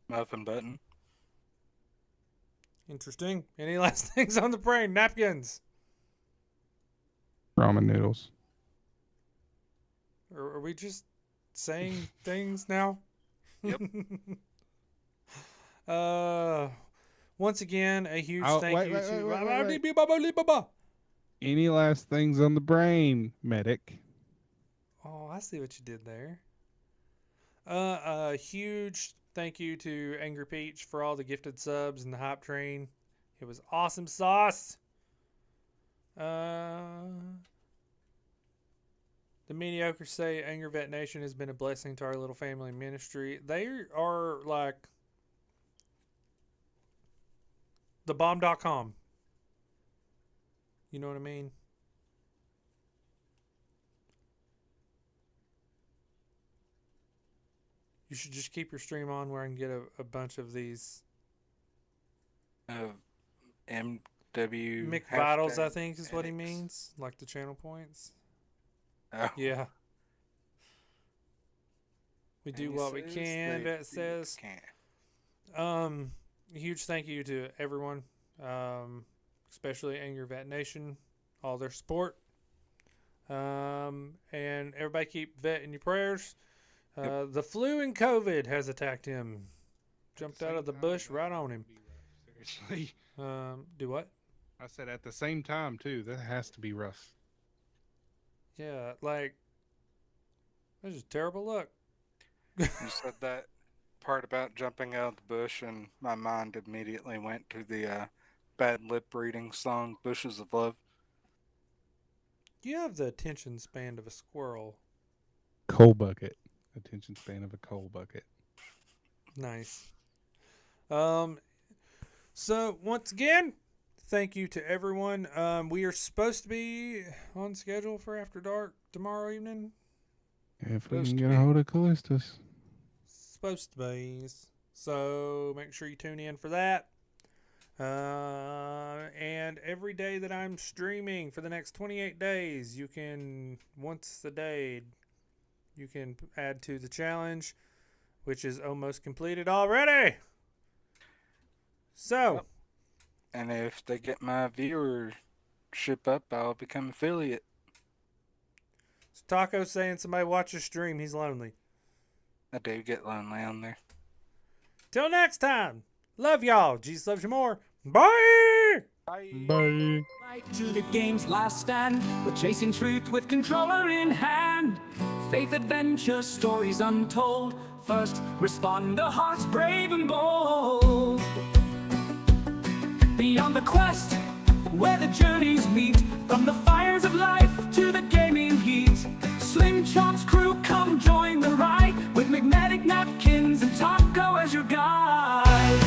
Muffin button. Interesting. Any last things on the brain, Napkins? Ramen noodles. Or are we just saying things now? Yep. Once again, a huge thank wait, you wait, to. wait, wait. Any last things on the brain, medic? Oh, I see what you did there. A huge thank you to Angry Peach for all the gifted subs and the hype train. It was awesome sauce. The mediocre say Angry Vet Nation has been a blessing to our little family ministry. They are like the bomb.com. You know what I mean? You should just keep your stream on where I can get a bunch of these MW McVitals, I hashtag think is what he edits. means. Like the channel points. Oh. Yeah. We do And he what we says can, they Vet do says. can. A huge thank you to everyone, especially Angry Vet Nation, all their support. And everybody keep Vet in your prayers. The flu and COVID has attacked him. Jumped out of the bush right on him. Seriously. Do what? I said at the same time too. That has to be rough. Yeah, like, that's just terrible luck. You said that part about jumping out of the bush, and my mind immediately went to the bad lip reading song "Bushes of Love." You have the attention span of a squirrel. Coal bucket. Attention span of a coal bucket. Nice. So once again, thank you to everyone. We are supposed to be on schedule for After Dark tomorrow evening. If we Supposed can to get be. a hold of Callistus. Supposed to be. So make sure you tune in for that. And every day that I'm streaming for the next 28 days, you can, once a day, you can add to the challenge, which is almost completed already. So, Yep. And if they get my viewership up, I'll become affiliate. Taco saying somebody watch his stream, he's lonely. I do get lonely on there. Till next time, love y'all. Jesus loves you more. Bye! Bye. Right to the game's last stand, we're chasing truth with controller in hand. Faith, adventure, stories untold. First respond, the heart's brave and bold. Beyond the quest, where the journeys meet, from the fires of life to the gaming heat. Slim Chop's crew, come join the ride, with McMedic, Napkins, and Taco as your guide.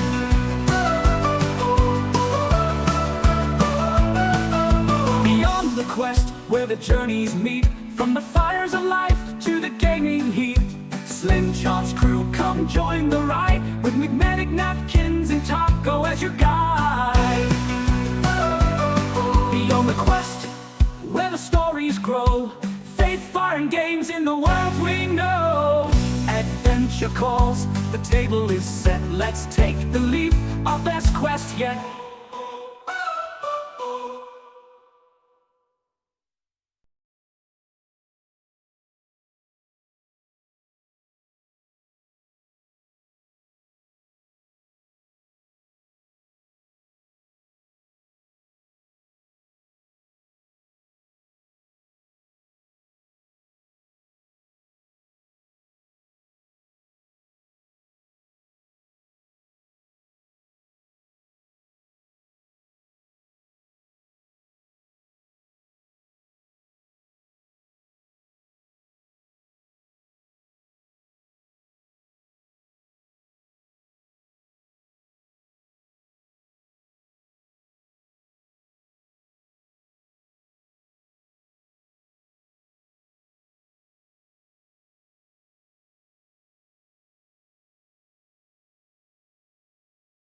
Beyond the quest, where the journeys meet, from the fires of life to the gaming heat. Slim Chop's crew. Come join the ride with McMedic, Napkins, and Taco as your guide. Beyond the quest, where the stories grow, faith, fire, and games in the world we know. Adventure calls, the table is set. Let's take the leap, our best quest yet.